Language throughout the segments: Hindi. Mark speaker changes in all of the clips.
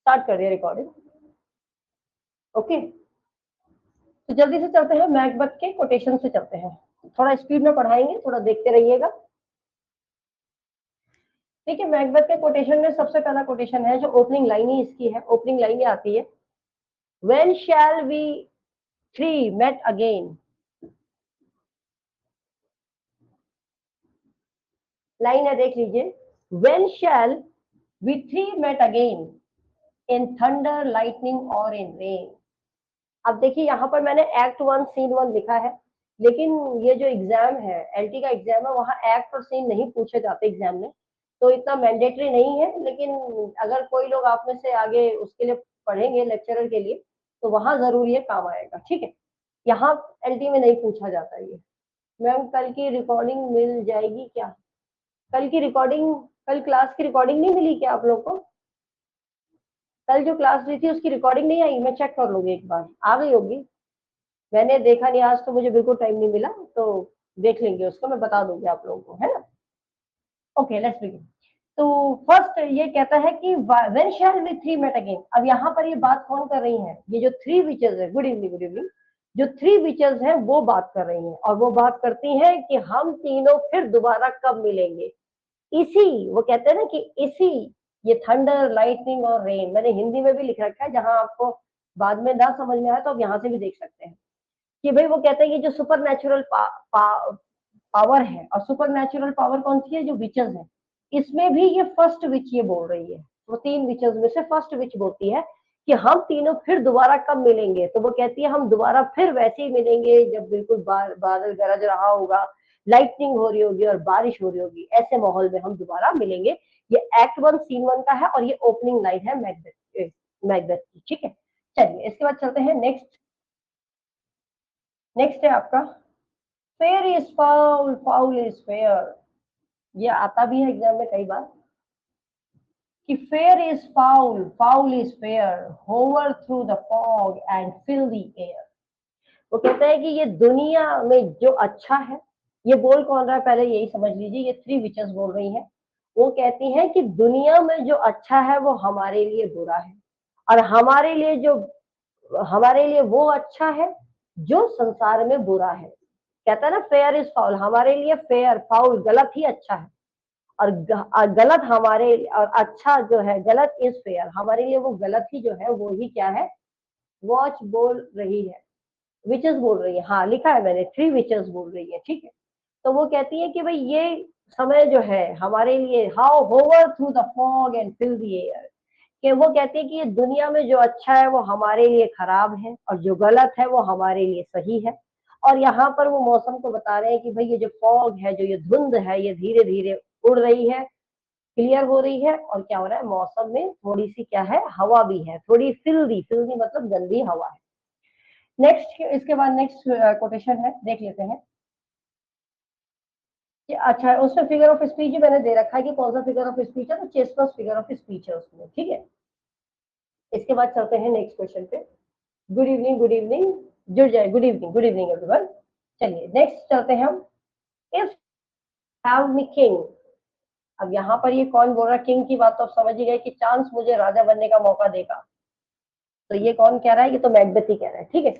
Speaker 1: स्टार्ट कर दिया रिकॉर्डिंग। ओके, तो जल्दी से चलते हैं, मैकबेथ के कोटेशन से चलते हैं। थोड़ा स्पीड में पढ़ाएंगे, थोड़ा देखते रहिएगा। ठीक है, मैकबेथ के कोटेशन में सबसे पहला कोटेशन है, जो ओपनिंग लाइन ही इसकी है। ओपनिंग लाइन ये आती है, when shall we three met again. Line है, देख लीजिए, when shall we three met again in thunder lightning और इन रेन। अब देखिए, यहाँ पर मैंने एक्ट 1 सीन 1 लिखा है, लेकिन ये जो एग्जाम है, एलटी का एग्जाम है, वहाँ एक्ट और सीन नहीं पूछे जाते एग्जाम में, तो इतना मैंडेटरी नहीं है। लेकिन अगर कोई लोग आप में से आगे उसके लिए पढ़ेंगे लेक्चरर के लिए, तो वहां जरूर ये काम आएगा। ठीक है, यहाँ एलटी में नहीं पूछा जाता ये। मैम कल की रिकॉर्डिंग मिल जाएगी क्या? कल की रिकॉर्डिंग, कल क्लास की रिकॉर्डिंग नहीं मिली क्या आप लोग को? कल जो क्लास ली थी उसकी रिकॉर्डिंग नहीं आई? मैं चेक कर लूंगी एक बार, आ गई होगी। मैंने देखा नहीं आज, तो मुझे बिल्कुल टाइम नहीं मिला, तो देख लेंगे उसको, मैं बता दूंगी आप लोगों को, है ना। Okay, let's begin. तो फर्स्ट ये कहता है कि when shall we three met again. अब यहाँ पर ये बात कौन कर रही है? ये जो थ्री विचेस है, गुड इवनिंग गुड इवनिंग, जो थ्री विचेस है वो बात कर रही हैं, और वो बात करती हैं कि हम तीनों फिर दोबारा कब मिलेंगे। इसी, वो कहते हैं ना कि इसी, ये थंडर लाइटनिंग और रेन, मैंने हिंदी में भी लिख रखा है, जहां आपको बाद में ना समझ में आया तो आप यहाँ से भी देख सकते हैं कि भाई वो कहते हैं कि जो सुपर नेचुरल पावर है, और सुपर नेचुरल पावर कौन सी है? जो विचेस है, इसमें भी ये फर्स्ट विच ये बोल रही है। वो तीन विचेस में से फर्स्ट विच बोलती है कि हम तीनों फिर दोबारा कब मिलेंगे। तो वो कहती है हम दोबारा फिर वैसे ही मिलेंगे जब बिल्कुल बादल गरज रहा होगा, लाइटनिंग हो रही होगी और बारिश हो रही होगी, ऐसे माहौल में हम दोबारा मिलेंगे। ये एक्ट 1 सीन 1 का है, और ये ओपनिंग लाइन है मैकबेथ की। ठीक है, चलिए इसके बाद चलते हैं नेक्स्ट। नेक्स्ट है आपका, fair is foul, foul is fair. ये आता भी है एग्जाम में कई बार कि fair is foul, foul is fair, hover through the fog and fill the air. वो कहता है कि ये दुनिया में जो अच्छा है, ये बोल कौन रहा है पहले यही समझ लीजिए, ये थ्री विचेस बोल रही हैं। वो कहती हैं कि दुनिया में जो अच्छा है वो हमारे लिए बुरा है, और हमारे लिए वो अच्छा है जो संसार में बुरा है। कहता है ना, फेयर इज फाउल, हमारे लिए फेयर, फाउल गलत ही अच्छा है, और गलत हमारे, और अच्छा जो है गलत इज फेयर, हमारे लिए वो गलत ही जो है वो ही क्या है? वॉच बोल रही है, विचेस बोल रही है। हाँ लिखा है मैंने, थ्री विचेस बोल रही है। ठीक है, तो वो कहती है कि भाई ये समय जो है हमारे लिए, how hover through the fog and fill the air, कि वो कहती है कि ये दुनिया में जो अच्छा है वो हमारे लिए खराब है, और जो गलत है वो हमारे लिए सही है। और यहाँ पर वो मौसम को बता रहे हैं कि भाई ये जो फॉग है, जो ये धुंध है, ये धीरे धीरे उड़ रही है, क्लियर हो रही है, और क्या हो रहा है, मौसम में थोड़ी सी क्या है, हवा भी है, थोड़ी फिल्दी, फिल्दी मतलब गंदी हवा है। नेक्स्ट, इसके बाद नेक्स्ट कोटेशन है, देख लेते हैं कि अच्छा उसमें फिगर ऑफ स्पीच मैंने दे रखा है कि कौन सा फिगर ऑफ स्पीच है, तो चेस्टनट फिगर ऑफ स्पीच है उसमें। ठीक है, इसके बाद चलते हैं नेक्स्ट क्वेश्चन पे। गुड इवनिंग गुड इवनिंग, जुड़ जाए, गुड इवनिंग एवरीवन। चलिए नेक्स्ट चलते हैं हम, इफ हैव मी किंग। अब यहाँ पर ये कौन बोल रहा है? किंग की बात तो आप समझ ही गए कि चांस मुझे राजा बनने का मौका देगा, तो ये कौन कह रहा है? ये तो मैकबेथ ही कह रहा है। ठीक है,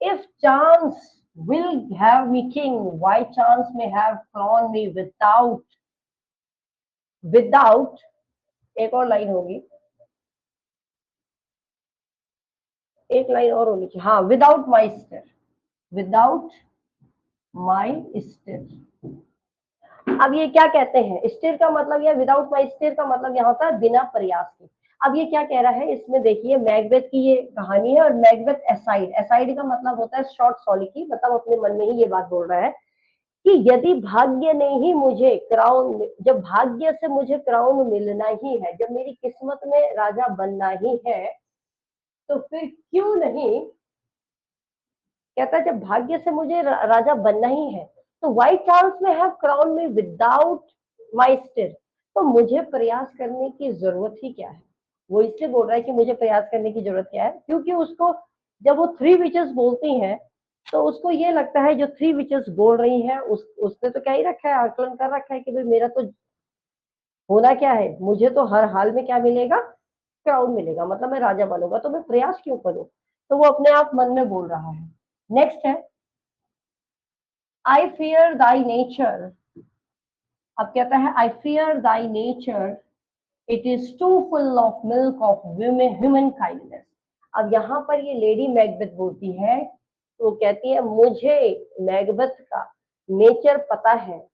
Speaker 1: if chance will have me king, why chance may have crowned me without, एक और लाइन होगी, एक लाइन और होनी चाहिए, हाँ, विदाउट माई स्टेर, विदाउट माई स्टेर। अब ये क्या कहते हैं? स्टेर का मतलब, या विदाउट माई स्टेर का मतलब यहाँ होता है बिना प्रयास के। अब ये क्या कह रहा है इसमें? देखिए, मैकबेथ की ये कहानी है, और मैकबेथ एसाइड, एसाइड का मतलब होता है शॉर्ट सॉलिकी, मतलब अपने मन में ही ये बात बोल रहा है कि यदि भाग्य ने ही मुझे क्राउन, जब भाग्य से मुझे क्राउन मिलना ही है, जब मेरी किस्मत में राजा बनना ही है, तो फिर क्यों नहीं, कहता है जब भाग्य से मुझे राजा बनना ही है, तो वाई चांस में हैव क्राउन में विदाउट माई स्टिर, तो मुझे प्रयास करने की जरूरत ही क्या है? वो इसलिए बोल रहा है कि मुझे प्रयास करने की जरूरत क्या है, क्योंकि उसको जब वो थ्री विचेस बोलती हैं, तो उसको ये लगता है जो थ्री विचेस बोल रही हैं, उसने तो क्या ही रखा है, आकलन कर रखा है कि भाई मेरा तो होना क्या है, मुझे तो हर हाल में क्या मिलेगा? क्राउन मिलेगा, मतलब मैं राजा बनूंगा, तो मैं प्रयास क्यों करूं? तो वो अपने आप मन में बोल रहा है। नेक्स्ट है आई फियर दाई नेचर। अब कहता है I fear thy nature, it is too full of milk of human kindness. अब यहाँ पर ये लेडी मैकबेथ बोलती है, तो कहती है मुझे मैकबेथ का नेचर पता है,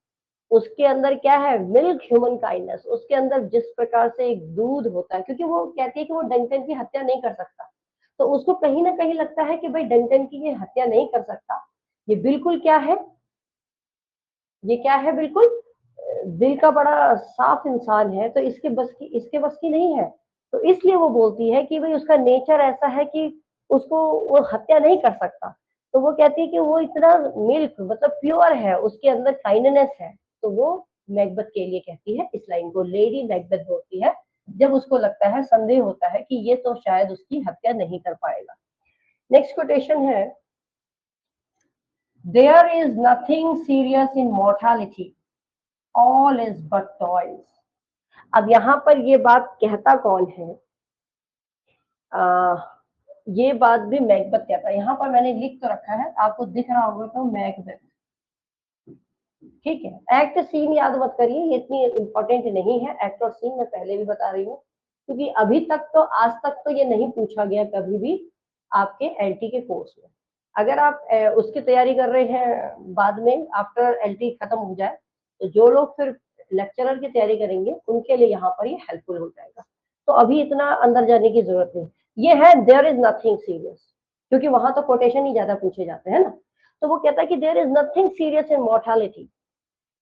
Speaker 1: उसके अंदर क्या है, मिल्क ह्यूमन काइंडनेस, उसके अंदर जिस प्रकार से एक दूध होता है, क्योंकि वो कहती है कि वो डंकन की हत्या नहीं कर सकता, तो उसको कहीं ना कहीं लगता है कि भाई डंकन की ये हत्या नहीं कर सकता, ये बिल्कुल क्या है, ये क्या है, बिल्कुल दिल का बड़ा साफ इंसान है, तो इसके बस की नहीं है। तो इसलिए वो बोलती है कि भाई उसका नेचर ऐसा है कि उसको वो हत्या नहीं कर सकता। तो वो कहती है कि वो इतना मिल्क मतलब प्योर है, उसके अंदर काइंडनेस है। तो वो मैकबेथ के लिए कहती है इस लाइन को, लेडी मैकबेथ बोलती है जब उसको लगता है, संदेह होता है कि ये तो शायद उसकी हत्या नहीं कर पाएगा। नेक्स्ट कोटेशन है there is nothing serious in mortality, all is but toys. अब यहाँ पर ये बात कहता कौन है? आ, ये बात भी मैकबेथ कहता है। यहाँ पर मैंने लिख तो रखा है, आपको दिख रहा होगा तो मैकबेथ, ठीक है। एक्ट सीन याद मत करिए, ये इतनी इंपॉर्टेंट नहीं है। एक्ट और सीन मैं पहले भी बता रही हूँ, क्योंकि अभी तक तो, आज तक तो ये नहीं पूछा गया कभी भी आपके एलटी के कोर्स में। अगर आप उसकी तैयारी कर रहे हैं बाद में, आफ्टर एलटी खत्म हो जाए, तो जो लोग फिर लेक्चरर की तैयारी करेंगे उनके लिए यहाँ पर ये हेल्पफुल हो जाएगा। तो अभी इतना अंदर जाने की जरूरत नहीं। ये है देयर इज नथिंग सीरियस, क्योंकि वहां तो कोटेशन ही ज्यादा पूछे जाते हैं ना। तो वो कहता है कि there is nothing serious in mortality.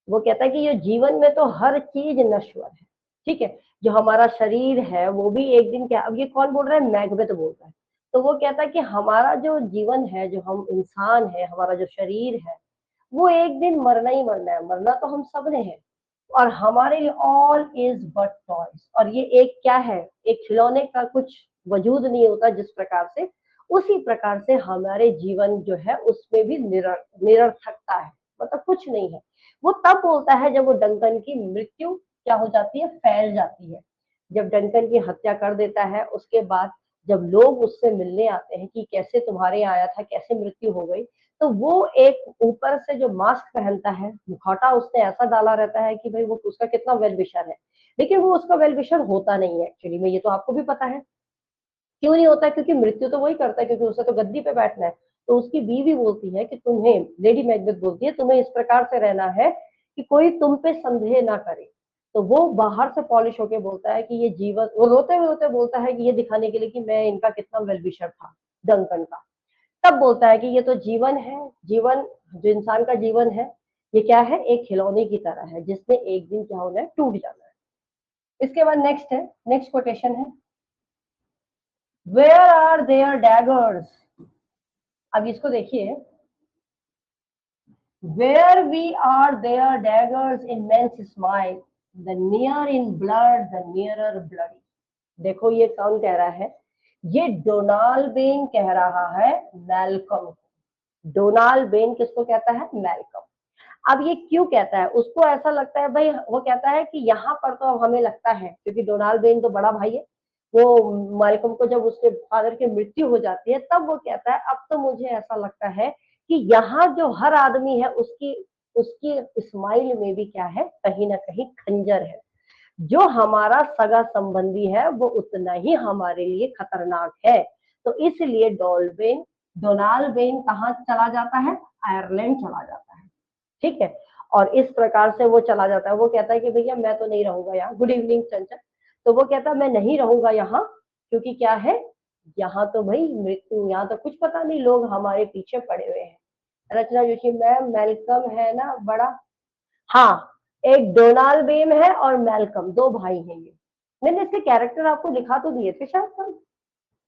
Speaker 1: वो कहता है कि ये जीवन में तो हर चीज नश्वर है, ठीक है। जो हमारा शरीर है वो भी एक दिन क्या, अब ये कौन बोल रहा है, मैकबेथ बोल रहा है। तो वो कहता है कि हमारा जो जीवन है, जो हम इंसान है, हमारा जो शरीर है, वो एक दिन मरना ही मरना है, मरना तो हम सब ने है। और हमारे लिए ऑल इज बट टॉयज, और ये एक क्या है, एक खिलौने का कुछ वजूद नहीं होता जिस प्रकार से, उसी प्रकार से हमारे जीवन जो है उसमें भी निरर्थकता है, मतलब कुछ नहीं है। वो तब बोलता है जब वो डंकन की मृत्यु क्या हो जाती है, फैल जाती है। जब डंकन की हत्या कर देता है, उसके बाद जब लोग उससे मिलने आते हैं कि कैसे तुम्हारे यहाँ आया था, कैसे मृत्यु हो गई, तो वो एक ऊपर से जो मास्क पहनता है, मुखौटा उसने ऐसा डाला रहता है कि भाई वो उसका कितना वेल विशर है, लेकिन वो उसका वेल विशर होता नहीं है एक्चुअली में। ये तो आपको भी पता है क्यों नहीं होता है, क्योंकि मृत्यु तो वही करता है, क्योंकि उसे तो गद्दी पे बैठना है। तो उसकी बीवी बोलती है कि तुम्हें, लेडी मैकबेथ बोलती है, तुम्हें इस प्रकार से रहना है कि कोई तुम पे संदेह ना करे। तो वो बाहर से पॉलिश होके बोलता है कि ये जीवन, वो रोते हुए बोलता है कि ये दिखाने के लिए कि मैं इनका कितना वेल विशर था, डंकन का। तब बोलता है कि ये तो जीवन है, जीवन जो इंसान का जीवन है, ये क्या है, एक खिलौने की तरह है जिसमें एक दिन क्या होना है, टूट जाना है। इसके बाद नेक्स्ट है, नेक्स्ट कोटेशन है वेयर आर देयर डैगर्स। अब इसको देखिए, where we are there daggers in men's smile, the near in blood the nearer bloody. देखो ये कौन कह रहा है, ये डोनाल्ड बेन कह रहा है मैल्कम। डोनाल्ड बेन किसको कहता है, मैल्कम। अब ये क्यों कहता है, उसको ऐसा लगता है भाई, वो कहता है कि यहाँ पर तो अब हमें लगता है, क्योंकि डोनाल्ड बेन तो बड़ा भाई है, वो मालकम को जब उसके फादर की मृत्यु हो जाती है तब वो कहता है अब तो मुझे ऐसा लगता है कि यहाँ जो हर आदमी है उसकी उसकी स्माइल में भी क्या है, कहीं ना कहीं खंजर है। जो हमारा सगा संबंधी है वो उतना ही हमारे लिए खतरनाक है। तो इसलिए डोनाल्ड बेन कहाँ चला जाता है, आयरलैंड चला जाता है, ठीक है। और इस प्रकार से वो चला जाता है, वो कहता है कि भैया मैं तो नहीं रहूंगा यहाँ, गुड इवनिंग चंचल। तो वो कहता है मैं नहीं रहूंगा यहाँ, क्योंकि क्या है, यहाँ तो भाई मृत्यु, यहाँ तो कुछ पता नहीं, लोग हमारे पीछे पड़े हुए हैं। रचना जोशी मैम, मेलकम है ना बड़ा, हाँ, एक डोनाल्ड बेन है और मेलकम, दो भाई हैं ये। मैंने इसके कैरेक्टर आपको लिखा तो दिए थे शायद, कल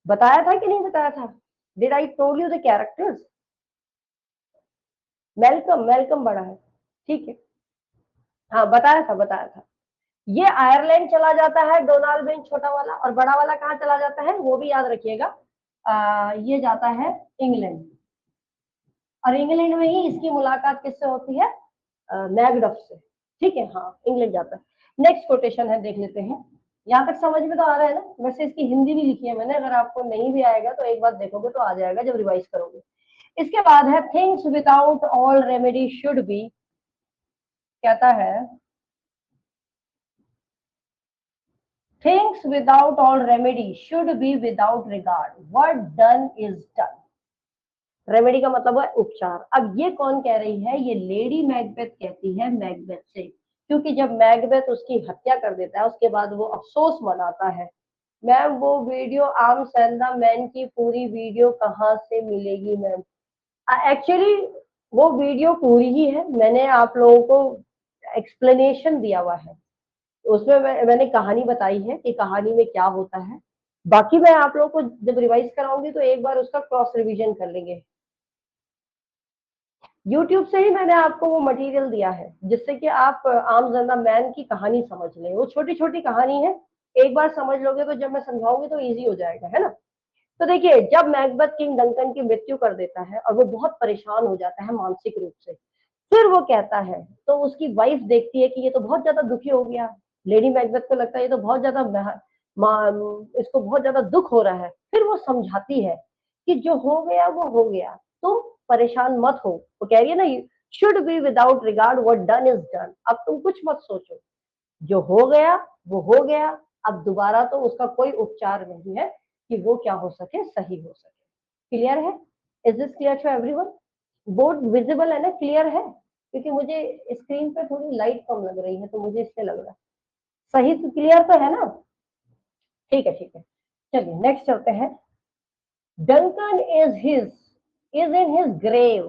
Speaker 1: बताया था कि नहीं बताया था, did I told you the characters. Malcolm, Malcolm बड़ा है, ठीक है, हाँ बताया था, बताया था। ये आयरलैंड चला जाता है डोनाल्ड बेन छोटा वाला, और बड़ा वाला कहाँ चला जाता है वो भी याद रखिएगा, ये जाता है इंग्लैंड। और इंग्लैंड में ही इसकी मुलाकात किससे होती है, मैकडफ से, ठीक है, हाँ इंग्लैंड जाता है। नेक्स्ट कोटेशन है, देख लेते हैं। यहाँ तक समझ में तो आ रहा है ना? वैसे इसकी हिंदी भी लिखी है मैंने, अगर आपको नहीं भी आएगा तो एक बार देखोगे तो आ जाएगा जब रिवाइज करोगे। इसके बाद है things without all remedy should be, कहता है things without all remedy should be without regard, what done is done. Remedy का मतलब है उपचार। अब ये कौन कह रही है? ये लेडी मैकबेथ कहती है मैकबेथ से, क्योंकि जब मैकबेथ उसकी हत्या कर देता है उसके बाद वो अफसोस मनाता है। मैम वो video arms and the man की पूरी वीडियो कहाँ से मिलेगी मैम? एक्चुअली वो वीडियो पूरी ही है, मैंने आप लोगों को एक्सप्लेनेशन दिया हुआ है, उसमें मैंने कहानी बताई है कि कहानी में क्या होता है। बाकी मैं आप लोगों को जब रिवाइज कराऊंगी तो एक बार उसका क्रॉस रिवीजन कर लेंगे। यूट्यूब से ही मैंने आपको वो मटेरियल दिया है जिससे कि आप आम जनता मैन की कहानी समझ लें। वो छोटी छोटी कहानी है, एक बार समझ लोगे तो जब मैं समझाऊंगी तो इजी हो जाएगा, है ना? तो देखिए, जब मैकबेथ किंग डंकन की मृत्यु कर देता है और वो बहुत परेशान हो जाता है मानसिक रूप से, फिर वो कहता है, तो उसकी वाइफ देखती है कि ये तो बहुत ज्यादा दुखी हो गया। लेडी मैकबेथ को लगता है ये तो बहुत ज्यादा इसको बहुत ज्यादा दुख हो रहा है। फिर वो समझाती है कि जो हो गया वो हो गया, तुम परेशान मत हो। वो कह रही है ना, should be without regard, what done is done. अब तुम कुछ मत सोचो, जो हो गया वो हो गया। अब दोबारा तो उसका कोई उपचार नहीं है कि वो क्या हो सके, सही हो सके। क्लियर है? Is this clear to everyone? Board visible है ना? क्लियर है? क्योंकि मुझे स्क्रीन पे थोड़ी लाइट कम लग रही है तो मुझे इससे लग रहा है सही। तो क्लियर तो है ना? ठीक है, ठीक है। चलिए नेक्स्ट चलते हैं। Duncan is in his grave.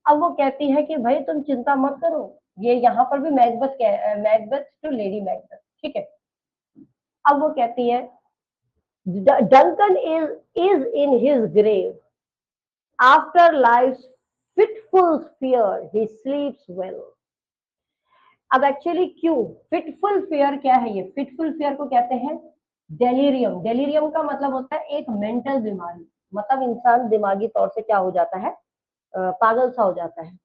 Speaker 1: अब वो कहती है कि भाई तुम चिंता मत करो। ये यहाँ पर भी मैकबेथ टू लेडी मैकबेथ, ठीक है। अब वो कहती है Duncan is in his grave, after life fitful fear he sleeps well. अब एक्चुअली क्यों फिटफुल फेयर क्या है? ये फिटफुल फेयर को कहते हैं डेलीरियम। डेलीरियम का मतलब होता है एक मेंटल बीमारी, मतलब इंसान दिमागी तौर से क्या हो जाता है, पागल सा हो जाता है।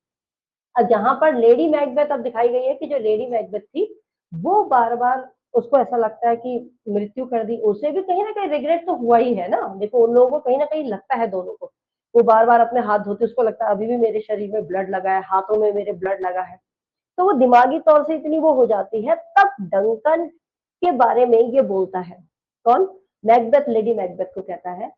Speaker 1: अब जहां पर लेडी मैकबेथ अब दिखाई गई है कि जो लेडी मैकबेथ थी वो बार बार उसको ऐसा लगता है कि मृत्यु कर दी, उसे भी कहीं ना कहीं रिग्रेट तो हुआ ही है ना। देखो उन लोगों को कहीं ना कहीं लगता है, दोनों को। वो बार बार अपने हाथ धोते, उसको लगता है अभी भी मेरे शरीर में ब्लड लगा है, हाथों में मेरे ब्लड लगा है। तो वो दिमागी तौर से इतनी वो हो जाती है, तब डंकन के बारे में ये बोलता है। कौन? मैकबेथ लेडी मैकबेथ को कहता है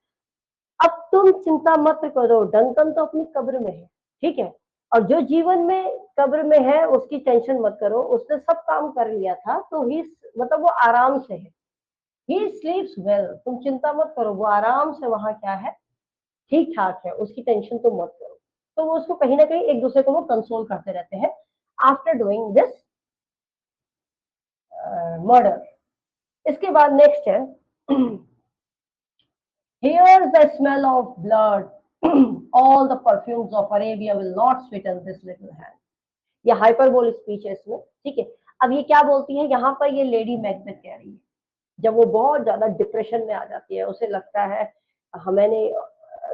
Speaker 1: अब तुम चिंता मत करो, डंकन तो अपनी कब्र में है, ठीक है। और जो जीवन में कब्र में है उसकी टेंशन मत करो, उसने सब काम कर लिया था तो ही मतलब वो आराम से है। ही स्लीप्स वेल, तुम चिंता मत करो, वो आराम से वहां क्या है, ठीक ठाक है, उसकी टेंशन तुम मत करो। तो वो उसको कहीं ना कहीं एक दूसरे को वो कंसोल करते रहते हैं आफ्टर डूइंग दिस मर्डर। इसके बाद नेक्स्ट है here's the smell of blood all the perfumes of Arabia will not sweeten this little hand। ये हाइपरबोल स्पीच है इसमें, ठीक है। अब ये क्या बोलती है यहाँ पर? ये लेडी मैकबेथ कह रही है जब वो बहुत ज्यादा डिप्रेशन में आ जाती है, उसे लगता है हमने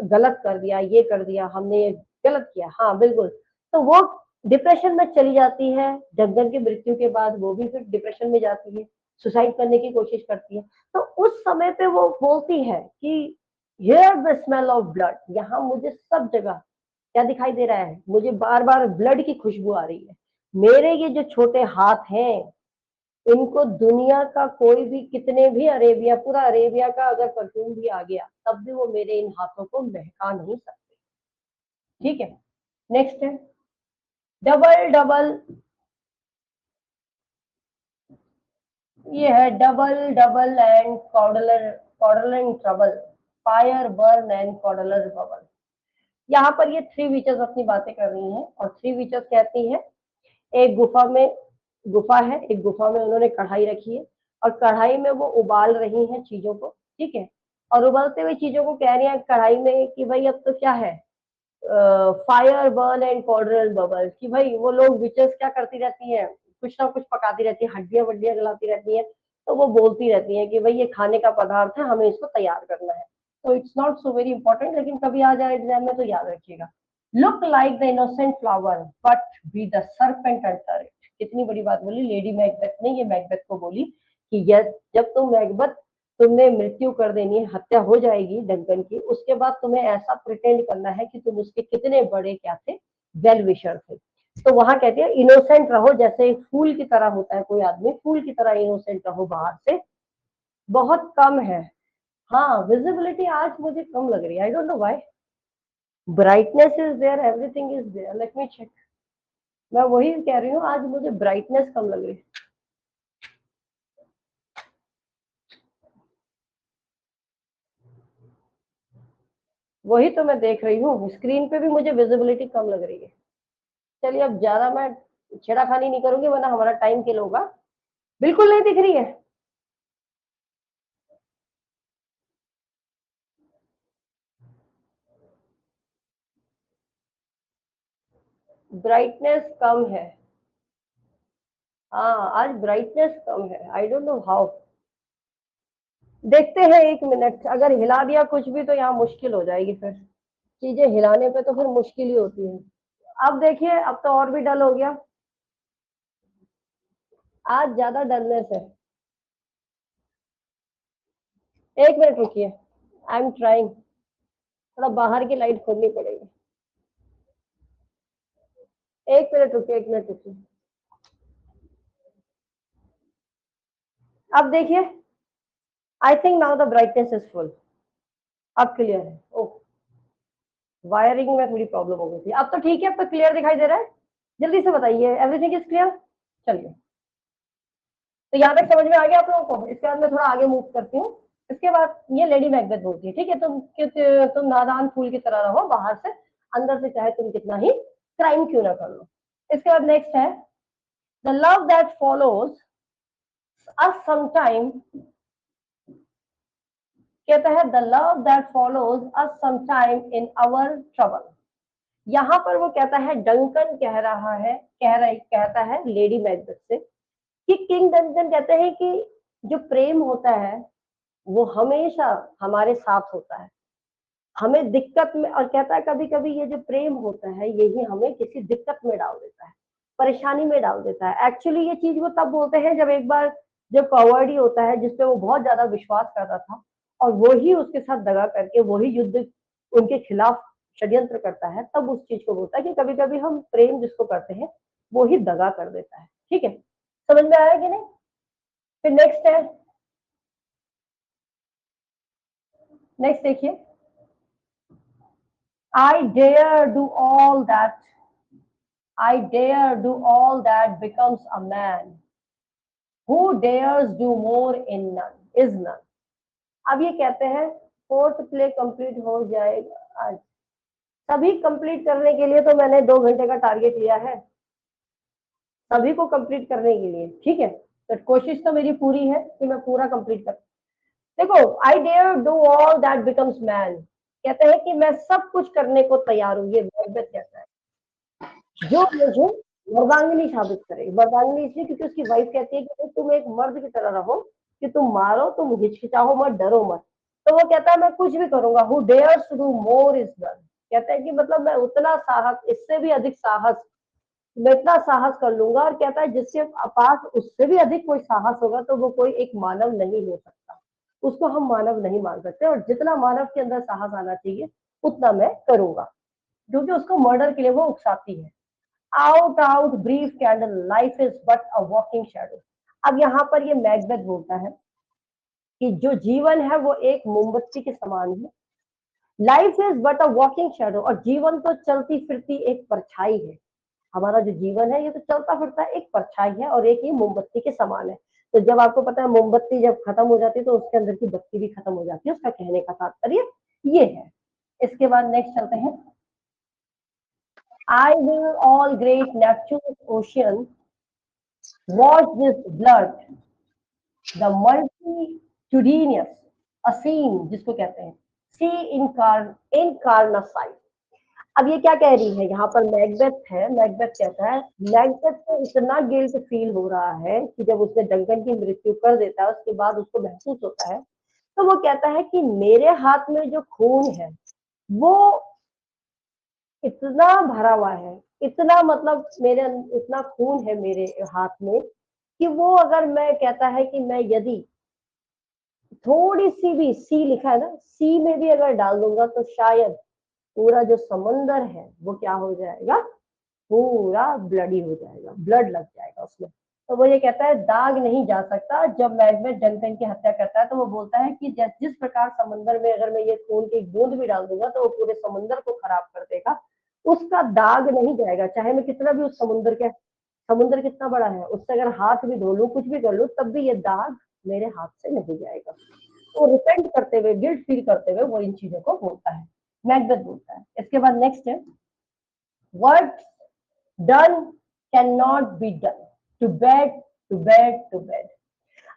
Speaker 1: गलत कर दिया, ये कर दिया, हमने ये गलत किया, हाँ बिल्कुल। तो वो डिप्रेशन में चली जाती है। जगदन की मृत्यु के बाद वो भी फिर डिप्रेशन में जाती है, सुसाइड करने की कोशिश करती है। तो उस समय पे वो बोलती है कि here the smell of blood, यहाँ मुझे सब जगह क्या दिखाई दे रहा है? मुझे बार बार ब्लड की खुशबू आ रही है। मेरे ये जो छोटे हाथ हैं, इनको दुनिया का कोई भी, कितने भी अरेबिया, पूरा अरेबिया का अगर परफ्यूम भी आ गया तब भी वो मेरे इन हाथों को महका नहीं सकते, ठीक है। नेक्स्ट है डबल डबल, ये है double double and cauldron, cauldron in trouble, fire burn and cauldron bubble. यहाँ पर ये थ्री विचेस अपनी बातें कर रही हैं और थ्री विचेस कहती है एक गुफा में, गुफा है, एक गुफा में उन्होंने कढ़ाई रखी है और कढ़ाई में वो उबाल रही हैं चीजों को, ठीक है। और उबलते हुए चीजों को कह रही हैं कढ़ाई में कि भाई अब तो क्या है, फायर बर्न एंड कॉर्डरल बबल, कि भाई वो लोग विचेस क्या करती रहती हैं, कुछ ना कुछ पकाती रहती है, हड्डियां वड्डियां गलाती रहती है। तो वो बोलती रहती है कि भाई ये खाने का पदार्थ है, हमें इसको तैयार करना है। तो it's not so very important, लेकिन कभी आ जाए एग्जाम में तो याद रखिएगा। Look like the innocent flower but be the serpent under it. कितनी बड़ी बात बोली लेडी मैकबेथ ने, ये मैकबेथ को बोली कि जब तुम मैकबेथ तुमने मृत्यु कर देनी है, हत्या हो जाएगी डंकन की, उसके बाद तुम्हें ऐसा प्रिटेंड करना है कि तुम उसके कितने बड़े क्या थे, वेल विशर थे। तो वहां कहते हैं इनोसेंट रहो, जैसे एक फूल की तरह होता है कोई आदमी, फूल की तरह इनोसेंट रहो बाहर से। बहुत कम है। हाँ, विजिबिलिटी आज मुझे कम लग रही है, I don't know why. Brightness is there, everything is there, let me check. मैं वही कह रही हूँ, आज मुझे ब्राइटनेस कम लग रही है। वही तो मैं देख रही हूँ, स्क्रीन पे भी मुझे विजिबिलिटी कम लग रही है। चलिए, अब ज्यादा मैं छेड़ाखानी नहीं करूंगी वरना हमारा टाइम किल होगा। बिल्कुल नहीं दिख रही है। ब्राइटनेस कम है। हाँ, आज ब्राइटनेस कम है, आई डोंट नो हाउ। देखते हैं, एक मिनट, अगर हिला दिया कुछ भी तो यहाँ मुश्किल हो जाएगी फिर। चीजें हिलाने पे तो फिर मुश्किल ही होती है। अब देखिए, अब तो और भी डल हो गया। आज ज्यादा डलनेस है। एक मिनट रुकिए, आई एम ट्राइंग। थोड़ा बाहर की लाइट खोलनी पड़ेगी। एक मिनट रुकिए, एक मिनट रुकिए। अब देखिए, I think now the brightness is full. अब क्लियर है। ओह, वायरिंग में थोड़ी प्रॉब्लम हो गई थी। अब तो ठीक है, अब तो क्लियर दिखाई दे रहा है। जल्दी से बताइए, एवरीथिंग इज क्लियर। चलिए, तो यहाँ तक समझ में आ गया आप लोगों को। इसके बाद मैं थोड़ा आगे मूव करती हूँ। इसके बाद ये लेडी मैकबेथ बोलती है, ठीक है, तुम नादान फूल की तरह रहो बाहर से, अंदर से चाहे तुम कितना ही क्राइम क्यों ना कर लो। इसके बाद नेक्स्ट है, the love that follows us sometime, कहता है the love that follows us sometime in our trouble. यहाँ पर वो कहता है, डंकन कह रहा है, कहता है लेडी मैकबेथ से कि किंग डंकन कहते हैं कि जो प्रेम होता है वो हमेशा हमारे साथ होता है, हमें दिक्कत में, और कहता है कभी कभी ये जो प्रेम होता है यही हमें किसी दिक्कत में डाल देता है, परेशानी में डाल देता है। एक्चुअली ये चीज वो तब बोलते हैं जब एक बार, जब कवर्डी होता है जिसपे वो बहुत ज्यादा विश्वास करता था और वो ही उसके साथ दगा करके वही युद्ध उनके खिलाफ षड्यंत्र करता है, तब उस चीज को बोलता है कि कभी कभी हम प्रेम जिसको करते हैं वो ही दगा कर देता है। ठीक है, समझ में आया कि नहीं। फिर नेक्स्ट है, नेक्स्ट देखिए, I dare do all that. I dare do all that becomes a man. Who dares do more in none is none. अब ये कहते हैं फोर्थ प्ले कंप्लीट हो जाएगा आज। सभी कंप्लीट करने के लिए तो मैंने 2 घंटे का टारगेट लिया है, सभी को कंप्लीट करने के लिए, ठीक है। तो कोशिश तो मेरी पूरी है कि मैं पूरा कंप्लीट कर। देखो, I dare do all that becomes man, कहते हैं कि मैं सब कुछ करने को तैयार हूँ, ये मैकबेथ कहता है, जो मुझे मर्दांगिनी साबित करे। मर्दांगिनी इसलिए क्योंकि उसकी वाइफ कहती है कि तुम एक मर्द की तरह रहो, कि तुम मारो, तुम हिचकिचाओ मत, डरो मत। तो वो कहता है मैं कुछ भी करूंगा, who dares to do more is done. कहता है कि मतलब मैं उतना साहस, इससे भी अधिक साहस, मैं इतना साहस कर लूंगा। और कहता है जिसके पास उससे भी अधिक कोई साहस होगा तो वो कोई एक मानव नहीं हो सकता, उसको हम मानव नहीं मान सकते। और जितना मानव के अंदर साहस आना चाहिए उतना मैं करूंगा, क्योंकि उसको मर्डर के लिए वो उकसाती है। Out out brief candle, life is but a walking shadow. अब यहाँ पर ये मैकबेथ बोलता है कि जो जीवन है वो एक मोमबत्ती के समान है। Life is but a walking shadow, और जीवन तो चलती फिरती एक परछाई है। हमारा जो जीवन है ये तो चलता फिरता एक परछाई है और एक ही मोमबत्ती के समान है। तो जब आपको पता है मोमबत्ती जब खत्म हो जाती है तो उसके अंदर की बत्ती भी खत्म हो जाती है, उसका कहने का तात्पर्य ये है। इसके बाद नेक्स्ट चलते हैं, I will all great Neptune's ocean watch this blood, the multitudinous, a scene जिसको कहते हैं सी इनकारनासाइड। अब ये क्या कह रही है, यहाँ पर मैकबेथ है, मैकबेथ कहता है, मैकबेथ को इतना गिल्ट फील हो रहा है कि जब उसने डंकन की मृत्यु कर देता है उसके बाद उसको महसूस होता है, तो वो कहता है कि मेरे हाथ में जो खून है वो इतना भरा हुआ है, इतना मतलब मेरे इतना खून है मेरे हाथ में कि वो अगर मैं कहता है कि मैं यदि थोड़ी सी भी सी लिखा है ना, सी में भी अगर डाल दूंगा तो शायद पूरा जो समंदर है वो क्या हो जाएगा, पूरा ब्लडी हो जाएगा, ब्लड लग जाएगा उसमें। तो वो ये कहता है दाग नहीं जा सकता। जब मैकबेथ डंकन की हत्या करता है तो वो बोलता है कि जिस प्रकार समंदर में अगर मैं ये खून की बूंद भी डाल दूंगा तो वो पूरे समंदर को खराब कर देगा, उसका दाग नहीं जाएगा। चाहे मैं कितना भी उस समुद्र के, समुद्र कितना बड़ा है, उससे अगर हाथ भी धो लूं, कुछ भी कर लूं, तब भी ये दाग मेरे हाथ से नहीं जाएगा। तो रिपेंट करते हुए, गिल्ट फील करते हुए वो इन चीजों को बोलता है, मैकबेथ बोलता है। इसके बाद नेक्स्ट है, word done can not be done, to bed to bed to bed.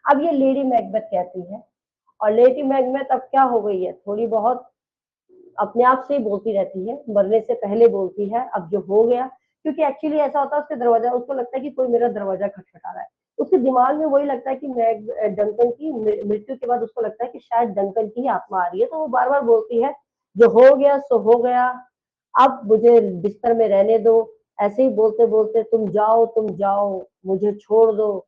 Speaker 1: अब ये लेडी मैकबेथ कहती है, और लेडी मैकबेथ अब क्या हो गई है, थोड़ी बहुत अपने आप से ही बोलती रहती है, मरने से पहले बोलती है अब जो हो गया। क्योंकि एक्चुअली ऐसा होता है, उसके दरवाजा, उसको लगता है कि कोई मेरा दरवाजा खटखटा रहा है, उसके दिमाग में वही लगता है कि डंकन की मृत्यु के बाद उसको लगता है कि शायद डंकन की ही आत्मा आ रही है। तो वो बार बार बोलती है जो हो गया सो हो गया, अब मुझे बिस्तर में रहने दो। ऐसे ही बोलते बोलते तुम जाओ मुझे छोड़ दो,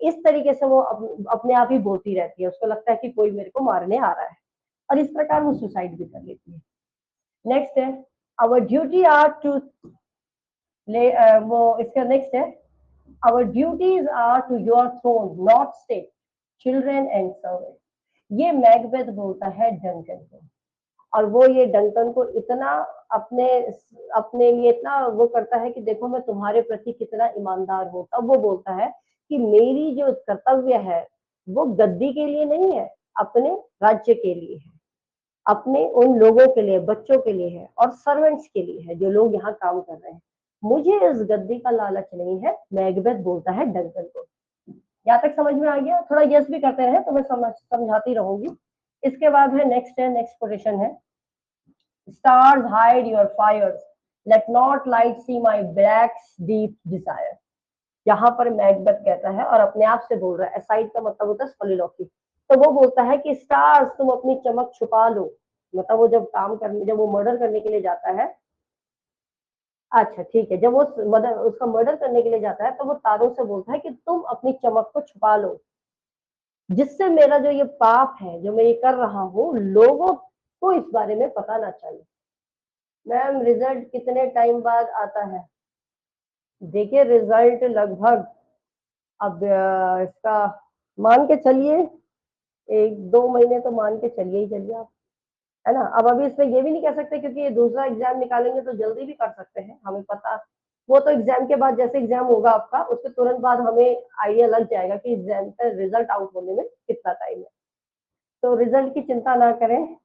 Speaker 1: इस तरीके से वो अपने आप ही बोलती रहती है। उसको लगता है कि कोई मेरे को मारने आ रहा है, और इस प्रकार वो सुसाइड भी कर लेती है। नेक्स्ट है, आवर ड्यूटी आर टू वो इसका नेक्स्ट है, our duties are to your throne not state, children and servant. ये मैकबेथ बोलता है डंकन को, और वो ये डंकन को इतना अपने अपने लिए इतना वो करता है कि देखो मैं तुम्हारे प्रति कितना ईमानदार हूँ। तब वो बोलता है कि मेरी जो कर्तव्य है वो गद्दी के लिए नहीं है, अपने राज्य के लिए है, अपने उन लोगों के लिए, बच्चों के लिए है, और सर्वेंट्स के लिए है जो लोग यहाँ काम कर रहे हैं। मुझे इस गद्दी का लालच नहीं है, मैकबेथ बोलता है डंकन को। यहाँ तक समझ में आ गया? थोड़ा यस भी करते रहे तो मैं समझाती रहूंगी। इसके बाद है नेक्स्ट पोजिशन है, stars hide your fires, let not light see my black's deep desire। यहाँ पर मैकबेथ कहता है और अपने आप से बोल रहा है, असाइड का मतलब होता है सोलिलोक्वी। तो वो बोलता है कि स्टार्स तुम अपनी चमक छुपा लो। मतलब वो जब काम करने, जब वो मर्डर करने के लिए जाता है, अच्छा ठीक है, जब वो उसका मर्डर करने के लिए जाता है तो वो तारों से बोलता है कि तुम अपनी चमक को छुपा लो, जिससे मेरा जो ये पाप है, जो मैं ये कर रहा हूँ, लोगों को इस बारे में पता ना चले। मैम रिजल्ट कितने टाइम बाद आता है? देखिए रिजल्ट लगभग अब इसका मान के चलिए 1-2 महीने तो मान के चलिए ही चलिए आप, है ना। अब अभी इसमें ये भी नहीं कह सकते, क्योंकि ये दूसरा एग्जाम निकालेंगे तो जल्दी भी कर सकते हैं, हमें पता। वो तो एग्जाम के बाद, जैसे एग्जाम होगा आपका उसके तुरंत बाद हमें आइडिया लग जाएगा कि एग्जाम का रिजल्ट आउट होने में कितना टाइम है। तो रिजल्ट की चिंता ना करें।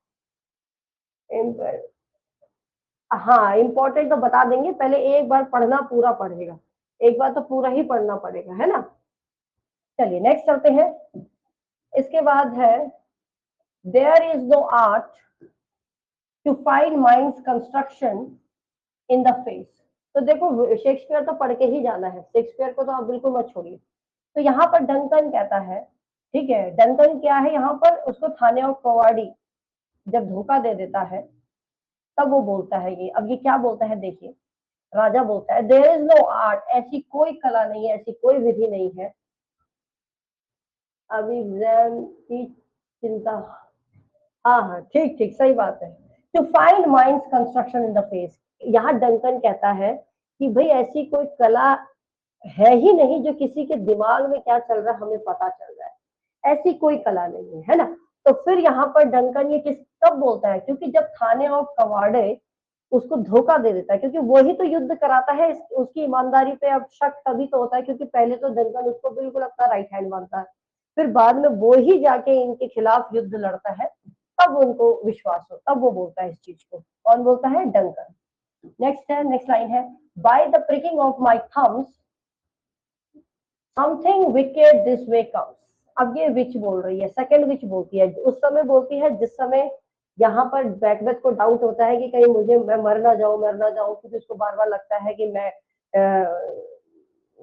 Speaker 1: हाँ इम्पोर्टेंट तो बता देंगे, पहले एक बार पढ़ना पूरा पड़ेगा, एक बार तो पूरा ही पढ़ना पड़ेगा, है ना। चलिए नेक्स्ट चलते हैं। इसके बाद है, there is no art to find minds construction in the face. तो देखो शेक्सपियर तो पढ़ के ही जाना है, शेक्सपियर को तो आप बिल्कुल मत छोड़िए। तो यहाँ पर डंकन कहता है, ठीक है, डंकन क्या है यहाँ पर, उसको थाने ऑफ कवाड़ी जब धोखा दे देता है तब वो बोलता है ये। अब ये क्या बोलता है देखिए, राजा बोलता है देयर इज नो आर्ट, ऐसी कोई कला नहीं है, ऐसी कोई विधि नहीं है। अब एग्जाम की चिंता, हाँ हाँ ठीक ठीक सही बात है, to find minds construction in the face. यहाँ डंकन कहता है कि भाई ऐसी कोई कला है ही नहीं जो किसी के दिमाग में क्या चल रहा है हमें पता चल रहा है, ऐसी कोई कला नहीं है, है ना। तो फिर यहाँ पर डंकन ये किस कब बोलता है, क्योंकि जब थाने ऑफ कवाड़े उसको धोखा दे देता है, क्योंकि वही तो युद्ध कराता है, उसकी ईमानदारी पे अब शक तभी तो होता है, क्योंकि पहले तो डंकन उसको बिल्कुल अपना राइट हैंड मानता है, फिर बाद में वो ही जाके इनके खिलाफ युद्ध लड़ता है, तब उनको विश्वास हो, तब वो बोलता है इस चीज को। कौन बोलता है? डंकन। नेक्स्ट है, नेक्स्ट लाइन है, by the pricking of my Thums something wicked this way comes. अब ये विच बोल रही है, सेकंड विच बोलती है, उस समय बोलती है जिस समय यहाँ पर मैकबेथ को डाउट होता है कि कहीं मुझे मैं मर ना जाऊं, क्योंकि उसको बार बार लगता है कि मैं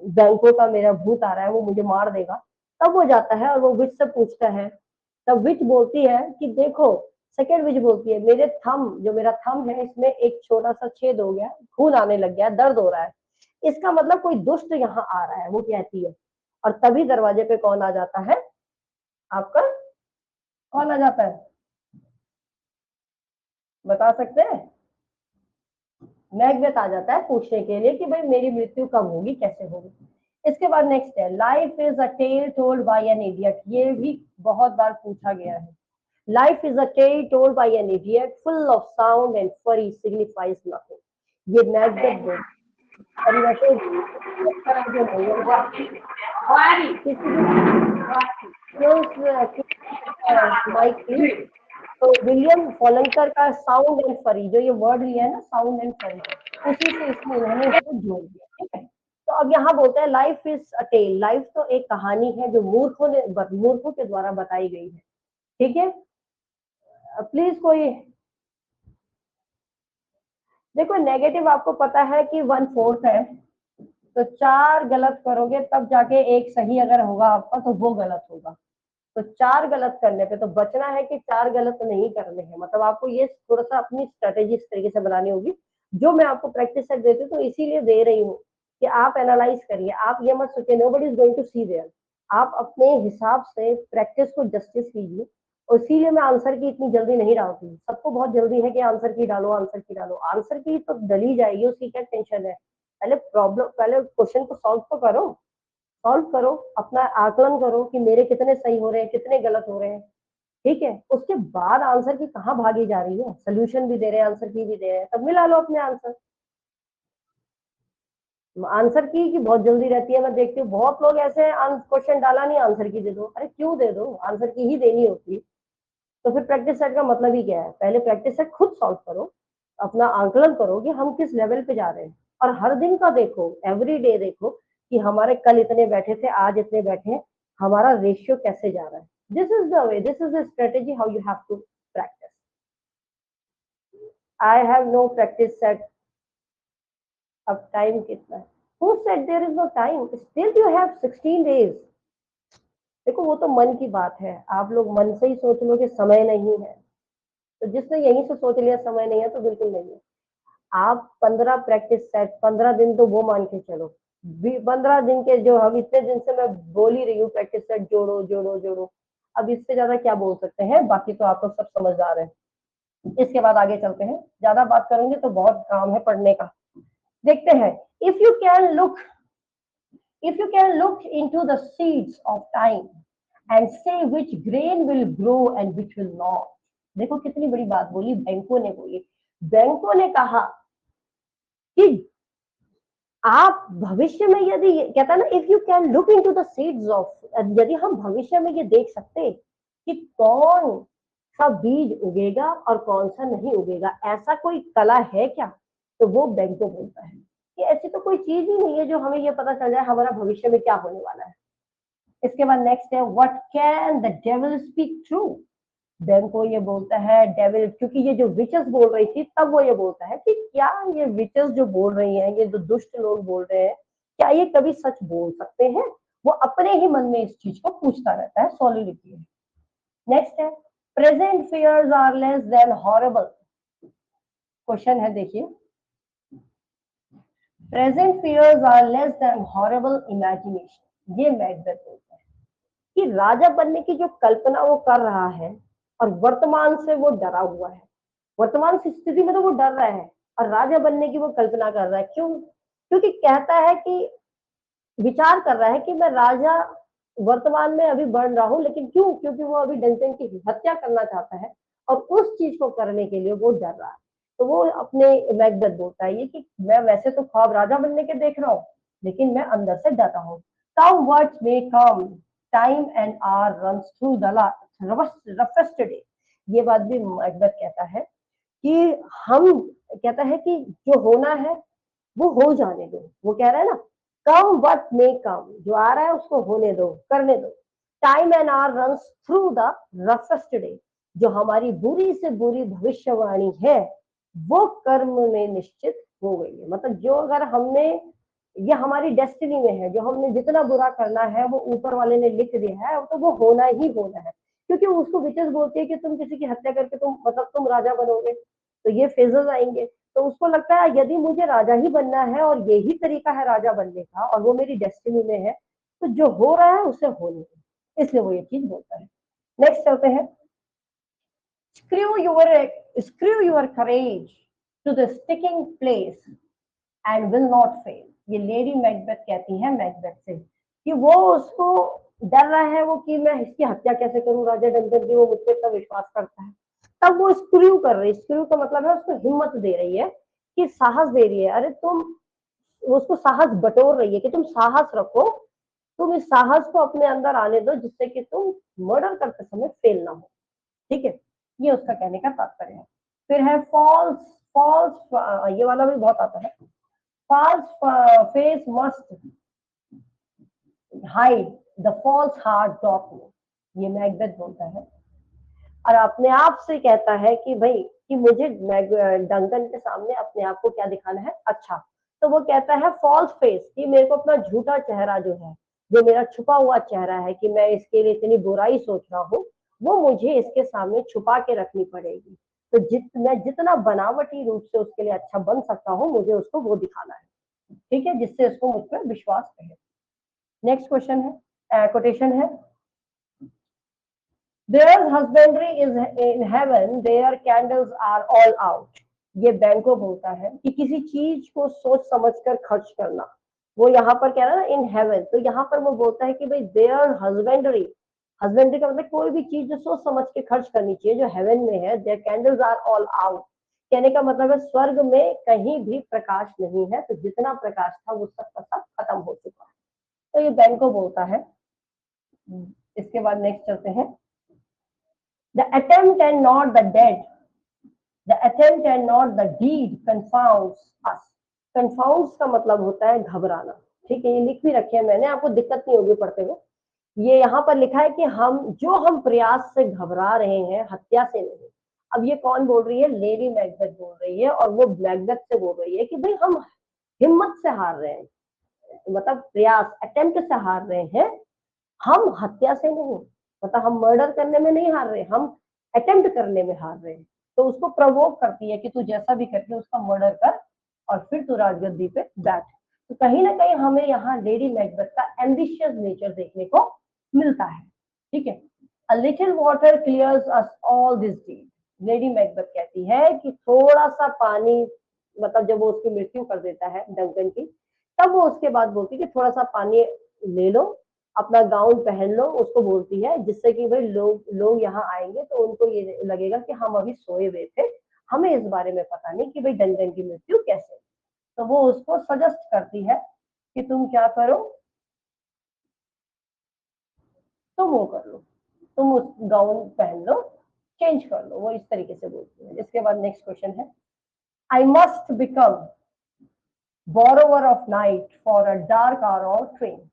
Speaker 1: बैंकों का मेरा भूत आ रहा है, वो मुझे मार देगा। तब वो जाता है और वो विच से पूछता है, तब विच बोलती है कि देखो, सेकेंड विच बोलती है मेरे थम, जो मेरा थम है इसमें एक छोटा सा छेद हो गया, खून आने लग गया, दर्द हो रहा है, इसका मतलब कोई दुष्ट यहाँ आ रहा है, वो कहती है। और तभी दरवाजे पे कौन आ जाता है आपका, कौन आ जाता है बता सकते हैं? मैकबेथ आ जाता है पूछने के लिए कि भाई मेरी मृत्यु कब होगी, कैसे होगी। इसके बाद नेक्स्ट है life is a tale told by an idiot. ये भी बहुत बार पूछा गया है। Life is a tale told by an idiot full of sound and fury signifies nothing. ये मैकबेथ बोल और वैसे इस तरह जो नहीं है माइक प्लीज। तो विलियम फॉलंकर का साउंड एंड फरी, जो ये वर्ड लिया है ना साउंड एंड फरी, उसी से इसमें इन्होंने इसको जोड़ दिया। ठीक है, तो अब यहाँ बोलते हैं life is a tale. Life तो एक कहानी है जो मूर्खों के द्वारा बताई गई है। ठीक है, प्लीज कोई देखो, नेगेटिव आपको पता है कि 1/4 है, तो 4 गलत करोगे तब जाके एक सही अगर होगा आपका तो वो गलत होगा। तो 4 गलत करने पे तो बचना है कि 4 गलत नहीं करने हैं। मतलब आपको ये थोड़ा सा अपनी स्ट्रेटेजी इस तरीके से बनानी होगी। जो मैं आपको प्रैक्टिस सेट देती हूँ तो इसीलिए दे रही हूँ कि आप एनालाइज करिए। आप ये मत सोचिए nobody is going to see there. आप अपने हिसाब से प्रैक्टिस को जस्टिस कीजिए। और इसीलिए मैं आंसर की इतनी जल्दी नहीं डालती। सबको बहुत जल्दी है कि आंसर की डालो, आंसर की डालो। आंसर की तो डली जाएगी, उसकी क्या टेंशन है। पहले क्वेश्चन को सॉल्व तो करो। सॉल्व करो, अपना आकलन करो कि मेरे कितने सही हो रहे हैं, कितने गलत हो रहे हैं। ठीक है, उसके बाद आंसर की कहाँ भागी जा रही है। सोल्यूशन भी दे रहे हैं, आंसर की भी दे रहे हैं, तब मिला लो अपने आंसर। आंसर की बहुत जल्दी रहती है। मैं देखती हूँ बहुत लोग ऐसे क्वेश्चन डाला नहीं, आंसर की दे दो। अरे क्यों दे दो, आंसर की ही देनी होती। तो फिर प्रैक्टिस सेट का मतलब ही क्या है। पहले प्रैक्टिस सेट खुद सॉल्व करो, अपना आकलन करो कि हम किस लेवल पे जा रहे हैं। और हर दिन का देखो, एवरी डे देखो कि हमारे कल इतने बैठे थे, आज इतने बैठे हैं, हमारा रेशियो कैसे जा रहा है। This is the way, this is the strategy how you have to practise. I have no practice set. अब टाइम कितना है? Who said there is no time? Still you have 16 days. देखो वो तो मन की बात है। आप लोग मन से ही सोच लो कि समय नहीं है, तो जिसने यहीं से सोच लिया समय नहीं है तो बिल्कुल नहीं है। आप 15 प्रैक्टिस सेट, 15 दिन तो वो मान के चलो। 15 दिन के जो हम इतने दिन से मैं बोल ही रही हूँ प्रैक्टिस सेट जोड़ो जोड़ो जोड़ो। अब इससे ज्यादा क्या बोल सकते हैं। बाकी तो आप लोग सब समझदार हैं। इसके बाद आगे चलते हैं। ज्यादा बात करेंगे तो बहुत काम है पढ़ने का। देखते हैं। If you can look if you can look into the seeds of time and say which grain will grow and which will not. देखो कितनी बड़ी बात बोली, बैंकों ने बोली। बैंकों ने कहा कि आप भविष्य में यदि, कहता है ना, if you can look into the seeds of, यदि हम भविष्य में ये देख सकते कि कौन सा बीज उगेगा और कौन सा नहीं उगेगा, ऐसा कोई कला है क्या, तो वो बैंकों बोलता है कि ऐसी तो कोई चीज ही नहीं है जो हमें ये पता चल जाए हमारा भविष्य में क्या होने वाला है। इसके बाद नेक्स्ट है what can the devil speak true. Then को ये बोलता है डेविल, क्योंकि ये जो विचेस बोल रही थी तब वो ये बोलता है कि क्या ये विचेस जो बोल रही हैं, ये जो दुष्ट लोग बोल रहे हैं, क्या ये कभी सच बोल सकते हैं। वो अपने ही मन में इस चीज को पूछता रहता है। सॉलिडिटी। नेक्स्ट है present fears are less than horrible. Question है देखिए, present fears are less than horrible imagination. ये मैकबेथ बोलता है कि राजा बनने की जो कल्पना वो कर रहा है और वर्तमान से वो डरा हुआ है। वर्तमान स्थिति में तो वो डर रहा है और राजा बनने की वो कल्पना कर रहा है। क्यों? क्योंकि कहता है कि विचार कर रहा है कि मैं राजा वर्तमान में अभी बन रहा हूं, लेकिन क्यों? क्योंकि वो अभी डंसन की हत्या करना चाहता है और उस चीज को करने के लिए वो डर रहा है। तो वो अपने मैकबेथ बोलता है ये कि मैं वैसे तो ख्वाब राजा बनने के देख रहा हूँ, लेकिन मैं अंदर से डरा हूँ। Come what may come, time and hour runs through the roughest day. ये बात भी मैकबेथ कहता है कि हम, कहता है कि जो होना है वो हो जाने दो। वो कह रहा है ना, कम व्हाट मे कम, जो आ रहा है उसको होने दो, करने दो। Time and hour runs through the roughest day. जो हमारी बुरी से बुरी भविष्यवाणी है वो कर्म में निश्चित हो गई है। मतलब जो अगर हमने, ये हमारी डेस्टिनी में है, जो हमने जितना बुरा करना है वो ऊपर वाले ने लिख दिया है, तो वो होना ही होना है। क्योंकि उसको विचेस बोलती है कि तुम किसी की हत्या करके तुम, मतलब तुम राजा बनोगे, तो ये फेजेस आएंगे। तो उसको लगता है यदि मुझे राजा ही बनना है और यही तरीका है राजा बनने का और वो मेरी डेस्टिनी में है, तो जो हो रहा है उसे होने दो, इसलिए वो ये चीज बोलता है। नेक्स्ट चलते हैं। screw your screw your courage to the sticking place and will not fail। ये लेडी मैकबेथ कहती है मैकबेथ से कि वो उसको डर रहा है वो कि मैं इसकी हत्या कैसे करूं, राजा डंकन की वो मुझ पर इतना विश्वास करता है। तब वो स्क्रू कर रही है, स्क्रू का मतलब है उसको हिम्मत दे रही है, कि साहस दे रही है, अरे तुम, उसको साहस बटोर रही है कि तुम साहस रखो, तुम इस साहस को अपने अंदर आने दो जिससे कि तुम मर्डर करते समय फेल ना हो। ठीक है, ये उसका कहने का तात्पर्य है। फिर है फॉल्स, फॉल्स ये वाला भी बहुत आता है। False face must hide the false heart doth know. ये मैकबेथ बोलता है और अपने आप से कहता है कि भाई कि मुझे डंकन के सामने अपने आप को क्या दिखाना है, अच्छा। तो वो कहता है फॉल्स फेस, कि मेरे को अपना झूठा चेहरा जो है, जो मेरा छुपा हुआ चेहरा है कि मैं इसके लिए इतनी बुराई सोच रहा हूँ, वो मुझे इसके सामने छुपा के रखनी पड़ेगी। तो मैं जितना बनावटी रूप से उसके लिए अच्छा बन सकता हूँ, मुझे उसको वो दिखाना है। ठीक है, जिससे उसको मुझ पर विश्वास रहे। नेक्स्ट क्वेश्चन है, कोटेशन है, Their husbandry is in heaven, their candles are all out। ये बैंको बोलता है कि किसी चीज को सोच समझ कर खर्च करना। वो यहाँ पर कह रहा है ना इन हेवन, तो यहाँ पर वो बोलता है कि भाई देयर हस्बेंड्री, हस्बेंड्री का मतलब कोई भी चीज जो सोच समझ के खर्च करनी चाहिए जो हेवन में है, their candles are all out. कहने का मतलब है स्वर्ग में कहीं भी प्रकाश नहीं है, तो जितना प्रकाश था वो सब का सब खत्म हो चुका है। तो ये बैंको बोलता है। इसके बाद नेक्स्ट चलते हैं। The attempt and not the deed, the attempt and not the deed confounds us। confounds का मतलब होता है घबराना। ठीक है, ये लिख भी रखे हैं मैंने, आपको दिक्कत नहीं होगी पढ़ते हुए। ये यहाँ पर लिखा है कि हम प्रयास से घबरा रहे हैं, हत्या से नहीं। अब ये कौन बोल रही है, लेडी मैकबेथ बोल रही है, और वो मैकबेथ से बोल रही है कि भाई हम हिम्मत से हार रहे हैं, मतलब प्रयास अटेम्प्ट से हार रहे हैं, हम हत्या से नहीं, मतलब हम मर्डर करने में नहीं हार रहे, हम अटेम्प्ट करने में हार रहे हैं। तो उसको प्रवोक करती है कि तू जैसा भी करके उसका मर्डर कर और फिर तू राजगद्दी पे बैठ। तो कहीं ना कहीं हमें यहाँ लेडी मैकबेथ का एम्बिशियस नेचर देखने को मिलता है। ठीक है, a little water clears us all this deed. Lady Macbeth कहती है कि थोड़ा सा पानी, मतलब जब वो उसकी मृत्यु कर देता है डंकन की, तब वो उसके बाद बोलती है कि थोड़ा सा पानी ले लो, अपना गाउन पहन लो, उसको बोलती है, जिससे कि भाई लोग यहाँ आएंगे तो उनको ये लगेगा कि हम अभी सोए हुए थे, हमें इस बारे में पता नहीं कि भाई डंकन की मृत्यु कैसे। तो वो उसको सजेस्ट करती है कि तुम क्या करो, तुम वो कर लो, तुम उस गाउन पहन लो, चेंज कर लो, वो इस तरीके से बोलती है। इसके बाद नेक्स्ट क्वेश्चन है, I must become borrower of night for a dark hour और ट्रेन।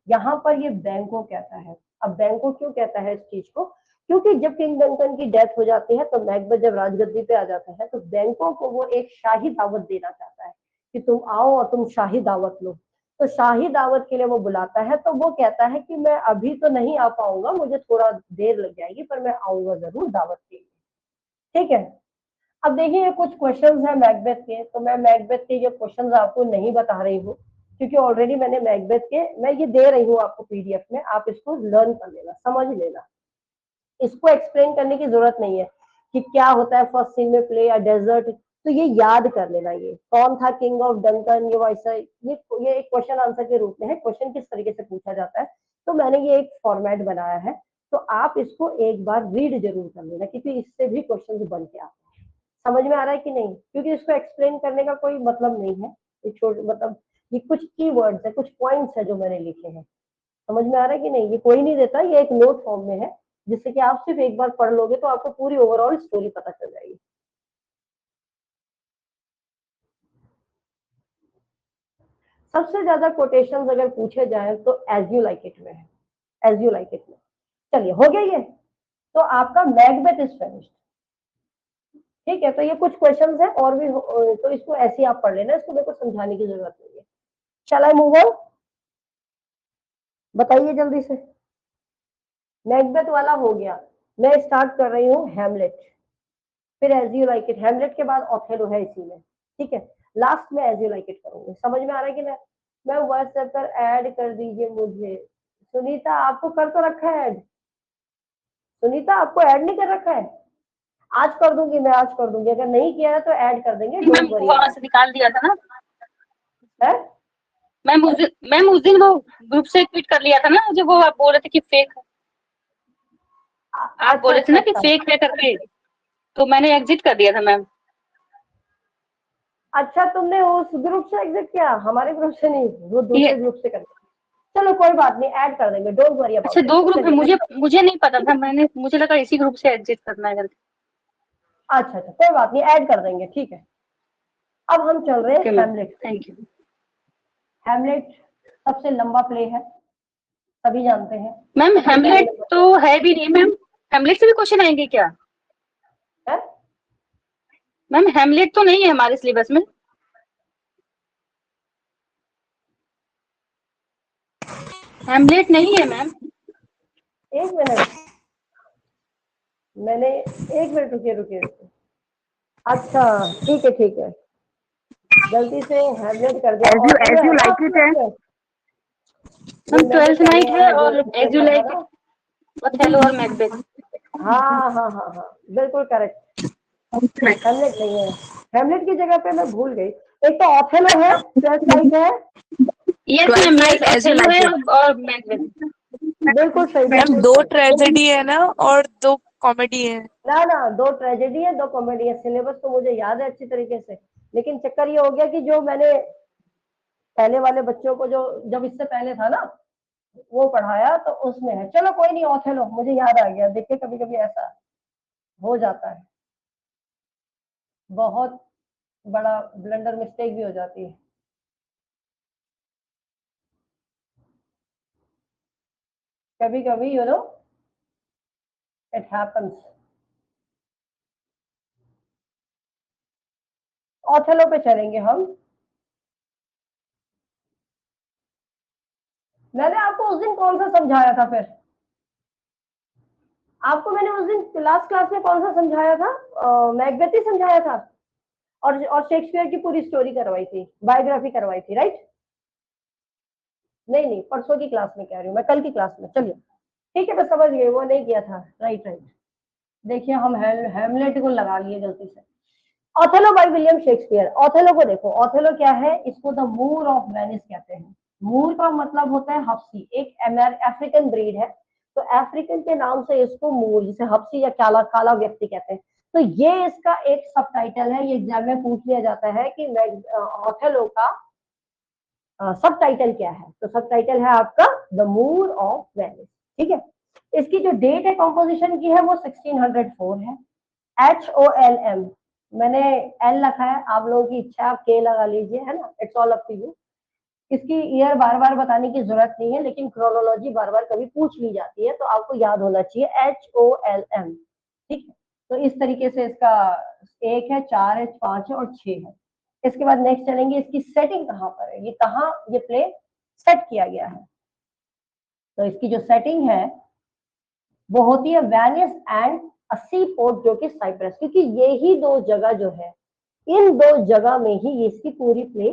Speaker 1: यहाँ पर ये बैंको कहता है। अब बैंको क्यों कहता है इस चीज को, क्योंकि जब किंग डंकन की डेथ हो जाती है तो मैकबेथ जब राजगद्दी पे आ जाता है तो बैंको को वो एक शाही दावत देना चाहता है कि तुम आओ और तुम शाही दावत लो। तो शाही दावत के लिए वो बुलाता है, तो वो कहता है कि मैं अभी तो नहीं आ पाऊंगा, मुझे थोड़ा देर लग जाएगी, पर मैं आऊंगा जरूर दावत के लिए। ठीक है, अब देखिए कुछ क्वेश्चंस हैं मैकबेथ के, तो मैं मैकबेथ के ये क्वेश्चंस आपको नहीं बता रही हूँ, क्योंकि ऑलरेडी मैंने मैकबेथ के, मैं ये दे रही हूँ आपको पीडीएफ में, आप इसको लर्न कर लेना, समझ लेना। इसको एक्सप्लेन करने की जरूरत नहीं है कि क्या होता है फर्स्ट सीन में प्ले या डेजर्ट, तो ये याद कर लेना। ये कौन था किंग ऑफ डंकन, ये वैसा, ये एक क्वेश्चन आंसर के रूप में है, क्वेश्चन किस तरीके से पूछा जाता है, तो मैंने ये एक फॉर्मेट बनाया है, तो आप इसको एक बार रीड जरूर कर लेना, क्योंकि इससे भी क्वेश्चन बन के आते हैं। समझ में आ रहा है कि नहीं, क्योंकि इसको एक्सप्लेन करने का कोई मतलब नहीं है, ये छोटे मतलब ये कुछ की वर्ड्स है, कुछ पॉइंट्स है जो मैंने लिखे हैं। समझ में आ रहा है कि नहीं, ये कोई नहीं देता, ये एक नोट फॉर्म में है, जिससे कि आप सिर्फ एक बार पढ़ लोगे तो आपको पूरी ओवरऑल स्टोरी पता चल जाएगी। सबसे ज्यादा कोटेशन अगर पूछे जाए तो एज यू लाइक इट में है, एज यू लाइक इट में। चलिए हो गया ये, तो आपका मैकबेथ इज फिनिश्ड। ठीक है, तो ये कुछ क्वेश्चंस है और भी तो इसको ऐसे ही आप पढ़ लेना, इसको मेरे को समझाने की जरूरत नहीं है। शैल आई मूव ऑन, बताइए जल्दी से। मैकबेथ वाला हो गया, मैं स्टार्ट कर रही हूँ हेमलेट, फिर एज यू लाइक इट, हेमलेट के बाद ऑथेलो है इसी में। ठीक है, लास्ट में एज यू लाइक इट करूंगी। समझ में आ रहा है कि मैं व्हाट्सएप पर ऐड कर दीजिए मुझे, सुनीता आपको कर तो रखा है ऐड? सुनीता आपको ऐड नहीं कर रखा है? आज कर दूंगी मैं, आज कर दूंगी, अगर नहीं किया है तो ऐड कर देंगे, डोंट वरी
Speaker 2: वहां से निकाल दिया था ना
Speaker 1: है।
Speaker 2: मैम, उस दिन वो ग्रुप से ट्वीट कर लिया था ना, जब वो आप बोल रहे थे कि फेक, आप
Speaker 1: अच्छा
Speaker 2: बोले थे
Speaker 1: अच्छा
Speaker 2: ना कि
Speaker 1: अच्छा
Speaker 2: फेक है करके, तो मैंने एग्जिट कर दिया था मैम।
Speaker 1: अच्छा, तुमने उस ग्रुप से एग्जिट किया, हमारे ग्रुप से नहीं, वो
Speaker 2: ये
Speaker 1: दूसरे ग्रुप से कर। चलो कोई बात नहीं, ऐड कर देंगे, डोंट वरी
Speaker 2: अच्छा,
Speaker 1: अबाउट इट।
Speaker 2: 2 ग्रुप है,
Speaker 1: चलिए
Speaker 2: मुझे नहीं पता था, मुझे लगा इसी ग्रुप से एग्जिट करना है करके।
Speaker 1: अच्छा अच्छा, कोई बात नहीं, ऐड कर देंगे, ठीक है। अब हम चल रहे
Speaker 2: ओके
Speaker 1: हैं
Speaker 2: ma'am,
Speaker 1: Hamlet.
Speaker 2: Thank you.
Speaker 1: Hamlet सबसे लंबा प्ले है, सभी जानते हैं।
Speaker 2: मैम
Speaker 1: सबसे पहले
Speaker 2: हेमलेट
Speaker 1: नंबर
Speaker 2: तो है भी नहीं मैम, हेमलेट से भी क्वेश्चन आएंगे क्या?
Speaker 1: है।
Speaker 2: मैम हेमलेट तो नहीं है हमारे सिलेबस में। हेमलेट नहीं है मैम।
Speaker 1: एक मिनट, मैंने एक मिनट, रुकिए रुकिए रुकिए। अच्छा ठीक है ठीक है, गलती से हैमलेट कर दिया। ऑथेलो
Speaker 2: एज
Speaker 1: है
Speaker 2: यू
Speaker 1: ना
Speaker 2: लाइक
Speaker 1: आपके
Speaker 2: इट है।
Speaker 1: बुक में? ये
Speaker 2: मैम
Speaker 1: मैंने
Speaker 2: ट्वेल्थ
Speaker 1: पहले
Speaker 2: नाइट है
Speaker 1: वाला जो
Speaker 2: और एज यू
Speaker 1: लिखा था
Speaker 2: लाइक
Speaker 1: ना।
Speaker 2: इट, ओथेलो और मैकबेथ।
Speaker 1: हाँ हाँ हाँ हाँ, बिल्कुल करेक्ट। हेमलेट नहीं है, हेमलेट की जगह पे मैं भूल गई। एक तो ऑथेलो है, ट्वेल्थ नाइट है।
Speaker 2: Yes ma'am, yes
Speaker 3: as you
Speaker 2: Othello
Speaker 3: like
Speaker 2: है
Speaker 3: इट।
Speaker 2: और मैकबेथ।
Speaker 1: बिल्कुल सही
Speaker 3: मैम
Speaker 1: बिल्कुल
Speaker 3: 2
Speaker 1: सही।
Speaker 3: ट्रेजेडी है ना और 2 कॉमेडी है।
Speaker 1: ना ना, दो ट्रेजेडी है, दो कॉमेडी है, सिलेबस तो मुझे याद है अच्छी तरीके से। लेकिन चक्कर ये हो गया कि जो मैंने पहले वाले बच्चों को जो जब इससे पहले था ना वो पढ़ाया तो उसमें है। चलो कोई नहीं, ऑथेलो मुझे याद आ गया। देखिए कभी कभी ऐसा हो जाता है, बहुत बड़ा ब्लंडर मिस्टेक भी हो जाती है। कभी कभी इट हैपन्स। ऑथेलो पे चलेंगे हम। मैंने आपको उस दिन कौन सा समझाया था फिर? आपको मैंने उस दिन लास्ट क्लास में कौन सा समझाया था? मैकबेथ ही समझाया था, और शेक्सपियर की पूरी स्टोरी करवाई थी, बायोग्राफी करवाई थी, राइट? नहीं नहीं, परसों की क्लास में कह रही हूँ मैं, कल की क्लास में। चलिए ठीक है, मैं समझ गई, वो नहीं किया था, राइट राइट। देखिए हम हेमलेट को लगा लिए गलती से। Othello by William Shakespeare. Othello को देखो, ऑथेलो क्या है? इसको द मूर ऑफ वेनिस कहते हैं। मूर का मतलब होता है हफ्सी, एक अफ्रीकन ब्रीड है, तो अफ्रीकन के नाम से इसको मूर, जिसे हफ्सी या काला काला व्यक्ति कहते हैं। तो ये इसका एक सब टाइटल है, ये एग्जाम में पूछ लिया जाता है कि ऑथेलो का सब टाइटल क्या है। तो सब टाइटल है आपका द मूर ऑफ वेनिस, ठीक है। इसकी जो डेट है कॉम्पोजिशन की है वो 1604 है। HOLM, मैंने एल रखा है, आप लोगों की इच्छा, आप के लगा लीजिए, है ना, it's all up to you. इसकी ईयर बार बार बताने की जरूरत नहीं है, लेकिन क्रोनोलॉजी बार बार कभी पूछ ली जाती है तो आपको याद होना चाहिए, HOLM, ठीक है। तो इस तरीके से इसका एक है, चार है, पांच है और छह है। इसके बाद नेक्स्ट चलेंगे, इसकी सेटिंग कहाँ पर है, ये कहाँ ये प्ले सेट किया गया है। तो इसकी जो सेटिंग है वो होती है वेनिस एंड सी पोर्ट, जो कि साइप्रस, क्योंकि ये ही दो जगह जो है, इन दो जगह में ही इसकी पूरी प्ले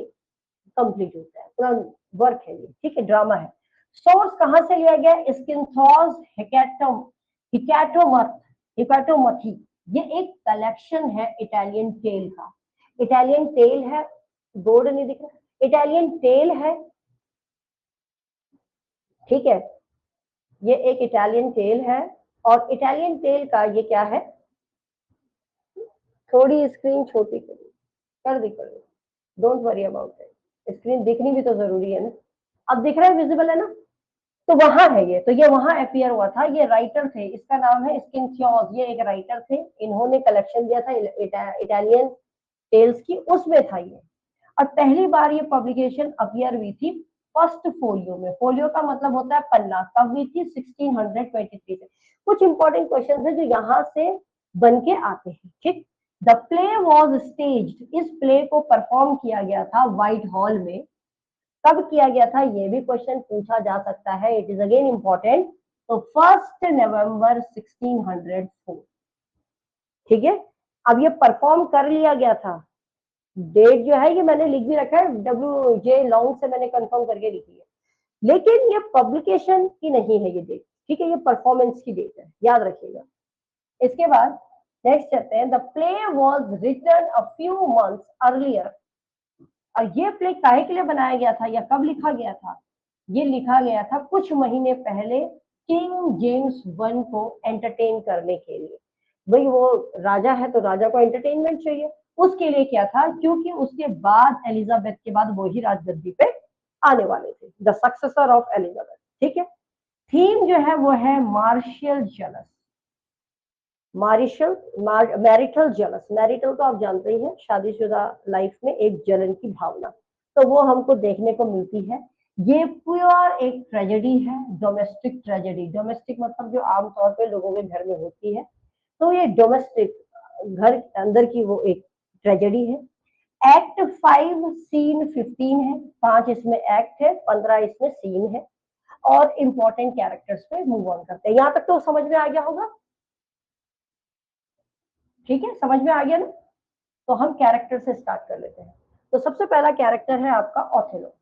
Speaker 1: कंप्लीट होता है, पूरा वर्क है ये, ठीक है, ड्रामा है। सोर्स कहां से लिया गया? स्किंथोस हिकैटोमथी। ये एक कलेक्शन है इटालियन टेल का। इटालियन टेल है, बोर्ड नहीं दिख रहा, इटालियन टेल है, ठीक है। ये एक इटालियन टेल है, और इटालियन टेल का ये क्या है, थोड़ी स्क्रीन छोटी कर दी, don't worry about it, screen दिखनी भी तो जरूरी है ना। अब दिख रहा है, विजिबल है ना? तो वहां है ये, तो ये वहां अपियर हुआ था। ये राइटर थे, इसका नाम है स्किनथियोस, ये एक राइटर थे, इन्होंने कलेक्शन दिया था इटालियन टेल्स की, उसमें था ये। और पहली बार ये पब्लिकेशन अपियर हुई थी फर्स्ट फोलियो में। फोलियो का मतलब होता है पन्ना, कब हुई थी? 1623 से। कुछ इंपॉर्टेंट क्वेश्चन है जो यहाँ से बन के आते हैं, ठीक। द प्ले वॉज स्टेज्ड, इस प्ले को परफॉर्म किया गया था व्हाइट हॉल में। कब किया गया था ये भी क्वेश्चन पूछा जा सकता है, इट इज अगेन इंपॉर्टेंट। तो 1 नवंबर 1604, ठीक है। अब ये परफॉर्म कर लिया गया था, डेट जो है ये मैंने लिख भी रखा है, WJ लॉन्ग से मैंने कंफर्म करके लिखी है। लेकिन ये पब्लिकेशन की नहीं है ये डेट, ठीक है, ये परफॉर्मेंस की डेट है, याद रखिएगा। इसके बाद नेक्स्ट चलते हैं, the play was written a few months earlier. और ये प्ले काहे के लिए बनाया गया था या कब लिखा गया था? ये लिखा गया था कुछ महीने पहले किंग जेम्स वन को एंटरटेन करने के लिए। भाई वो राजा है तो राजा को एंटरटेनमेंट चाहिए, उसके लिए क्या था, क्योंकि उसके बाद एलिजाबेथ के बाद वो ही राजगद्दी पे आने वाले थे, द सक्सेसर ऑफ एलिजाबेथ, ठीक है। थीम जो है वो है martial jealous, marital jealous. Marital तो आप जानते ही हैं, शादीशुदा लाइफ में एक जलन की भावना, तो वो हमको देखने को मिलती है। ये प्योर एक ट्रेजेडी है, डोमेस्टिक ट्रेजेडी। डोमेस्टिक मतलब जो आमतौर पे लोगों के घर में होती है, तो ये डोमेस्टिक घर के अंदर की वो एक ट्रेजेडी है। एक्ट 5 सीन 15 है, 5 इसमें एक्ट है, 15 इसमें सीन है। और इंपॉर्टेंट कैरेक्टर्स पे मूव ऑन करते हैं। यहाँ तक तो समझ में आ गया होगा, ठीक है, समझ में आ गया ना। तो हम कैरेक्टर से स्टार्ट कर लेते हैं। तो सबसे पहला कैरेक्टर है आपका ओथेलो।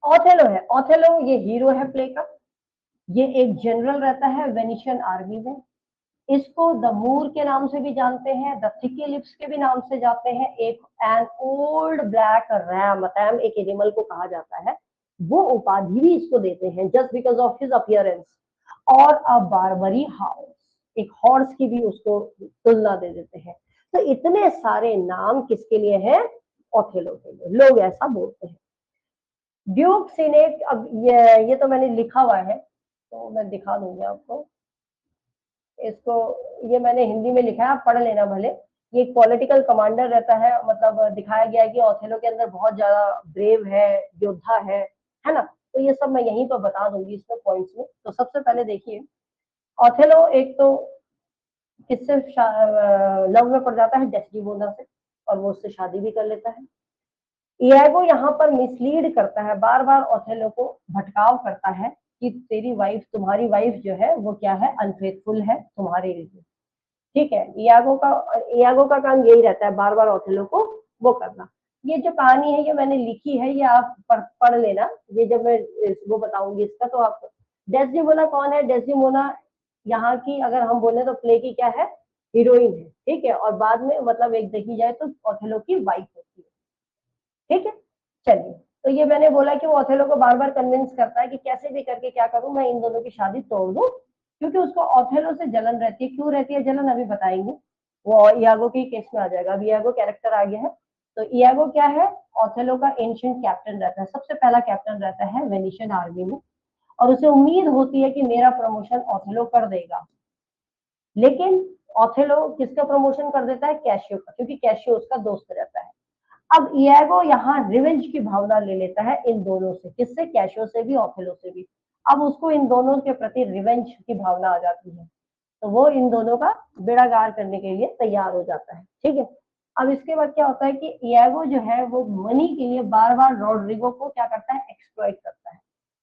Speaker 1: ओथेलो है, ओथेलो ये हीरो है प्ले का। ये एक जनरल रहता है वेनिशियन आर्मी में। इसको द मूर के नाम से भी जानते हैं, द थिकी लिप्स के भी नाम से जाते हैं। एक an old black RAM, RAM एक एनिमल को कहा जाता है, वो उपाधि भी इसको देते हैं just because of his appearance. और अ बारबरी हाउस, एक हॉर्स की भी उसको तुलना दे देते हैं। तो इतने सारे नाम किसके लिए हैं? ओथेलो के लिए, लोग ऐसा बोलते हैं। ड्यूक सीनेट, अब ये तो मैंने लिखा हुआ है तो मैं दिखा दूंगी आपको इसको। ये मैंने हिंदी में लिखा है, आप पढ़ लेना भले। ये एक पॉलिटिकल कमांडर रहता है, मतलब दिखाया गया है कि ओथेलो के अंदर बहुत ज्यादा ब्रेव है, योद्धा है ना। तो ये सब मैं यहीं पर बता दूंगी इसमें पॉइंट्स में। तो सबसे पहले देखिए, ओथेलो एक तो किससे लव में पड़ जाता है? डेस्टिमोना से, और वो उससे शादी भी कर लेता है। इयागो यहाँ पर मिसलीड करता है, बार बार ओथेलो को भटकाव करता है कि तेरी वाइफ, तुम्हारी वाइफ जो है वो क्या है, अनफेथफुल है तुम्हारे लिए, ठीक है। इयागो का काम यही रहता है, बार बार ओथेलो को वो करना। ये जो कहानी है ये मैंने लिखी है, ये आप पढ़ लेना। ये जब मैं वो बताऊंगी इसका तो आप। डेस्डिमोना कौन है? डेस्डिमोना यहाँ की अगर हम बोले तो प्ले की क्या है, हीरोइन है, ठीक है। और बाद में मतलब एक देखी जाए तो ओथेलो की वाइफ होती है, ठीक है। चलिए, तो ये मैंने बोला कि वो ओथेलो को बार बार कन्विंस करता है कि कैसे भी करके क्या करूं मैं, इन दोनों की शादी तोड़ दूं, क्योंकि उसको ओथेलो से जलन रहती है। क्यों रहती है जलन, अभी बताएंगे। वो इयागो की केस में आ जाएगा, अब इयागो कैरेक्टर आ गया है। तो इयागो क्या है? ओथेलो का एंशिएंट कैप्टन रहता है, सबसे पहला कैप्टन रहता है वेनिशियन आर्मी में। और उसे उम्मीद होती है कि मेरा प्रमोशन ओथेलो कर देगा। लेकिन ओथेलो किसका प्रमोशन कर देता है? कैशियो का, क्योंकि कैशियो उसका दोस्त रहता है। अब इयागो यहाँ रिवेंज की भावना ले लेता है इन दोनों से, किससे? कैशियो से भी, ओथेलो से भी। अब उसको इन दोनों के प्रति रिवेंज की भावना आ जाती है, तो वो इन दोनों का बेड़ागार करने के लिए तैयार हो जाता है, ठीक है। अब इसके बाद क्या होता है कि इयागो जो है वो मनी के लिए बार बार रॉड्रिगो को क्या करता है? एक्सप्लॉइट करता है,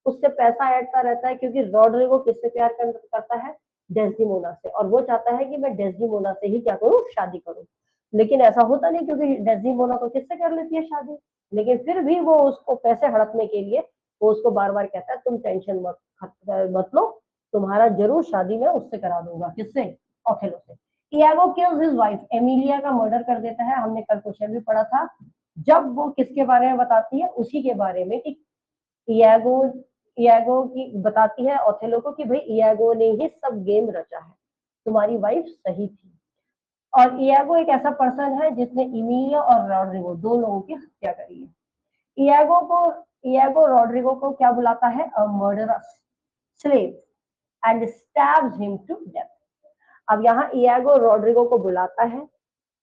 Speaker 1: उससे पैसा ऐडता रहता है, क्योंकि रॉड्रिगो किससे प्यार करता है? डेस्डिमोना से। और वो चाहता है कि मैं डेस्डिमोना से ही क्या करूं? शादी करूं। लेकिन ऐसा होता नहीं, क्योंकि डेस्डिमोना तो किससे कर लेती है शादी। लेकिन फिर भी वो उसको पैसे हड़पने के लिए वो उसको बार बार कहता है तुम टेंशन मत लो, तुम्हारा जरूर शादी मैं उससे करा दूंगा। किससे? ओथेलो से। Iago kills his wife, Emilia का मर्डर कर देता है। हमने कल क्वेश्चन भी पढ़ा था, जब वो किसके बारे में बताती है? उसी के बारे में कि इयागो इयागो की बताती है ओथेलो को कि भाई इयागो ने ही सब गेम रचा है, तुम्हारी वाइफ सही थी। और इयागो एक ऐसा पर्सन है जिसने इमिलिया और रॉड्रिगो दो लोगों की हत्या करी है। इयागो रॉड्रिगो को क्या बुलाता है? A murderous slave and stabs him to death. अब यहाँ इयागो रॉड्रिगो को बुलाता है,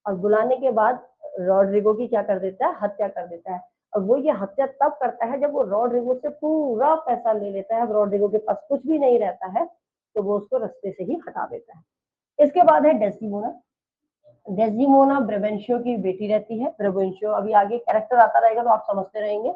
Speaker 1: और बुलाने के बाद रॉड्रिगो की क्या कर देता है? हत्या कर देता है। और वो ये हत्या तब करता है जब वो रॉड्रिगो से पूरा पैसा ले लेता है। अब रॉड्रिगो के पास कुछ भी नहीं रहता है, तो वो उसको रास्ते से ही हटा देता है। इसके बाद है डेस्डिमोना। डेस्डिमोना ब्रेवेंशियो की बेटी रहती है। ब्रेवेंशियो अभी आगे कैरेक्टर आता रहेगा तो आप समझते रहेंगे।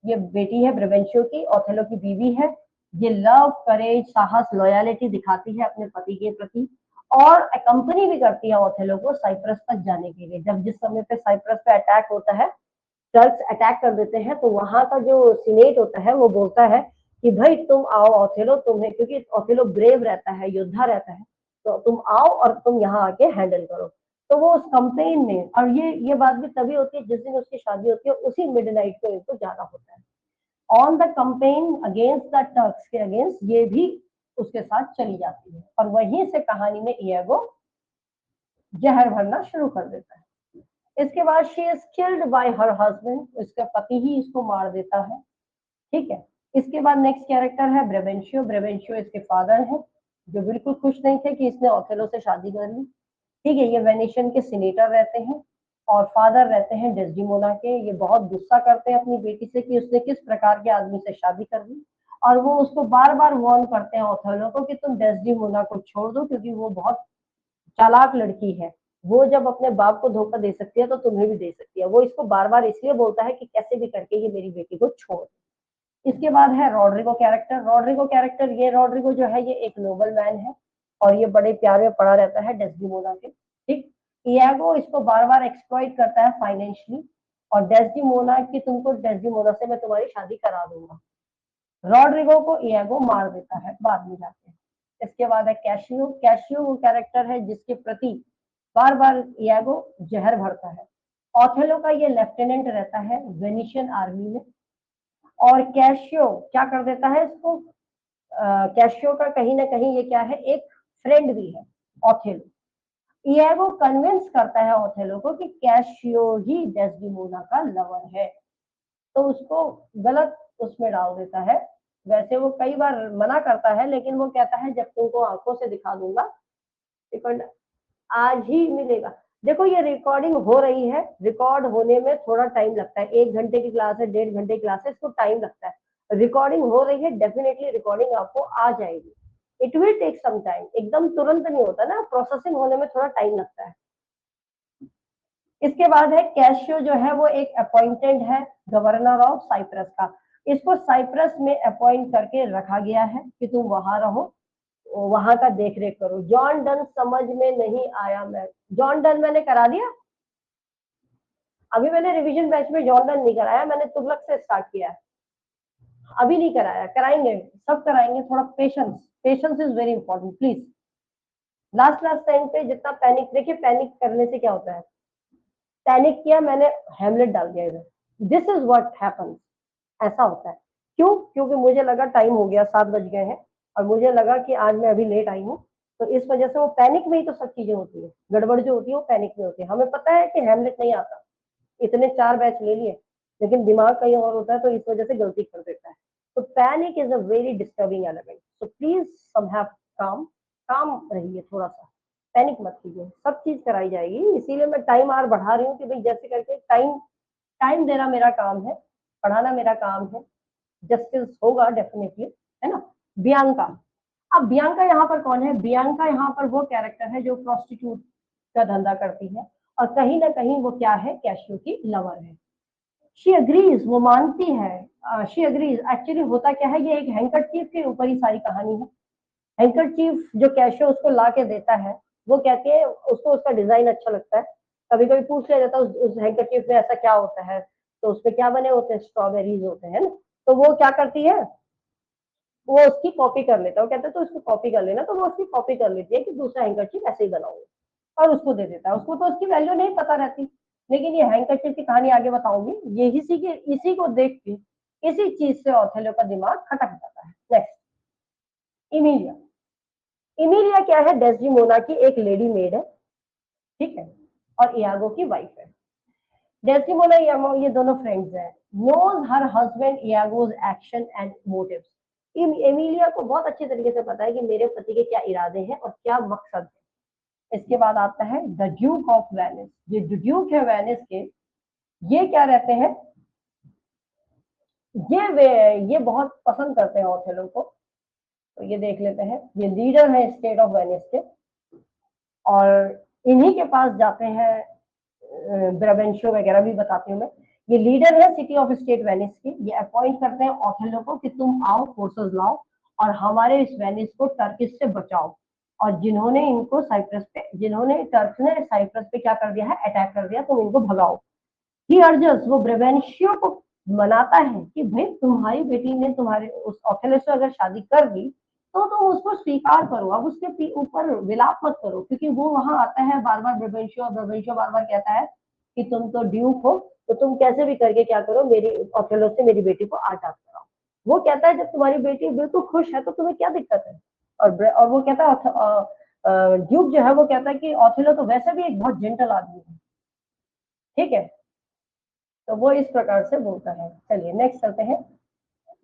Speaker 1: ये बेटी है ब्रेवेंशियो की, ओथेलो की बीवी है। ये लव, करेज, साहस, लॉयलिटी दिखाती है अपने पति के प्रति, और कंपनी भी करती है ओथेलो को साइप्रस तक जाने के लिए। जब जिस समय पे साइप्रस पे अटैक होता है टर्क्स अटैक कर देते हैं, तो वहां का जो सीनेट होता है वो बोलता है कि भाई तुम आओ ऑथेलो, तुम्हें, क्योंकि ऑथेलो ब्रेव रहता है, योद्धा रहता है, तो तुम आओ और तुम यहाँ आके हैंडल करो। तो वो उस कंपेन में, और ये बात भी तभी होती है जिस दिन उसकी शादी होती है, उसी मिडनाइट को इनको जाना होता है on the campaign against the Turks के अगेंस्ट, ये भी उसके साथ चली जाती है। और वहीं से कहानी में इयागो जहर भरना शुरू कर देता है। इसके बाद she is killed by her husband, उसका पति ही इसको मार देता है। ठीक है, इसके बाद नेक्स्ट कैरेक्टर है ब्रेवेंशियो। ब्रेवेंशियो इसके फादर है, जो बिल्कुल खुश नहीं थे कि इसने ओथेलो से शादी कर ली। ठीक है, ये वेनेशियन के सीनेटर रहते हैं और फादर रहते हैं डेस्डिमोना के। ये बहुत गुस्सा करते हैं अपनी बेटी से कि उसने किस प्रकार के आदमी से शादी कर ली, और वो उसको बार बार वार्न करते हैं ओथेलो को कि तुम डेस्डिमोना को छोड़ दो, क्योंकि वो बहुत चालाक लड़की है, वो जब अपने बाप को धोखा दे सकती है तो तुम्हें भी दे सकती है। वो इसको बार बार इसलिए बोलता है कि कैसे भी करके ये मेरी बेटी को छोड़। इसके बाद है रॉड्रिगो कैरेक्टर। रॉड्रिगो कैरेक्टर, ये रॉड्रिगो जो है ये एक नोबल मैन है और ये बड़े प्यार में पड़ा रहता है डेस्डिमोना के। ठीक, इयागो इसको बार बार एक्सप्लॉइट करता है फाइनेंशियली, और डेस्डिमोना की तुमको, डेस्डिमोना से मैं तुम्हारी शादी करा दूंगा। रॉड्रिगो को इयागो मार देता है बाद में जाके। इसके बाद है कैशियो। कैशियो वो कैरेक्टर है जिसके प्रति बार बार इयागो जहर भरता है। ऑथेलो का ये लेफ्टिनेंट रहता है वेनिशियन आर्मी में, और कैशियो क्या कर देता है इसको, कैशियो का कहीं ना कहीं ये क्या है, एक फ्रेंड भी है ऑथेलो। इयागो कन्विंस करता है ऑथेलो को कि कैशियो ही डेस्डिमोना का लवर है, तो उसको गलत उसमें डाल देता है। वैसे वो कई बार मना करता है, लेकिन वो कहता है जब तुमको आंखों से दिखा दूंगा, आज ही मिलेगा। देखो ये रिकॉर्डिंग हो रही है, रिकॉर्ड होने में थोड़ा टाइम लगता है, 1 घंटे की क्लास है, 1.5 घंटे की क्लास है, इसको टाइम लगता है। रिकॉर्डिंग हो रही है, डेफिनेटली रिकॉर्डिंग आपको आ जाएगी। It will take some time, एकदम तुरंत नहीं होता ना, प्रोसेसिंग होने में थोड़ा टाइम लगता है। इसके बाद है कैशियो, जो है वो एक अपॉइंटेड है गवर्नर ऑफ साइप्रस का। इसको साइप्रस में अपॉइंट करके रखा गया है कि तुम वहां रहो, वहां का देख रेख करो। जॉन डन समझ में नहीं आया। मैं जॉन डन मैंने करा दिया, अभी मैंने रिवीजन बैच में जॉन डन नहीं कराया, मैंने तुगलक से स्टार्ट किया है, अभी नहीं कराया, कराएंगे, सब कराएंगे। थोड़ा patience, patience is very important please. Last time पे जितना पैनिक, देखिए पैनिक करने से क्या होता है, पैनिक किया मैंने, हेमलेट डाल दिया इधर, दिस इज व्हाट हैपेंस, ऐसा होता है। क्यों? क्योंकि मुझे लगा टाइम हो गया, 7 बज गए हैं, और मुझे लगा कि आज मैं अभी लेट आई हूँ, तो इस वजह से वो पैनिक में ही तो सब चीजें होती है, गड़बड़ जो होती है वो पैनिक में होती है। हमें पता है कि हेमलेट नहीं आता, इतने 4 बैच ले लिए, लेकिन दिमाग कहीं और होता है, तो इस वजह से गलती कर देता है। तो panic is a very disturbing element, so please some have calm, calm रहिए थोड़ा सा, पैनिक मत कीजिए, सब चीज कराई जाएगी। इसीलिए मैं टाइम आर बढ़ा रही हूँ कि भाई जैसे करके टाइम, टाइम देना मेरा काम है, पढ़ाना मेरा काम है, जस्टिस होगा डेफिनेटली, है ना। बियांका, अब बियांका यहाँ पर कौन है? बियांका यहाँ पर वो कैरेक्टर है जो प्रोस्टिट्यूट का धंधा करती है, और कहीं ना कहीं वो क्या है, कैशियो की लवर है। शी अग्रीज, वो मानती है, शी अग्रीज। एक्चुअली होता क्या है, ये एक हैंकरचीफ के ऊपर ही सारी कहानी है। हैंकरचीफ जो कैशियो उसको ला के देता है, वो कहती है उसको उसका डिजाइन अच्छा लगता है, कभी कभी पूछ लिया जाता है उस हैंकरचीफ में ऐसा क्या होता है, तो उसमें क्या बने होते हैं, स्ट्रॉबेरीज होते हैं ना, तो वो क्या करती है, वो उसकी कॉपी कर लेता है। वो कहता है तो उसको कॉपी कर लेना, तो वो उसकी कॉपी कर लेती है कि दूसरा हैंकरचीफ ऐसे ही बनाऊंगा, और उसको दे देता है। उसको तो उसकी वैल्यू नहीं पता रहती, लेकिन ये हैंकरचीफ की कहानी आगे बताऊंगी, ये इसी को देख के इसी चीज से ऑथेलो का दिमाग खटक जाता है। नेक्स्ट, इमिलिया। इमिलिया क्या है, डेस्डिमोना की एक लेडी मेड है, ठीक है, और इयागो की वाइफ है। डेस्डिमोना इयागो ये दोनों फ्रेंड्स हैं। Knows her husband Iago's action and motives. Emilia को बहुत अच्छे तरीके से पता है कि मेरे पति के क्या इरादे हैं और क्या मकसद है। इसके बाद आता है द ड्यूक ऑफ वेनिस। ये जो ड्यूक है वेनिस के, ये क्या रहते हैं, ये बहुत पसंद करते हैं ऑथेलो को, तो ये देख लेते हैं। ये लीडर है स्टेट ऑफ वेनिस के, और इन्हीं के पास जाते हैं, ब्रेवेंशियो वगैरह भी बताती हूँ मैं। ये लीडर है सिटी ऑफ स्टेट वेनिस की, ये अपॉइंट करते हैं ऑथेलो को कि तुम आओ, फोर्सेस लाओ और हमारे इस वेनिस को टर्किश से बचाओ। और जिन्होंने इनको साइप्रस पे, जिन्होंने टर्क्स ने साइप्रस पे क्या कर दिया है, अटैक कर दिया, तुम इनको भगाओ। ही अर्जेस, वो ब्रेवेंशियो को मनाता है कि भाई तुम्हारी बेटी ने तुम्हारे उस ओथेलो से अगर शादी कर दी तो तुम उसको स्वीकार करो, अब उसके ऊपर विलाप मत करो, क्योंकि वो वहां आता है बार बार ब्रेवेंशियो, और ब्रेवेंशियो बार बार कहता है कि तुम तो ड्यूक हो, तो तुम कैसे भी करके क्या करो, मेरी ओथेलो से मेरी बेटी को आजाद कराओ। वो कहता है जब तुम्हारी बेटी बिल्कुल खुश है तो तुम्हें क्या दिक्कत है। और वो कहता है ड्यूक जो है वो कहता है कि ओथेलो तो वैसे भी एक बहुत जेंटल आदमी है, ठीक है। तो वो इस प्रकार से बोलता है। चलिए नेक्स्ट चलते हैं।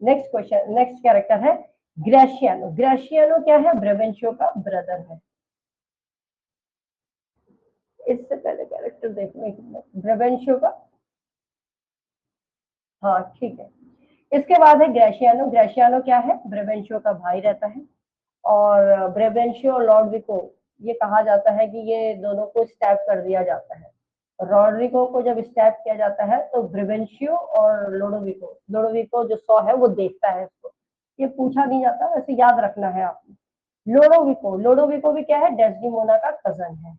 Speaker 1: नेक्स्ट क्वेश्चन, नेक्स्ट कैरेक्टर है ग्रेशियानो। ग्रेशियानो क्या है, ब्रेवेंशियो का ब्रदर है। इससे पहले कैरेक्टर देखने ब्रेवेंशियो का, हाँ ठीक है। इसके बाद है ग्रेशियानो। ग्रेशियानो क्या है, ब्रेवेंशियो का भाई रहता है। और ब्रेवेंशियो और लॉर्डविको, ये कहा जाता है कि ये दोनों को स्टैब कर दिया जाता है। रॉड्रिगो को जब स्टैब किया जाता है तो ब्रेवेंशियो और लोडोविको, लोडोविको जो सॉ है वो देखता है इसको। ये पूछा नहीं जाता, वैसे याद रखना है आपको। लोडोविको, लोडोविको भी क्या है, डेस्डिमोना का कजन है।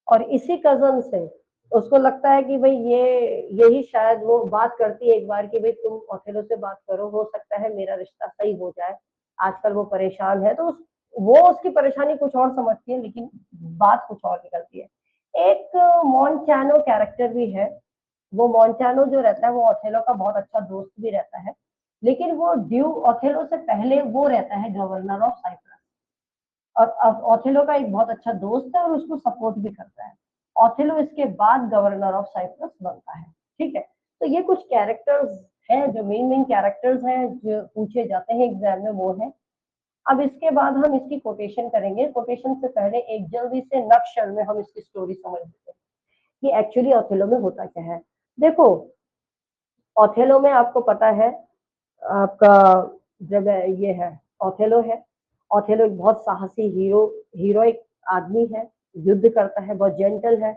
Speaker 1: और इसी कजन से उसको लगता है कि भाई ये यही शायद, वो बात करती है एक बार कि भाई तुम ओथेलो से बात करो, हो सकता है मेरा रिश्ता सही हो जाए, आजकल वो परेशान है। तो वो उसकी परेशानी कुछ और समझती है, लेकिन बात कुछ और निकलती है। एक मॉन्चानो कैरेक्टर भी है। वो मॉन्चानो जो रहता है वो ओथेलो का बहुत अच्छा दोस्त भी रहता है, लेकिन वो ड्यू ओथेलो से पहले वो रहता है गवर्नर ऑफ साइप्रस। और अब ओथेलो का एक बहुत अच्छा दोस्त है और उसको सपोर्ट भी करता है। ओथेलो इसके बाद गवर्नर ऑफ साइप्रस बनता है, ठीक है। तो ये कुछ कैरेक्टर्स हैं जो मेन मेन कैरेक्टर्स हैं जो पूछे जाते हैं एग्जाम में, वो है। अब इसके बाद हम इसकी कोटेशन करेंगे। कोटेशन से पहले एक जल्दी से नक्शल में हम इसकी स्टोरी समझ लेते हैं कि एक्चुअली ओथेलो में होता क्या है। देखो, ओथेलो में आपको पता है, आपका जब ये है, ओथेलो है। ओथेलो एक बहुत साहसी हीरोइक आदमी है, युद्ध करता है, बहुत जेंटल है।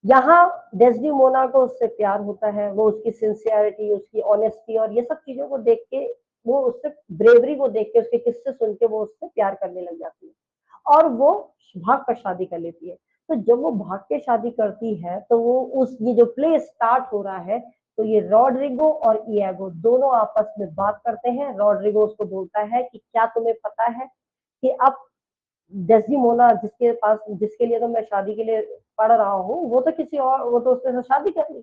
Speaker 1: यहाँ डेस्डिमोना को उससे प्यार होता है, वो उसकी सिंसियरिटी, उसकी ऑनेस्टी और ये सब चीजों को देख के, वो उससे ब्रेवरी को देख के, उसके किस्से सुन के वो उससे प्यार करने लग जाती है और वो भाग कर शादी कर लेती है। तो जब वो भाग के शादी करती है तो वो उस ये जो प्ले स्टार्ट हो रहा है, तो ये रॉड्रिगो और इयागो दोनों आपस में बात करते हैं। रॉड्रिगो उसको बोलता है कि क्या तुम्हें पता है कि अब डेस्डिमोना जिसके लिए तो मैं शादी के लिए पढ़ रहा हूँ, वो तो किसी और, वो तो उसके साथ शादी कर ली।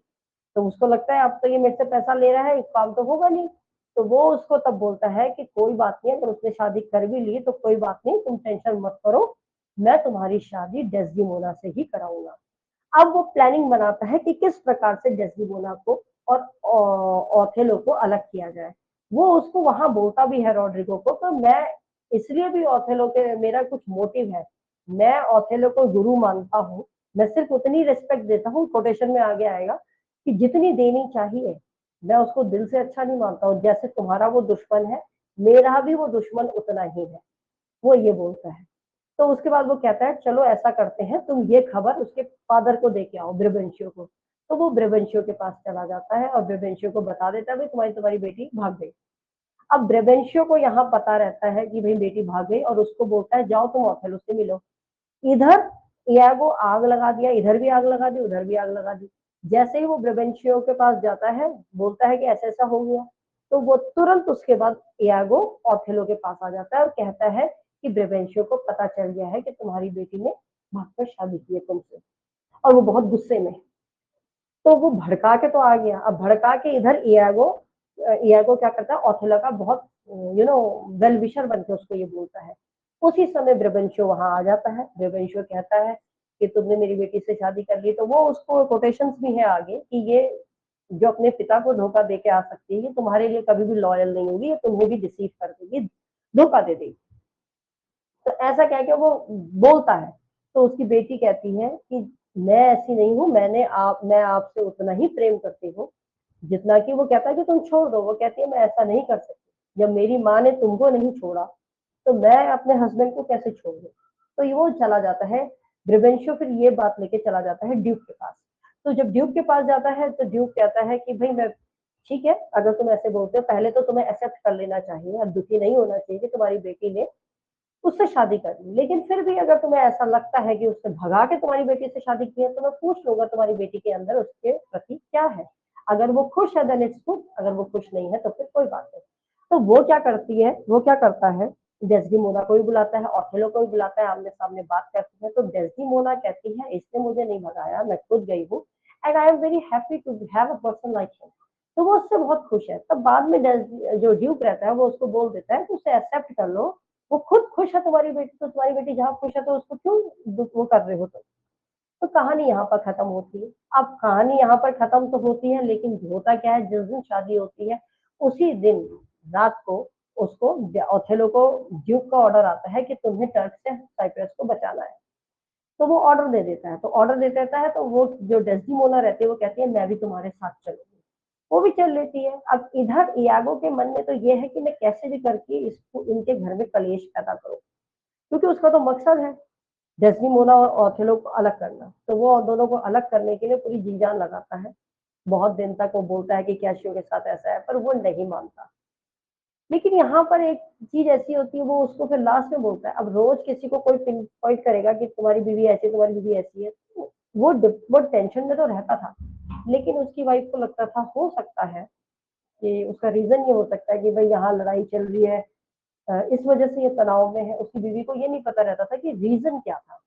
Speaker 1: तो उसको लगता है अब तो ये मेरे से पैसा ले रहा है, इस काम तो होगा नहीं। तो वो उसको तब बोलता है कि कोई बात नहीं, अगर उसने शादी कर भी ली तो कोई बात नहीं, तुम टेंशन मत करो, मैं तुम्हारी शादी डेस्डिमोना से ही कराऊंगा। अब वो प्लानिंग बनाता है कि किस प्रकार से डेस्डिमोना को और ओथेलो को अलग किया जाए। वो उसको वहां बोलता भी है रॉड्रिगो को, तो मैं इसलिए भी ओथेलो के, मेरा कुछ मोटिव है, मैं ओथेलो को गुरु मानता हूँ। मैं सिर्फ उतनी रिस्पेक्ट देता हूँ, कोटेशन में आगे आएगा, कि जितनी देनी चाहिए। मैं उसको दिल से अच्छा नहीं मानता हूँ, जैसे तुम्हारा वो दुश्मन है, मेरा भी वो दुश्मन उतना ही है। वो ये बोलता है। तो उसके बाद वो कहता है चलो ऐसा करते हैं, तुम ये खबर उसके फादर को दे के आओ, ब्रेवेंशियो को। तो वो ब्रेवेंशियो के पास चला जाता है और ब्रेवेंशियो को बता देता है भाई तुम्हारी बेटी भाग गई। अब ब्रेवेंशियो को यहाँ पता रहता है कि भाई बेटी भाग गई, और उसको बोलता है जाओ तुम ओथेलो से मिलो। इधर इयागो आग लगा दिया, इधर भी आग लगा दी, उधर भी आग लगा दी। जैसे ही वो ब्रेवेंशियो के पास जाता है, बोलता है कि ऐसा ऐसा हो गया, तो वो तुरंत उसके बाद इयागो ओथेलो के पास आ जाता है और कहता है कि ब्रेवेंशियो को पता चल गया है कि तुम्हारी बेटी ने भागकर शादी की है तुमसे। और वो बहुत गुस्से में, तो वो भड़का के तो आ गया। अब भड़का के इधर इयागो क्या करता है, ओथेलो का बहुत वेल विशर बन के उसको ये बोलता है। उसी समय ब्रेवेंशियो वहां आ जाता है। ब्रेवेंशियो कहता है कि तुमने मेरी बेटी से शादी कर ली। तो वो उसको कोटेशंस भी है आगे कि ये जो अपने पिता को धोखा दे के आ सकती है, ये तुम्हारे लिए कभी भी लॉयल नहीं होगी, ये तुम्हें भी डिसीव कर देगी, धोखा दे देगी। तो ऐसा कह के वो बोलता है। तो उसकी बेटी कहती है कि मैं ऐसी नहीं हूँ, मैं आपसे उतना ही प्रेम करती हूँ जितना कि, वो कहता है कि तुम छोड़ दो। वो कहती है मैं ऐसा नहीं कर सकती, जब मेरी माँ ने तुमको नहीं छोड़ा तो मैं अपने हस्बैंड को कैसे छोड़ दूँ। तो ये वो चला जाता है। ब्रेवेंशियो फिर ये बात लेके चला जाता है ड्यूक के पास। तो जब ड्यूक के पास जाता है तो ड्यूक कहता है कि भाई मैं, ठीक है, अगर तुम ऐसे बोलते हो, पहले तो तुम्हें एक्सेप्ट कर लेना चाहिए, अब दुखी नहीं होना चाहिए कि तुम्हारी बेटी ने उससे शादी कर ली। लेकिन फिर भी अगर तुम्हें ऐसा लगता है कि उसने भगा के तुम्हारी बेटी से शादी की है, तो मैं पूछ लूंगा तुम्हारी बेटी के अंदर उसके प्रति क्या है। अगर वो खुश है देन इट्स गुड, अगर वो खुश नहीं है तो फिर कोई बात नहीं। तो वो क्या करती है, वो क्या करता है, डेस्डिमोना को भी बुलाता है, ऑथेलो को भी बुलाता है, आमने सामने बात करते हैं। तो डेस्डिमोना कहती है इसने मुझे नहीं भगाया, मैं खुद गई हूँ, and I am very happy to have a person like him. तो वो उससे बहुत खुश है। तब बाद में जो ड्यूक रहता है वो उसको बोल देता है कि उसे एक्सेप्ट कर लो, वो खुद खुश है तुम्हारी बेटी, तो तुम्हारी बेटी जहाँ खुश है तो उसको क्यों वो कर रहे हो तुम। तो कहानी यहाँ पर खत्म होती है। अब कहानी यहाँ पर खत्म तो होती है, लेकिन होता क्या है, जिस दिन शादी होती है उसी दिन रात को उसको ओथेलो को ड्यूक का ऑर्डर आता है कि तुम्हें टर्क से साइप्रस को बचाना है। तो वो ऑर्डर दे देता है, तो ऑर्डर दे देता है, तो वो जो डेस्डिमोना रहती है वो कहती है मैं भी तुम्हारे साथ चलूंगी। वो भी चल लेती है। अब इधर इयागो के मन में तो ये है कि मैं कैसे भी करके इसको इनके घर में कलेश पैदा करूं, क्योंकि उसका तो मकसद है डेस्डिमोना और ओथेलो को अलग करना। तो वो दोनों को अलग करने के लिए पूरी जी जान लगाता है। बहुत दिन तक वो बोलता है कि कैशियो के साथ ऐसा है, पर वो नहीं मानता। लेकिन यहाँ पर एक चीज ऐसी होती है, वो उसको फिर लास्ट में बोलता है। अब रोज किसी को कोई पिन पॉइंट करेगा कि तुम्हारी बीवी ऐसी है, तुम्हारी बीवी ऐसी है, तो वो टेंशन में तो रहता था। लेकिन उसकी वाइफ को लगता था हो सकता है कि उसका रीजन ये हो सकता है कि भाई यहाँ लड़ाई चल रही है, इस वजह से ये तनाव में है। उसकी बीवी को ये नहीं पता रहता था कि रीजन क्या था।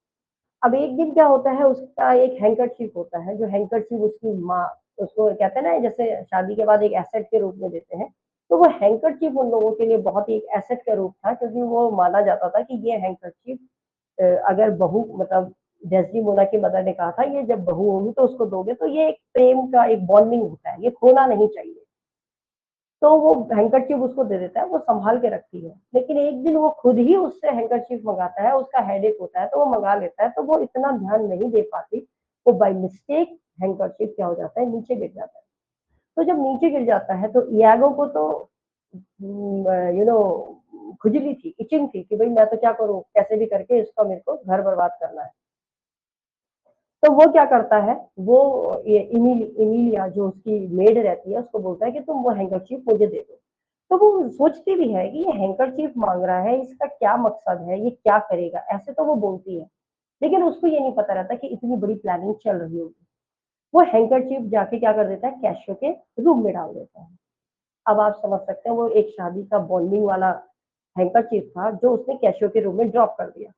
Speaker 1: अब एक दिन क्या होता है, उसका एक हैंकरचीफ होता है, जो हैंकरचीफ उसकी माँ उसको कहते हैं ना, जैसे शादी के बाद एक एसेट के रूप में देते हैं। तो वो हैंकरचीफ उन लोगों के लिए बहुत ही एक एसेट का रूप था, क्योंकि वो माना जाता था कि ये हैंकरचीफ अगर बहू मतलब डेस्डिमोना की मदर ने कहा था ये जब बहू होगी तो उसको दोगे, तो ये एक प्रेम का एक बॉन्डिंग होता है, ये खोना नहीं चाहिए। तो वो हैंकरचीफ उसको दे देता है, वो संभाल के रखती है। लेकिन एक दिन वो खुद ही उससे हैंकरचीफ मंगाता है, उसका हेडेक होता है तो वो मंगा लेता है, तो वो इतना ध्यान नहीं दे पाती। वो बाय मिस्टेक हैंकरचीफ क्या हो जाता है, नीचे गिर जाता है। तो जब नीचे गिर जाता है तो इयागो को तो खुजली थी, इचिंग थी कि भाई मैं तो क्या करूं, कैसे भी करके इसका मेरे को घर बर्बाद करना है। तो वो क्या करता है, वो ये इमिलिया जो उसकी मेड रहती है उसको बोलता है कि तुम वो हैंकरचीफ मुझे दे दो। तो वो सोचती भी है कि ये हैंकरचीफ मांग रहा है, इसका क्या मकसद है, ये क्या करेगा, ऐसे तो वो बोलती है। लेकिन उसको ये नहीं पता रहता कि इतनी बड़ी प्लानिंग चल रही होगी। वो हैंकरचीफ जाके क्या कर देता है, कैशियो के रूम में डाल देता है। अब आप समझ सकते हैं, वो एक शादी का बॉन्डिंग वाला हैंकरचीफ था जो उसने कैशियो के रूम में ड्रॉप कर दिया।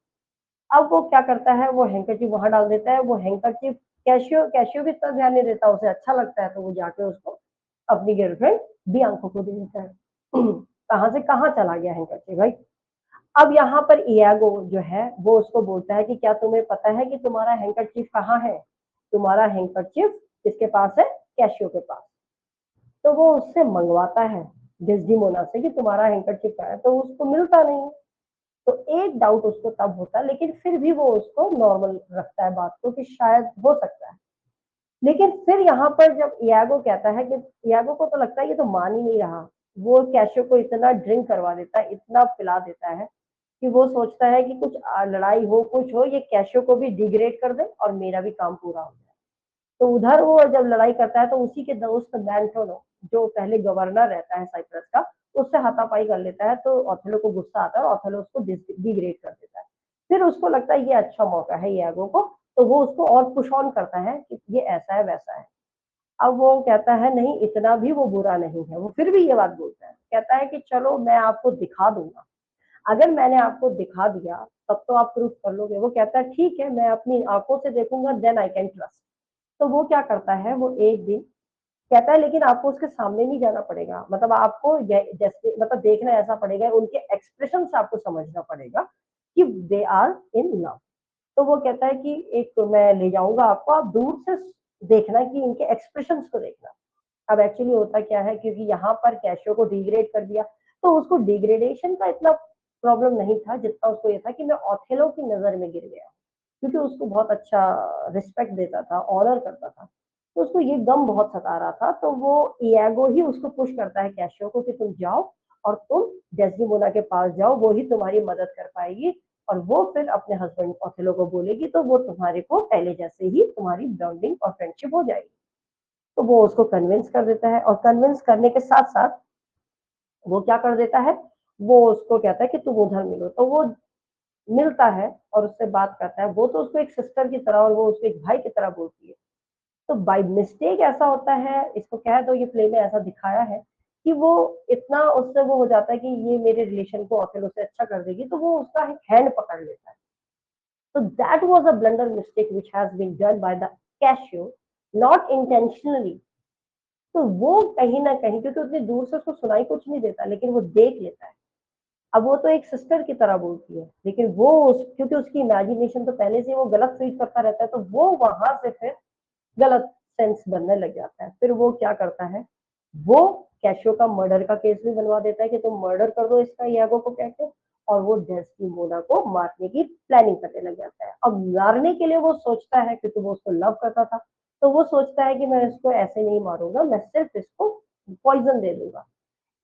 Speaker 1: अब वो क्या करता है, वो हैंकरचीफ वहां डाल देता है। वो हैंकरचीफ कैशियो कैशियो भी इतना ध्यान नहीं देता, उसे अच्छा लगता है तो वो जाके उसको अपनी गर्लफ्रेंड बियांको को दे देता है। कहाँ से कहाँ चला गया हैंकरचीफ भाई। अब यहाँ पर इयागो जो है वो उसको बोलता है कि क्या तुम्हें पता है कि तुम्हारा हैंकरचीफ कहाँ है। तुम्हारा हैंकरचीफ किसके पास है, कैशियो के पास। तो वो उससे मंगवाता है डेस्डिमोना से कि तुम्हारा हैंकरचीफ कहाँ है, तो उसको मिलता नहीं है। तो एक डाउट उसको तब होता है, लेकिन फिर भी वो उसको नॉर्मल रखता है बात को कि शायद हो सकता है। लेकिन फिर यहाँ पर जब इयागो कहता है कि इयागो को तो लगता है ये तो मान ही नहीं रहा, वो कैशियो को इतना ड्रिंक करवा देता है, इतना पिला देता है कि वो सोचता है कि कुछ लड़ाई हो कुछ हो, ये कैशियो को भी डिग्रेड कर दे और मेरा भी काम पूरा हो जाए। तो उधर वो जब लड़ाई करता है तो उसी के दोस्त मैंटोनो, जो पहले गवर्नर रहता है साइप्रस का, उससे हाथापाई कर लेता है। तो ओथेलो को गुस्सा आता है और ओथेलो उसको डिग्रेड कर देता है। फिर उसको लगता है ये अच्छा मौका है इयागो को, तो वो उसको और पुश ऑन करता है कि ये ऐसा है वैसा है। अब वो कहता है नहीं, इतना भी वो बुरा नहीं है। वो फिर भी ये बात बोलता है, कहता है कि चलो मैं आपको दिखा दूंगा, अगर मैंने आपको दिखा दिया तब तो आप प्रूफ कर लोगे। वो कहता है ठीक है, मैं अपनी आंखों से देखूंगा, देन आई कैन ट्रस्ट। तो वो क्या करता है, वो एक दिन कहता है लेकिन आपको उसके सामने नहीं जाना पड़ेगा, मतलब आपको जैसे मतलब देखना ऐसा पड़ेगा, उनके एक्सप्रेशन से आपको समझना पड़ेगा कि दे आर इन लव। तो वो कहता है कि एक मैं ले जाऊंगा आपको, आप दूर से देखना कि इनके एक्सप्रेशन को देखना। अब एक्चुअली होता क्या है, क्योंकि यहाँ पर कैशियो को डिग्रेड कर दिया, तो उसको डिग्रेडेशन का इतना प्रॉब्लम नहीं था जितना उसको ये था कि मैं ओथेलो की नजर में गिर गया, क्योंकि उसको बहुत अच्छा रिस्पेक्ट देता था, ऑनर करता था। तो उसको ये गम बहुत सता रहा था। तो वो इयागो ही उसको पुश करता है कैशियो को कि तुम जाओ और तुम डेस्डिमोना के पास जाओ, वो ही तुम्हारी मदद कर पाएगी। और वो फिर अपने हस्बैंड ओथेलो को बोलेगी, तो वो तुम्हारे को पहले जैसे ही तुम्हारी बॉन्डिंग और फ्रेंडशिप हो जाएगी। तो वो उसको कन्विंस कर देता है, और कन्विंस करने के साथ साथ वो क्या कर देता है, वो उसको कहता है कि तुम उधर मिलो। तो वो मिलता है और उससे बात करता है, वो तो उसको एक सिस्टर की तरह और वो उसको एक भाई की तरह बोलती है। तो बाय मिस्टेक ऐसा होता है, इसको कह दो, ये प्ले में ऐसा दिखाया है कि वो इतना उससे वो हो जाता है कि ये मेरे रिलेशन को ओथेलो से अच्छा कर देगी, तो वो उसका हैंड पकड़ लेता है। So that was a blunder mistake which has been done by the Casio, not intentionally. तो वो कहीं ना कहीं, क्योंकि उतनी दूर से उसको सुनाई कुछ नहीं देता, लेकिन वो देख लेता है। अब वो तो एक सिस्टर की तरह बोलती है, लेकिन वो क्योंकि उसकी इमेजिनेशन तो पहले से वो गलत फीड करता रहता है, तो वो वहां से फिर गलत सेंस बनने लग जाता है। फिर वो क्या करता है, वो कैशियो का मर्डर का केस भी बनवा देता है कि तुम मर्डर कर दो इसका, यागो को कह के, और वो डेस्टिमोना को मारने की प्लानिंग करने लग जाता है। अब मारने के लिए वो सोचता है, क्योंकि वो उसको लव करता था, तो वो सोचता है कि मैं इसको ऐसे नहीं मारूंगा, मैं सिर्फ इसको पॉइजन दे दूंगा।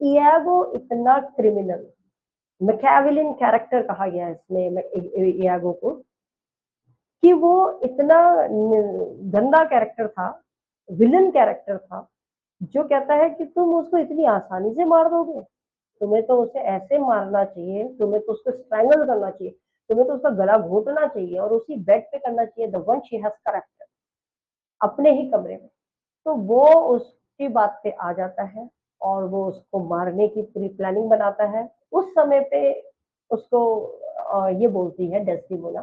Speaker 1: इयागो इतना क्रिमिनल, मैकियावेलियन कैरेक्टर कहा गया है इसमें इयागो को, कि वो इतना गंदा कैरेक्टर था, विलन कैरेक्टर था, जो कहता है कि तुम उसको इतनी आसानी से मार दोगे, तुम्हें तो उसे ऐसे मारना चाहिए, तुम्हें तो उसको स्ट्रैंगल करना चाहिए, तुम्हें तो उसका गला घोटना चाहिए और उसी बेड पे करना चाहिए, the one she has character, अपने ही कमरे में। तो वो उसकी बात पे आ जाता है और वो उसको मारने की पूरी प्लानिंग बनाता है। उस समय पे उसको ये बोलती है डेस्टिमोना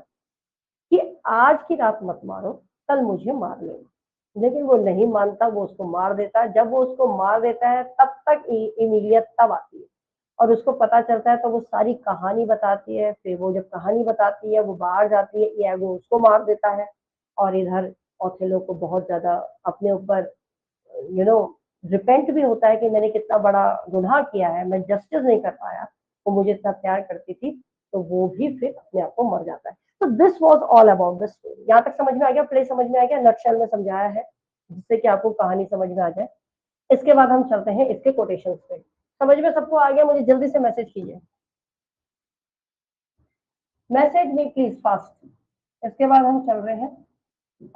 Speaker 1: कि आज की रात मत मारो, कल मुझे मार लेना। लेकिन वो नहीं मानता, वो उसको मार देता है। जब वो उसको मार देता है तब तक इमिलिया तब आती है और उसको पता चलता है, तो वो सारी कहानी बताती है। फिर वो जब कहानी बताती है, वो बाहर जाती है, इयागो उसको मार देता है और इधर ओथेलो को बहुत ज्यादा अपने ऊपर रिपेंट भी होता है कि मैंने कितना बड़ा गुनाह किया है, मैं जस्टिस नहीं कर पाया, वो मुझे इतना प्यार करती थी, तो वो भी फिर अपने आप को मर जाता है। तो this was all about the story. यहाँ तक समझ में आ गया, प्ले समझ में आ गया, नटशेल में समझाया है जिससे कि आपको कहानी समझ में आ जाए। इसके बाद हम चलते हैं इसके कोटेशन पे। समझ में सबको आ गया? मुझे जल्दी से मैसेज कीजिए, मैसेज मी प्लीज फास्ट। इसके बाद हम चल रहे हैं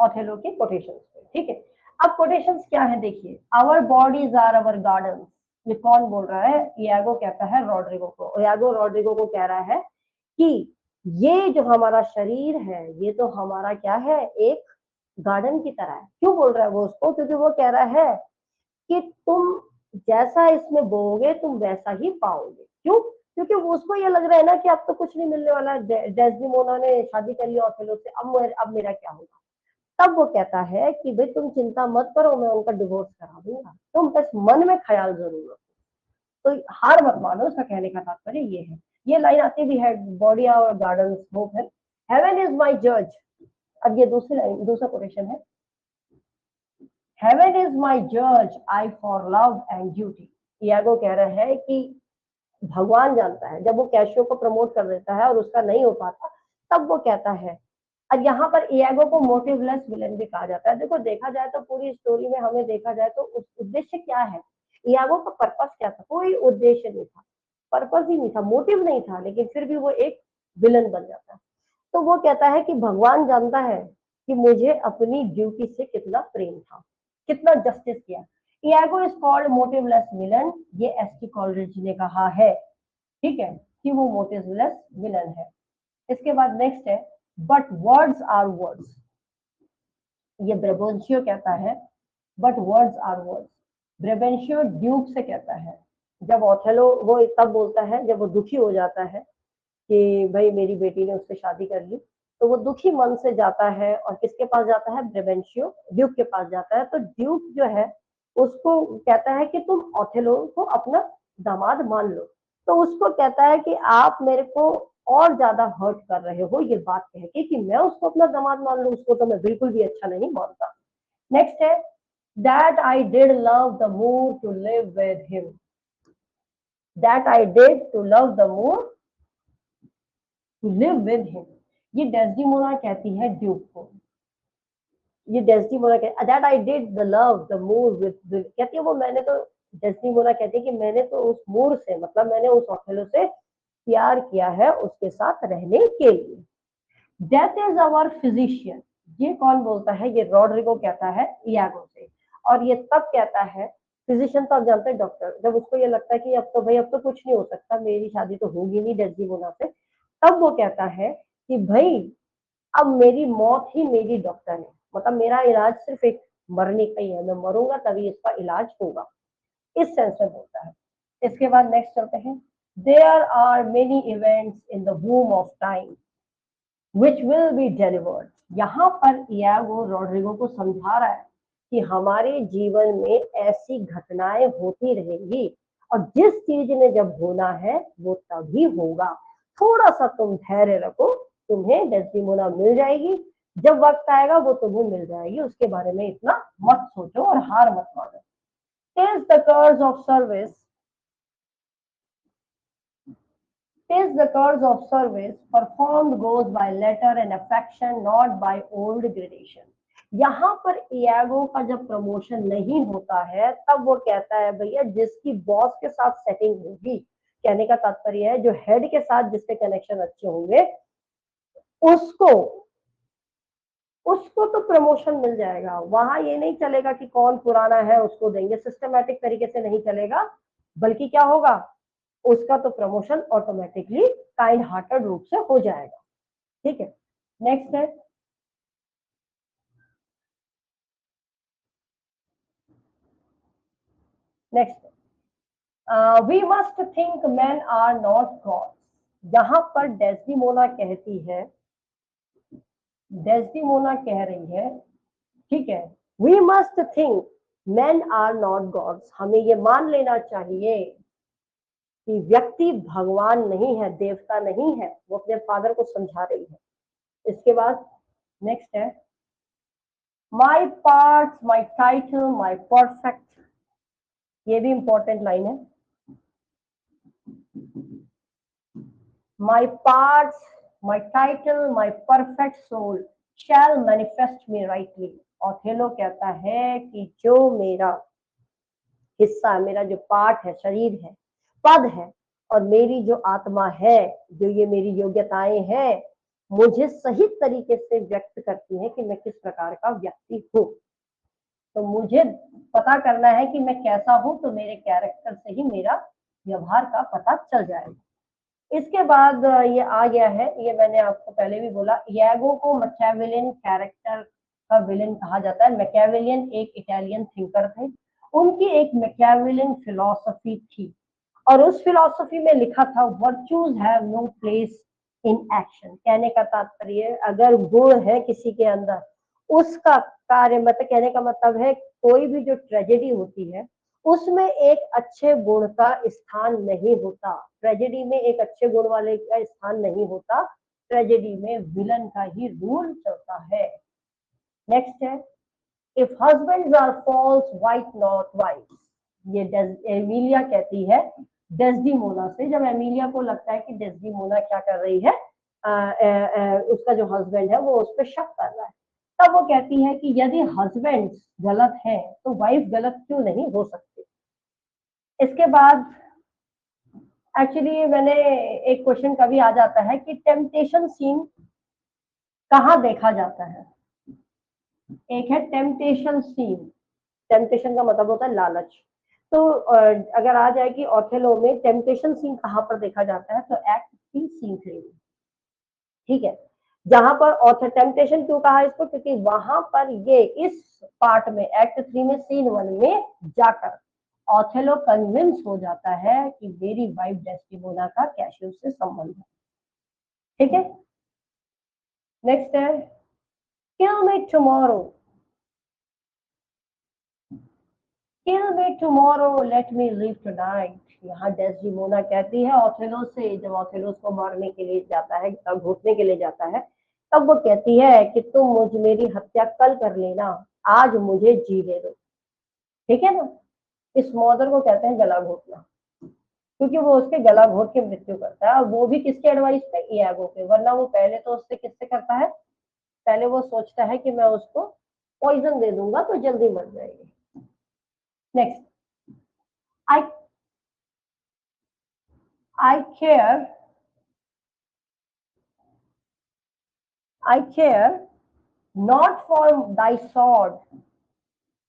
Speaker 1: ओथेलो के कोटेशंस पे, ठीक है। अब कोटेशंस क्या है देखिए, our bodies are our garden. ये कौन बोल रहा है? इयागो कहता है रॉड्रिगो को। इयागो रॉड्रिगो को कह रहा है कि ये जो हमारा शरीर है, ये तो हमारा क्या है, एक गार्डन की तरह है। क्यों बोल रहा है वो उसको? क्योंकि वो कह रहा है कि तुम जैसा इसमें बोओगे तुम वैसा ही पाओगे। क्यों? क्योंकि उसको ये लग रहा है ना कि अब तो कुछ नहीं मिलने वाला, डेस्डिमोना ने शादी कर लिया ओथेलो से, अब मेरा क्या होगा। तब वो कहता है कि भाई तुम चिंता मत करो, मैं उनका डिवोर्स करा दूंगा, तुम बस मन में ख्याल जरूर रखो। तो हार मत मानो, उसका कहने का तात्पर्य ये है। ये लाइन आती भी है, बॉडी और गार्डन होप है, हेवन इज माई जज। अब ये दूसरी लाइन, दूसरा कोटेशन है, हेवन इज माई जज, I for love and duty. Iago कह रहा है कि भगवान जानता है, जब वो कैशियो को प्रमोट कर देता है और उसका नहीं हो पाता, तब वो कहता है। और यहाँ पर इयागो को मोटिवलेस विलन भी कहा जाता है। देखो, देखा जाए तो पूरी स्टोरी में हमें देखा जाए तो उस उद्देश्य क्या है, इयागो का पर्पस क्या था? कोई उद्देश्य नहीं था, पर्पस ही नहीं था, मोटिव नहीं था, लेकिन फिर भी वो एक विलन बन जाता है। तो वो कहता है कि भगवान जानता है कि मुझे अपनी ड्यूटी से कितना प्रेम था, कितना जस्टिस किया। इयागो इज कॉल्ड मोटिवलेस विलन, ये एसटी कॉलरिज ने कहा है, ठीक है, कि वो मोटिवलेस विलन है। इसके बाद नेक्स्ट है, बट वर्ड्स आर वर्ड्स। ये ब्रेबेंशियो कहता है, but words are words. Brabantio duke से कहता है, जब ओथेलो वो तब बोलता है जब वो दुखी हो जाता है कि भाई मेरी बेटी ने उससे शादी कर ली, तो वो दुखी मन से जाता है और किसके पास जाता है? ब्रेबेंशियो ड्यूक के पास जाता है। तो ड्यूक जो है उसको कहता है कि तुम ओथेलो को अपना दामाद मान लो। तो उसको कहता है कि आप मेरे को और ज्यादा हर्ट कर रहे हो ये बात कह के कि मैं उसको अपना दामाद मान लूं, उसको तो मैं बिल्कुल भी अच्छा नहीं मानता। नेक्स्ट है, that I did love the Moor to live with him. That I did to love the Moor to live with him. ये डेस्डिमोना कहती है ड्यूक को। ये डेस्डिमोना कहती, that I did the love the Moor with, कहती है वो, मैंने तो, डेस्डिमोना कहती है कि मैंने तो उस मोर से, मतलब मैंने उस ओथेलो से प्यार किया है उसके साथ रहने के लिए। Death is our physician. ये कौन बोलता है? ये रॉड्रिगो कहता है इयागो से। और ये तब कहता है, फिजिशियन तो आप जानते हैं डॉक्टर, जब उसको ये लगता है कि अब तो भाई अब तो कुछ नहीं हो सकता, मेरी शादी तो होगी नहीं डेस्डिमोना से, तब वो कहता है कि भाई अब मेरी मौत ही मेरी डॉक्टर है, मतलब मेरा इलाज सिर्फ एक मरने का ही है, मैं मरूंगा तभी इसका इलाज होगा, इस सेंस में बोलता है। इसके बाद नेक्स्ट चलते हैं। There are many events in the womb of time which will be delivered. यहाँ पर इयागो रॉड्रिगो को समझा रहा है कि हमारे जीवन में ऐसी घटनाएं होती रहेंगी और जिस चीज ने जब होना है वो तभी होगा, थोड़ा सा तुम धैर्य रखो, तुम्हें डेस्टिमोना मिल जाएगी, जब वक्त आएगा वो तुम्हें मिल जाएगी, उसके बारे में इतना मत सोचो और हार मत मानो। tis the curse of service tis the curse of service performed goes by letter and affection not by old gradation। यहाँ पर इयागो का जब प्रमोशन नहीं होता है तब वो कहता है भैया जिसकी बॉस के साथ सेटिंग होगी, कहने का तात्पर्य है जो हेड के साथ जिसके कनेक्शन अच्छे होंगे उसको उसको तो प्रमोशन मिल जाएगा। वहां ये नहीं चलेगा कि कौन पुराना है उसको देंगे, सिस्टमैटिक तरीके से नहीं चलेगा, बल्कि क्या होगा, उसका तो प्रमोशन ऑटोमेटिकली काइंड हार्टेड रूप से हो जाएगा। ठीक है, नेक्स्ट है we must think men are not gods. यहाँ पर डेस्डिमोना कहती है, डेस्डिमोना कह रही है, ठीक है, we must think men are not gods, हमें ये मान लेना चाहिए कि व्यक्ति भगवान नहीं है, देवता नहीं है। वो अपने फादर को समझा रही है। इसके बाद नेक्स्ट है my parts my title my perfect, ये भी इंपॉर्टेंट लाइन है। My parts my title my perfect soul shall manifest me rightly. Othello कहता है कि जो मेरा हिस्सा, मेरा जो पार्ट है, शरीर है, पद है, और मेरी जो आत्मा है, जो ये मेरी योग्यताएं हैं, मुझे सही तरीके से व्यक्त करती है कि मैं किस प्रकार का व्यक्ति हूँ। तो मुझे पता करना है कि मैं कैसा हूँ, तो मेरे कैरेक्टर से ही मेरा व्यवहार का पता चल जाएगा। इसके बाद ये आ गया है, ये मैंने आपको पहले भी बोला, इयागो को मैकियावेलियन कैरेक्टर का विलेन कहा जाता है। मैकियावेलियन एक इटालियन थिंकर थे, उनकी एक मैकियावेलियन फिलॉसफी थी और उस फिलॉसफी में लिखा था virtues have no place in action. कहने का तात्पर्य अगर गुण है किसी के अंदर, उसका कार्य, मतलब कहने का मतलब है कोई भी जो ट्रेजेडी होती है उसमें एक अच्छे गुण का स्थान नहीं होता, ट्रेजेडी में एक अच्छे गुण वाले का स्थान नहीं होता, ट्रेजेडी में विलन का ही रूल चलता है। नेक्स्ट है if husbands are false white not white. ये एमिलिया कहती है डेस्डिमोना से, जब एमिलिया को लगता है कि डेस्डिमोना क्या कर रही है, उसका जो हस्बैंड है वो उस पर शक कर रहा है, तब वो कहती है कि यदि हस्बैंड गलत है तो वाइफ गलत क्यों नहीं हो सकती। इसके बाद एक्चुअली मैंने एक क्वेश्चन कभी आ जाता है कि टेम्पटेशन सीन कहाँ देखा जाता है। एक है टेम्पटेशन सीन, टेम्पटेशन का मतलब होता है लालच। तो अगर आ जाए कि ऑथेलो में टेम्पटेशन सीन कहाँ पर देखा जाता है, तो एक्ट 3 सीन 3 में, ठीक है, जहां पर ऑथर टेम्पटेशन क्यों कहा इसको, क्योंकि वहां पर ये इस पार्ट में एक्ट 3 में सीन 1 में जाकर ऑथेलो कन्विंस हो जाता है कि मेरी वाइफ डेस्टिमोना का कैशियो से संबंध है। ठीक है, नेक्स्ट है kill me tomorrow, kill me tomorrow let me live tonight. यहाँ डेस्टिमोना कहती है ऑथेलो से, जब ऑथेलो उसको मारने के लिए जाता है, घोटने के लिए जाता है, तब वो कहती है कि तुम मेरी हत्या कल कर लेना, आज मुझे जीने दो। ठीक है ना, इस मॉडर को कहते हैं गला घोटना, क्योंकि वो उसके गला घोट के मृत्यु करता है, और वो भी किसके एडवाइस पे, इयागो पे। वरना वो पहले तो उससे किससे करता है, पहले वो सोचता है कि मैं उसको पॉइजन दे दूंगा तो जल्दी मर जाएगी। Next, I I care I care not for thy sword.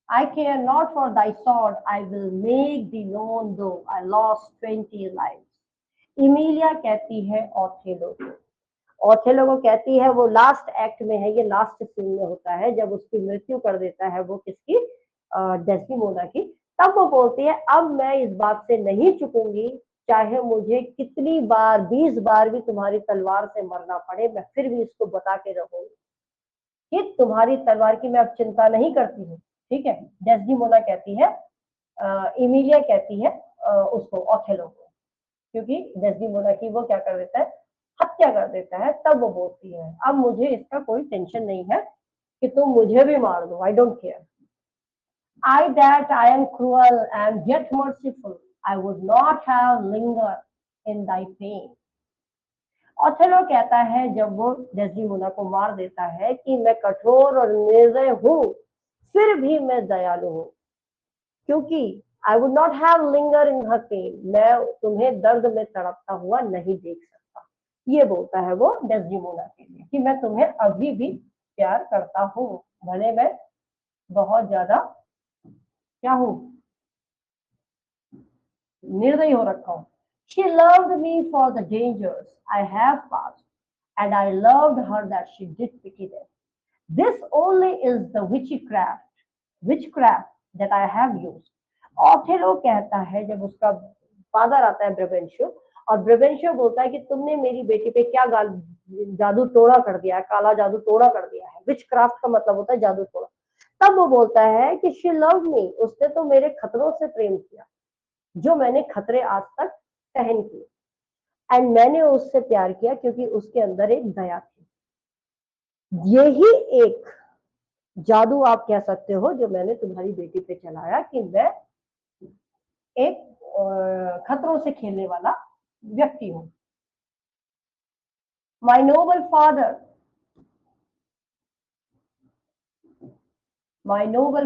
Speaker 1: I care not for thy sword. I will make thee known though I lost 20 lives. Imiliya कहती है ओथेलो को, ओथेलो को कहती है, वो लास्ट एक्ट में है, ये लास्ट सीन में होता है जब उसकी मृत्यु कर देता है वो किसकी, डेस्टिमोना की। तब वो बोलती है अब मैं इस बात से नहीं चूकूंगी, चाहे मुझे कितनी बार 20 बार भी तुम्हारी तलवार से मरना पड़े, मैं फिर भी इसको बता के रहूंगी कि तुम्हारी तलवार की मैं अब चिंता नहीं करती हूँ। ठीक है, डेस्टिमोना कहती है, इमिलिया कहती है उसको, ओथेलो को, क्योंकि डेस्टिमोना की वो क्या कर देता है, हत्या कर देता है। तब वो बोलती है अब मुझे इसका कोई टेंशन नहीं है कि तुम मुझे भी मार दो, I don't care. I that I am cruel and yet merciful, I would not have lingered in thy pain. Othello कहता है जब वो डेस्टिमोना को मार देता है कि मैं कठोर और निर्दय हूँ, फिर भी मैं दयालु हूँ, क्योंकि I would not have linger in her pain, मैं तुम्हें दर्द में तड़पता हुआ नहीं देख सकता। ये बोलता है वो डेस्टिमोना के लिए कि मैं तुम्हें अभी भी प्यार करता हूँ, भले मैं बहुत ज्यादा क्या हूँ, निर्दयी हो रखा हूँ। She loved me for the dangers I have passed, and I loved her that she did pity them. This only is the witchcraft that I have used. Othello कहता है जब उसका फादर आता है ब्रेवेंशियो, और ब्रेवेंशियो बोलता है कि तुमने मेरी बेटी पे क्या जादू टोड़ा कर दिया है, काला जादू टोड़ा कर दिया है। विच क्राफ्ट का मतलब होता है जादू टोड़ा। तब वो बोलता है कि शी लव मी, उसने तो मेरे खतरों से प्रेम किया, जो मैंने खतरे आज तक सहन किए, एंड मैंने उससे प्यार किया क्योंकि उसके अंदर एक दया थी। यही एक जादू आप कह सकते हो जो मैंने तुम्हारी बेटी पे चलाया, कि मैं एक खतरों से खेलने वाला व्यक्ति हूं। My noble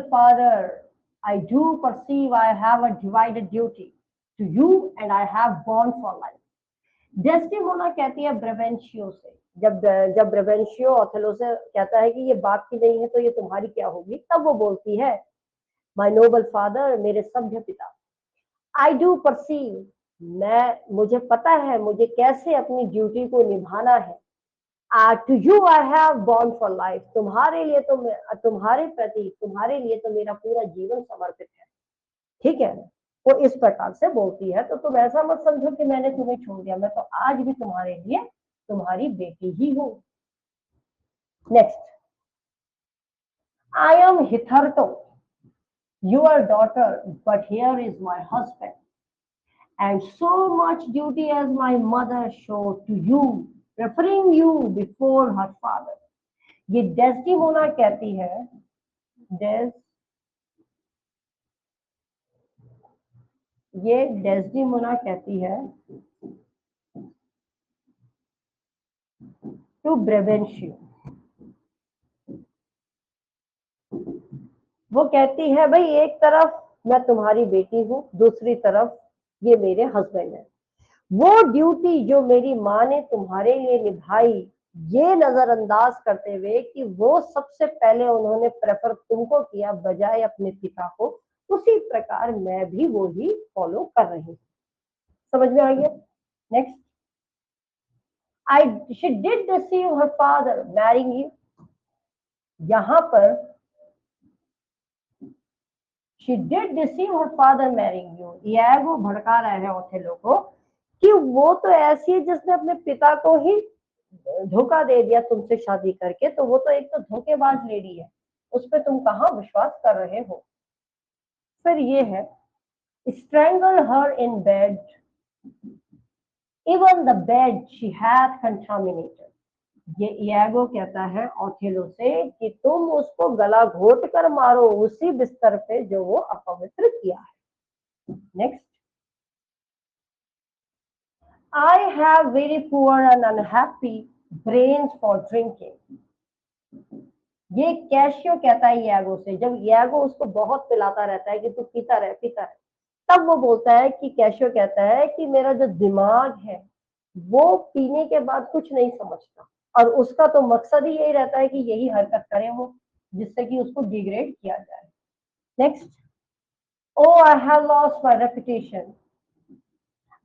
Speaker 1: father, I do perceive I have a divided duty to you and I have born for life. Desdemona कहती है ब्रेवेंशियो से, जब ब्रेवेंशियो ओथेलो से कहता है कि ये बात की नहीं है तो ये तुम्हारी क्या होगी, तब वो बोलती है माय नोबल फादर, मेरे सभ्य पिता, आई डू परसीव, मुझे पता है मुझे कैसे अपनी ड्यूटी को निभाना है। To you I have born for life, तुम्हारे लिए तो मेरा पूरा जीवन समर्पित है। ठीक है, वो इस प्रकार से बोलती है। तो तुम ऐसा मत समझो कि मैंने तुम्हें छोड़ दिया, मैं तो आज भी तुम्हारे लिए तुम्हारी बेटी ही हूं। Next, I am hitherto your daughter, but here is my husband, and so much duty as my mother show to you, referring you before her father. ये डेस्टिमोना कहती है, ये डेस्टिमोना कहती है टू ब्रेवेंशियो, वो कहती है भाई एक तरफ मैं तुम्हारी बेटी हूँ, दूसरी तरफ ये मेरे हस्बैंड है। वो ड्यूटी जो मेरी माँ ने तुम्हारे लिए निभाई, ये नजरअंदाज करते हुए कि वो सबसे पहले उन्होंने प्रेफर तुमको किया बजाय अपने पिता को, उसी प्रकार मैं भी वो ही फॉलो कर रही हूँ। समझ में आ गया? Next, she did deceive her father marrying you. यहां पर she did deceive her father marrying you, यह वो भड़का रहे हैं ओथेलो को कि वो तो ऐसी है जिसने अपने पिता को ही धोखा दे दिया तुमसे शादी करके, तो वो तो एक तो धोखेबाज लेडी है, उस पर तुम कहाँ विश्वास कर रहे हो। फिर ये है, strangle her in bed, even the bed she hath contaminated. ये इयागो कहता है ओथेलो से कि तुम उसको गला घोट कर मारो उसी बिस्तर पे जो वो अपवित्र किया है। Next, I have very poor and unhappy brains for drinking. ये कैशियो कहता है इयागो से, जब इयागो उसको बहुत पिलाता रहता है कि तू पीता रहे, तब वो बोलता है कि कैशियो कहता है कि मेरा जो दिमाग है वो पीने के बाद कुछ नहीं समझता, और उसका तो मकसद ही यही रहता है कि यही हरकत करे वो, जिससे कि उसको डिग्रेड किया जाए। Next, O I have lost my reputation,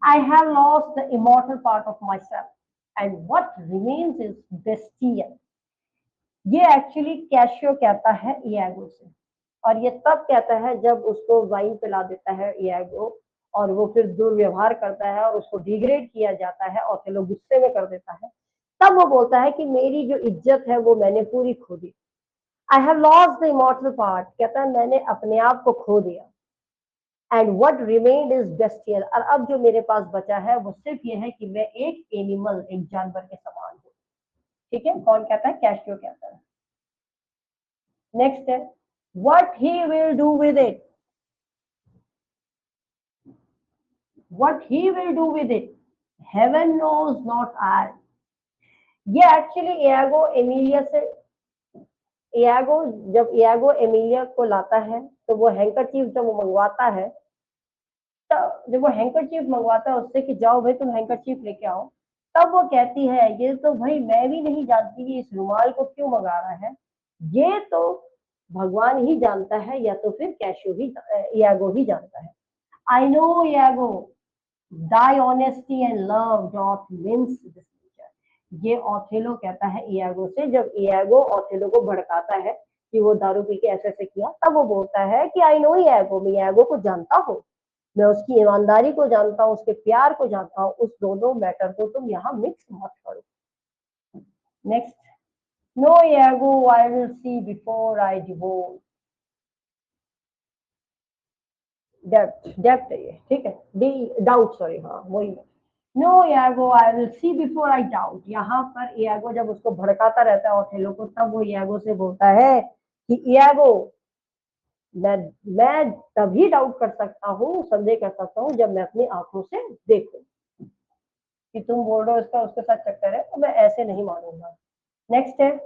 Speaker 1: I have lost the immortal part of myself, and what remains is bestial. ये एक्चुअली कैशियो कहता है इयागो से, और ये तब कहता है जब उसको वाइन पिला देता है इयागो और वो फिर दुर्व्यवहार करता है और उसको डिग्रेड किया जाता है और लोग गुस्से में कर देता है। तब वो बोलता है कि मेरी जो इज्जत है वो मैंने पूरी खो दी। I have lost the immortal part, कहता है मैंने अपने आप को खो दिया। And what remained is bestial, और अब जो मेरे पास बचा है वो सिर्फ ये है कि मैं एक एनिमल, एक जानवर के समान हूँ। ठीक है, कौन कहता है? कैशियो कहता है। नेक्स्ट है what he will do with it, what he will do with it heaven knows not I. ये एक्चुअली इयागो एमिलिया से, इयागो जब इयागो एमिलिया को लाता है तो वो हैंकरचीफ जब वो मंगवाता है, तो जब वो हैंकरचीफ मंगवाता है उससे कि जाओ भाई तुम हैंकरचीफ लेके आओ, तब वो कहती है ये तो भाई मैं भी नहीं जानती कि इस रुमाल को क्यों मंगा रहा है, ये तो भगवान ही जानता है या तो फिर कैशियो ही, इयागो ही जानता है। I know Iago thy honesty and love doth mince this nature। ये ओथेलो कहता है इयागो से, जब इयागो ओथेलो को भड़काता है कि वो दारू पी के ऐसे किया, तब वो बोलता है कि आई नो इयागो, मैं इयागो को जानता हूँ, मैं उसकी ईमानदारी को जानता हूँ, उसके प्यार को जानता हूँ, उस दोनों मैटर को तुम यहाँ मिक्स मत करो। Next, no Iago I will see before I divorce. Depth है ये, ठीक है, डी डाउट, सॉरी, हाँ वही है। No Iago I will see before I doubt. यहाँ पर इयागो जब उसको भड़काता रहता है ओथेलो को, तब वो इयागो से बोलता है कि इयागो मैं तभी डाउट कर सकता हूँ, संदेह कर सकता हूँ, जब मैं अपनी आंखों से देखूं। कि तुम बोल रहे हो इसका उसके साथ चक्कर है, तो मैं ऐसे नहीं मानूंगा। नेक्स्ट है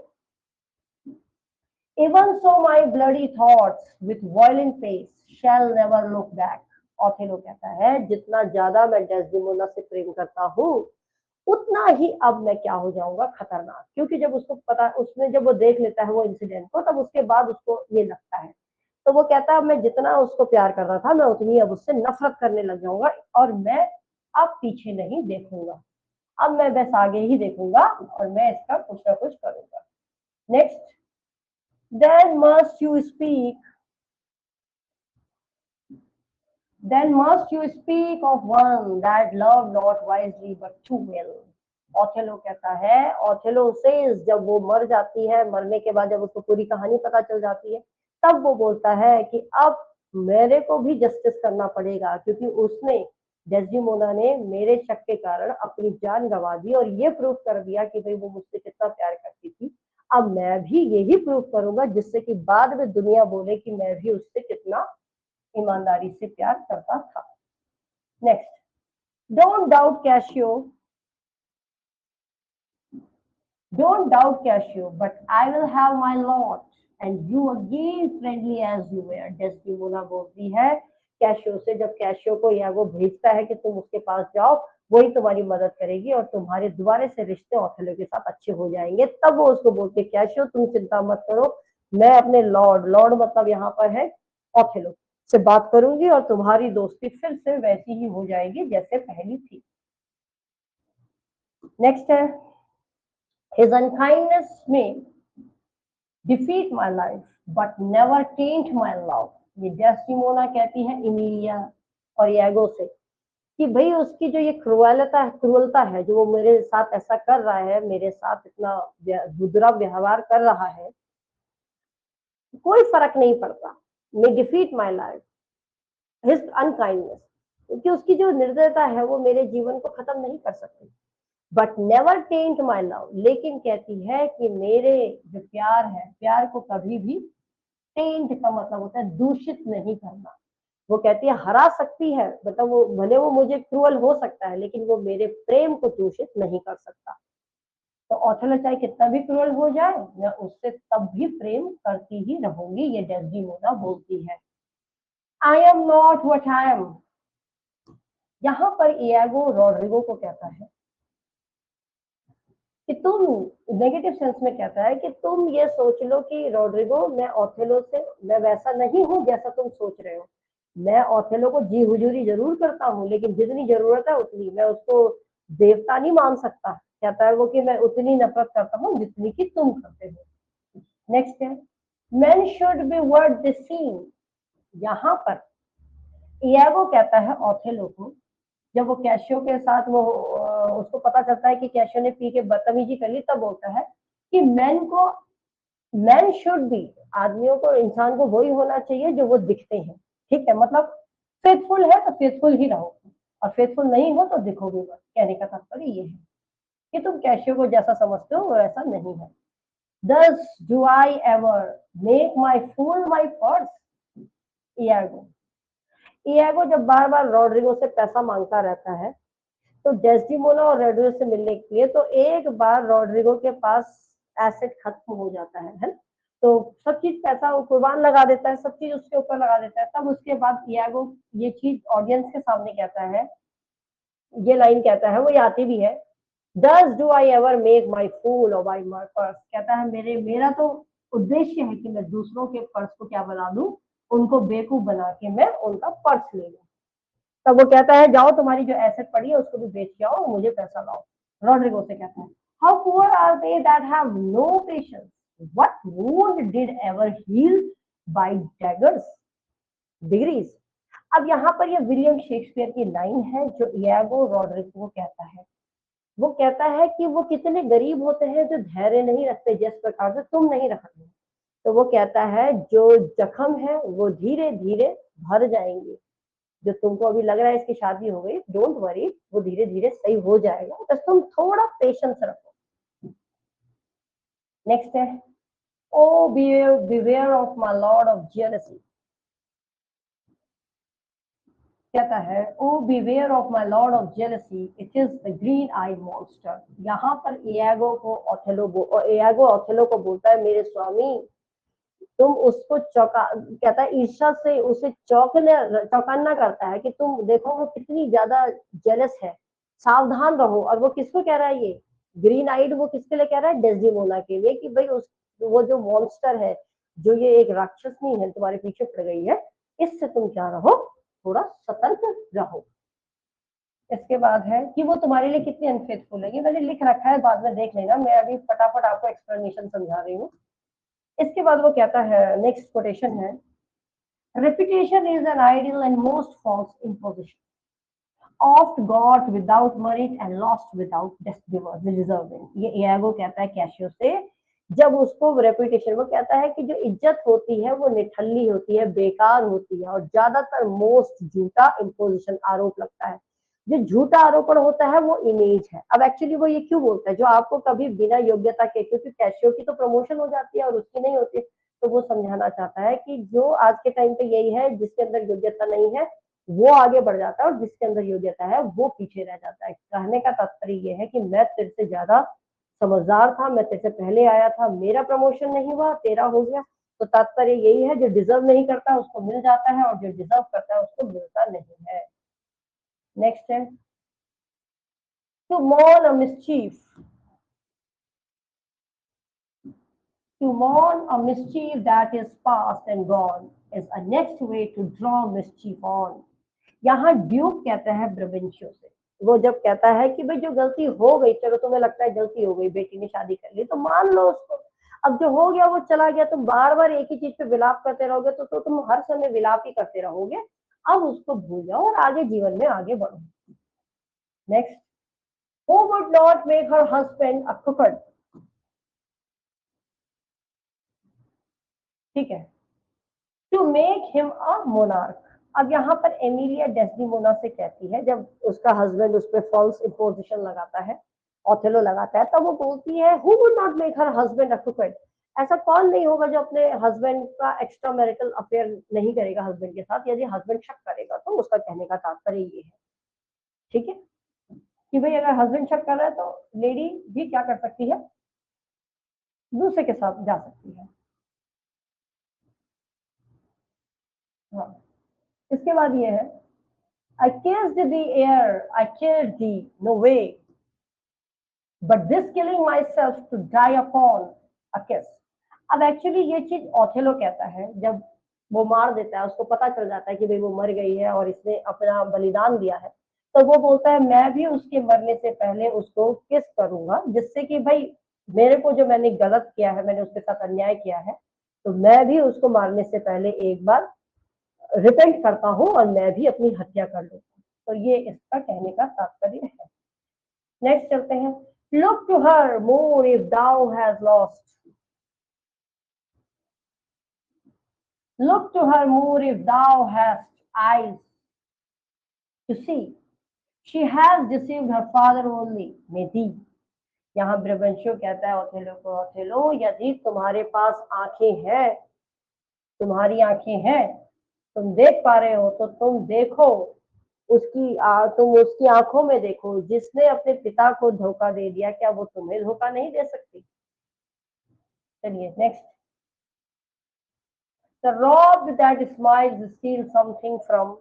Speaker 1: even so my bloody thoughts with violent pace shall never look back। Othello कहता है जितना ज्यादा मैं डेस्डेमोना से प्रेम करता हूँ उतना ही अब मैं क्या हो जाऊंगा, खतरनाक। क्योंकि जब उसको पता, उसने जब वो देख लेता है वो इंसिडेंट को, तब उसके बाद उसको ये लगता है, तो वो कहता है मैं जितना उसको प्यार कर रहा था मैं उतनी अब उससे नफरत करने लग जाऊंगा, और मैं अब पीछे नहीं देखूंगा, अब मैं बस आगे ही देखूंगा और मैं इसका कुछ ना कुछ करूंगा। Next, then must you speak then must you speak of one that loved not wisely but too well। Othello कहता है, ओथेलो से जब वो मर जाती है, मरने के बाद जब उसको पूरी कहानी पता चल जाती है, तब वो बोलता है कि अब मेरे को भी जस्टिस करना पड़ेगा, क्योंकि उसने, डेस्डेमोना ने मेरे शक के कारण अपनी जान गंवा दी और ये प्रूव कर दिया कि भाई वो मुझसे कितना प्यार करती थी। अब मैं भी यही प्रूव करूंगा जिससे कि बाद में दुनिया बोले कि मैं भी उससे कितना ईमानदारी से प्यार करता था। Next, don't doubt Cassio, don't doubt Cassio but I will have my lot and you again friendly as you were. Desdemona बोलती है कैशियो से, जब कैशियो को या वो भेजता है कि तुम उसके पास जाओ, वही तुम्हारी मदद करेगी और तुम्हारे दोबारा से रिश्ते ओथेलो के साथ अच्छे हो जाएंगे। तब वो उसको बोलते कैशियो तुम चिंता मत करो, मैं अपने लॉर्ड, लॉर्ड मतलब यहाँ पर है ओथेलो, से बात करूंगी और तुम्हारी दोस्ती फिर से वैसी ही हो जाएगी जैसे पहली थी। नेक्स्ट है his unkindness may defeat my life but never taint my love। ये डेस्डेमोना कहती है इमिलिया और इयागो से कि भाई उसकी जो ये क्रूरता है जो वो मेरे साथ ऐसा कर रहा है, मेरे साथ इतना बुरा व्यवहार कर रहा है, कोई फर्क नहीं पड़ता, may defeat my life his unkindness, क्योंकि उसकी जो निर्दयता है वो मेरे जीवन को खत्म नहीं कर सकती। But never tent my love, लेकिन कहती है कि मेरे जो प्यार है, प्यार को कभी भी, टेंट का मतलब होता है दूषित नहीं करना। वो कहती है हरा सकती है, मतलब वो भले वो मुझे क्रूअल हो सकता है लेकिन वो मेरे प्रेम को दूषित नहीं कर सकता। तो ओथेलो चाहे कितना भी क्रूअल हो जाए, मैं उससे तब भी प्रेम करती ही रहूंगी, ये डेस्डेमोना बोलती है। I am not what I am. यहाँ पर इयागो रोड्रिगो को कहता है कि तुम, नेगेटिव सेंस में कहता है कि तुम ये सोच लो कि रोड्रिगो मैं ओथेलो से, मैं वैसा नहीं हूं जैसा तुम सोच रहे हो, मैं ओथेलो को जी हुजूरी जरूर करता हूँ, लेकिन जितनी जरूरत है उतनी, मैं उसको देवता नहीं मान सकता। कहता है वो कि मैं उतनी नफरत करता हूँ जितनी कि तुम करते हो। नेक्स्ट है, men should be worth the scene। यहाँ पर इयागो कहता है ओथेलो को, जब वो कैशियो के साथ वो उसको पता चलता है कि कैशियो ने पी के बदतमीजी कर ली, तब बोलता है कि मैन शुड बी, आदमियों को, इंसान को वही होना चाहिए जो वो दिखते हैं। ठीक है, मतलब फेथफुल है तो फेथफुल ही रहो, और फेथफुल नहीं हो तो दिखोगे बस। कहने का तात्पर्य ये है कि तुम कैशियो को जैसा समझते हो वो ऐसा नहीं है। Thus do I ever make my fool my purse। Iago जब बार बार रॉड्रिगो से पैसा मांगता रहता है, तो डेस्डिमोना और रेडो से मिलने के लिए, तो एक बार रॉड्रिगो के पास एसेट खत्म हो जाता है, तो सब चीज पैसा वो कुर्बान लगा देता है, सब चीज उसके ऊपर लगा देता है। तब उसके बाद इयागो ये चीज ऑडियंस के सामने कहता है, ये लाइन कहता है, वो ये आती भी है, Thus do I ever make my fool or my purse. कहता है मेरा तो उद्देश्य है कि मैं दूसरों के पर्स को क्या बना दूं, उनको बेवकूफ बना के मैं उनका पर्स ले लूं। तब वो कहता है जाओ तुम्हारी जो एसेट पड़ी है उसको भी बेच के आओ, मुझे पैसा लाओ। रॉड्रिगो से कहता है, how poor are they that have no patience, what wound did ever heal by daggers degrees. अब यहाँ पर ये विलियम शेक्सपियर की लाइन है जो इयागो रॉड्रिगो को कहता है। वो कहता है कि वो कितने गरीब होते हैं जो धैर्य नहीं रखते, जिस प्रकार से तुम नहीं रख रहे। तो वो कहता है जो जख्म है वो धीरे धीरे भर जाएंगे, जो तुमको अभी लग रहा है इसकी शादी हो गई, डोंट वरी, वो धीरे धीरे सही हो जाएगा, बस तुम थोड़ा पेशेंस रखो। नेक्स्ट है, O beware of my lord of jealousy. कहता है, O beware of my lord of jealousy, it is the green eyed monster. यहाँ पर इयागो ओथेलो को बोलता है, मेरे स्वामी तुम उसको चौका, कहता है ईर्ष्या से उसे चौकन्ना करता है कि तुम देखो वो कितनी ज्यादा जेलस है, सावधान रहो। और वो किसको कह रहा है, ये ग्रीन आइड वो किसके लिए कह रहा है, डेस्डिमोना के लिए, कि भाई उस वो जो मॉन्स्टर है, जो ये एक राक्षसनी है तुम्हारे पीछे पड़ गई है, इससे तुम क्या रहो, थोड़ा सतर्क रहो। इसके बाद है कि वो तुम्हारे लिए कितनी अनफेथफुल है, ये मैंने लिख रखा है, बाद में देख लेना, मैं अभी फटाफट आपको एक्सप्लेनेशन समझा रही हूँ। इसके बाद वो कहता है, नेक्स्ट कोटेशन है, reputation is an ideal and most false imposition, oft got without merit and lost without deserving। ये इयागो कहता है कैशियो से, जब उसको रेपुटेशन, वो कहता है कि जो इज्जत होती है वो निठल्ली होती है, बेकार होती है, और ज्यादातर मोस्ट झूठा इम्पोजिशन आरोप लगता है। जो झूठा आरोपण होता है वो इमेज है। अब एक्चुअली वो ये क्यों बोलता है, जो आपको कभी बिना योग्यता के, क्योंकि कैशियो की तो प्रमोशन हो जाती है और उसकी नहीं होती, तो वो समझाना चाहता है कि जो आज के टाइम पे यही है, जिसके अंदर योग्यता नहीं है वो आगे बढ़ जाता है और जिसके अंदर योग्यता है वो पीछे रह जाता है। कहने का तात्पर्य ये है कि मैं तेरे से ज्यादा समझदार था, मैं तेरे से पहले आया था, मेरा प्रमोशन नहीं हुआ, तेरा हो गया। तो तात्पर्य यही है, जो डिजर्व नहीं करता उसको मिल जाता है और जो डिजर्व करता है उसको मिलता नहीं है। नेक्स्ट है, to mourn a mischief, to mourn a mischief that is past and gone is a next way to draw mischief on। यहाँ ड्यूक कहता है ब्रबेंशियो से, वो जब कहता है कि भाई जो गलती हो गई, चलो तुम्हें लगता है गलती हो गई, बेटी ने शादी कर ली तो मान लो उसको, अब जो हो गया वो चला गया, तुम बार बार एक ही चीज पे विलाप करते रहोगे तो तुम हर समय विलाप ही करते रहोगे। अब उसको भूल जाओ और आगे जीवन में आगे बढ़ो। Next, who would not make her husband a crooked। ठीक है, to make him a monarch. अब यहाँ पर एमिलिया डेस्डिमोना से कहती है, जब उसका हस्बैंड उस पर फॉल्स इंपोजिशन लगाता है, ओथेलो लगाता है, तब वो बोलती है, who would not make her husband a crooked। ऐसा कौन नहीं होगा जो अपने हस्बैंड का एक्स्ट्रा मैरिटल अफेयर नहीं करेगा हस्बैंड के साथ, यदि हस्बैंड शक करेगा तो। उसका कहने का तात्पर्य ये है, ठीक है, कि भाई अगर हस्बैंड शक कर रहा है तो लेडी भी क्या कर सकती है, दूसरे के साथ जा सकती है। हाँ, इसके बाद ये है, I kissed the air, I killed thee, no way, but this killing myself to die upon a kiss। अब एक्चुअली ये चीज ओथेलो कहता है, जब वो मार देता है, उसको पता चल जाता है कि भाई वो मर गई है और इसने अपना बलिदान दिया है, तो वो बोलता है मैं भी उसके मरने से पहले उसको किस करूंगा, जिससे कि भाई मेरे को जो मैंने गलत किया है, मैंने उसके साथ अन्याय किया है, तो मैं भी उसको मारने से पहले एक बार रिपेंट करता हूँ और मैं भी अपनी हत्या कर लूँ। तो ये इसका कहने का तात्पर्य है। नेक्स्ट चलते हैं। Look to her Moor if thou has lost, look to her Moor if thou has eyes to see, she has deceived her father only may thee. यहाँ ब्रबंशो कहता है ओथेलो को, ओथेलो यदि तुम्हारे पास आंखें हैं, तुम्हारी आंखें हैं, तुम देख पा रहे हो, तो तुम देखो तुम उसकी आंखों में देखो, जिसने अपने पिता को धोखा दे दिया, क्या वो तुम्हें धोखा नहीं दे सकती। चलिए next. The robbed that smiles steals something from,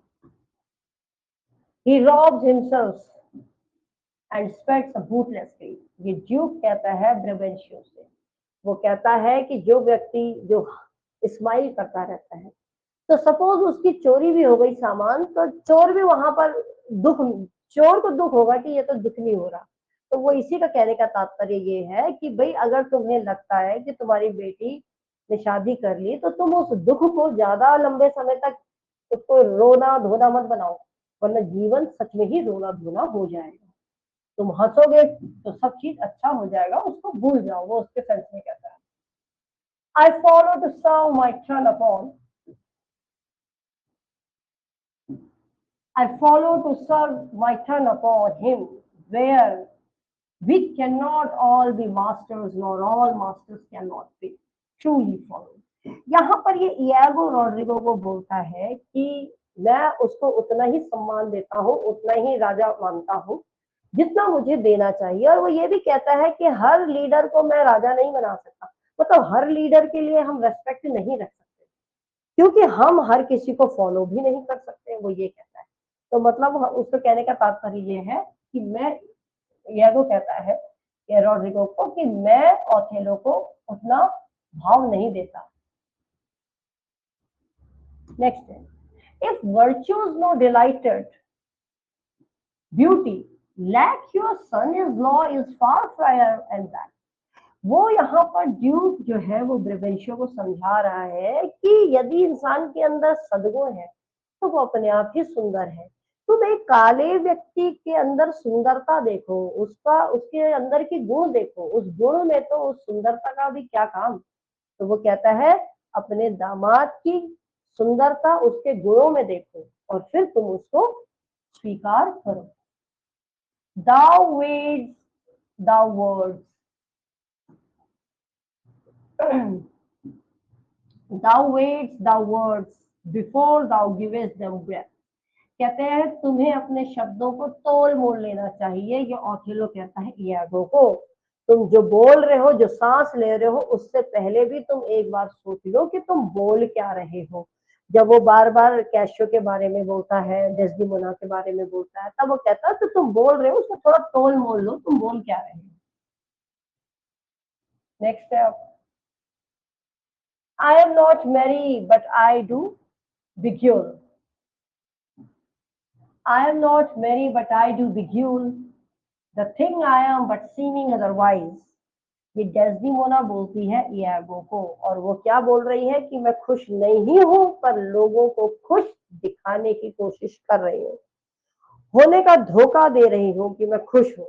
Speaker 1: he robs himself and spends a bootlessly। ये ड्यूक कहता है ब्रबेंशियो से, वो कहता है कि जो व्यक्ति जो स्माइल करता रहता है, तो सपोज उसकी चोरी भी हो गई सामान, तो चोर भी वहां पर चोर को दुख होगा कि ये तो दुख नहीं हो रहा। तो वो इसी का कहने का तात्पर्य ये है कि भाई अगर तुम्हें लगता है कि तुम्हारी बेटी ने शादी कर ली, तो तुम उस दुख को ज्यादा लंबे समय तक उसको रोना धोना मत बनाओ, वरना जीवन सच में ही रोना धोना हो जाएगा। तुम हंसोगे तो सब चीज अच्छा हो जाएगा, उसको भूल जाओ। वो उसके सेंस में कहता है, I follow to serve my turn upon, I follow to serve my turn upon him, where we cannot all be masters, nor all masters cannot be truly followed। यहाँ पर ये इयागो रॉड्रिगो को बोलता है कि मैं उसको उतना ही सम्मान देता हूँ, उतना ही राजा मानता हूँ जितना मुझे देना चाहिए। और वो ये भी कहता है कि हर लीडर को मैं राजा नहीं बना सकता, मतलब हर लीडर के लिए हम रेस्पेक्ट नहीं रख सकते, क्योंकि हम हर किसी को फॉलो भी नहीं कर सकते, वो ये कहता है। तो मतलब उसको कहने का तात्पर्य ये है कि मैं, यागो कहता है रॉड्रिगो को, कि मैं ओथेलो को उतना भाव नहीं देता। नेक्स्ट है, if virtues no delighted beauty lack your son is law is far fairer and that. वो यहाँ पर ड्यूक जो है वो ब्रबेंशियो को समझा रहा है कि यदि इंसान के अंदर सद्गुण है तो वो अपने आप ही सुंदर है। तुम एक काले व्यक्ति के अंदर सुंदरता देखो, उसका उसके अंदर की गुण देखो, उस गुण में तो उस सुंदरता का भी क्या काम। तो वो कहता है अपने दामाद की सुंदरता उसके गुणों में देखो और फिर तुम उसको स्वीकार करो। Thou weighs the words, thou weighs the words before thou givest them breath। कहते हैं तुम्हें अपने शब्दों को तोल मोल लेना चाहिए। ये ओथेलो कहता है इयागो को, तुम जो बोल रहे हो, जो सांस ले रहे हो, उससे पहले भी तुम एक बार सोच लो कि तुम बोल क्या रहे हो। जब वो बार बार कैशियो के बारे में बोलता है, डेस्डिमोना के बारे में बोलता है, तब वो कहता है तो तुम बोल रहे हो उसको थोड़ा तोल मोल लो, तुम बोल क्या रहे हो। नेक्स्ट है, I am not merry but I do beguile, I am not merry but I do beguile the thing I am but seeming otherwise। ये डेस्डिमोना बोलती है इयागो को, और वो क्या बोल रही है कि मैं खुश नहीं हूं पर लोगों को खुश दिखाने की कोशिश कर रही हूँ, होने का धोखा दे रही हूँ कि मैं खुश हूँ।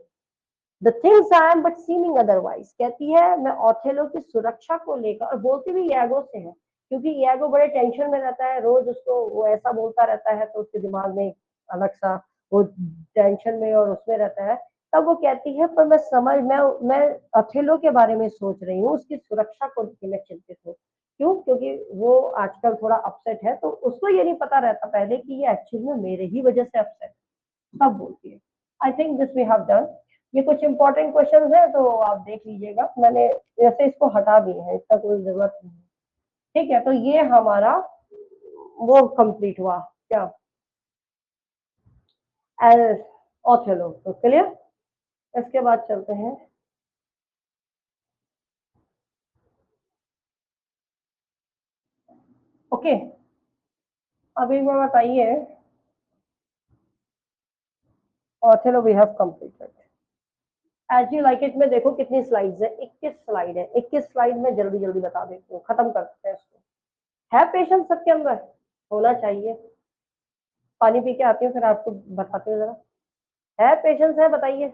Speaker 1: The things I am but seeming otherwise, कहती है मैं ओथेलो की सुरक्षा को लेकर, और बोलती भी इयागो से है, क्योंकि इयागो बड़े टेंशन में रहता है, रोज उसको वो ऐसा बोलता रहता है, तो उसके दिमाग में अलग सा वो टेंशन में और उसमें रहता है। तब वो कहती है पर मैं ओथेलो के बारे में सोच रही हूँ, उसकी सुरक्षा को लेकर मैं चिंतित हूँ। क्यों? क्योंकि वो आजकल थोड़ा अपसेट है, तो उसको ये नहीं पता रहता पहले कि ये एक्चुअली में मेरे ही वजह से अपसेट है। तब बोलती है। I think this we have done. ये कुछ इंपॉर्टेंट क्वेश्चन है तो आप देख लीजिएगा, मैंने जैसे इसको हटा दिए हैं, इसका कोई जरूरत नहीं है। ठीक है, तो ये हमारा वो कंप्लीट हुआ क्या, ओथेलो। तो क्लियर, इसके बाद चलते हैं ओके। अभी मैं बताइए, Othello we have completed. As you like it में देखो कितनी स्लाइड्स है, 21 स्लाइड है। 21 स्लाइड में जल्दी जल्दी बता देती हूँ, खत्म करते हैं इसको। है पेशेंस सबके अंदर? होना चाहिए। पानी पी के आती हूँ फिर आपको बताती हूँ जरा। है पेशेंस? है बताइए।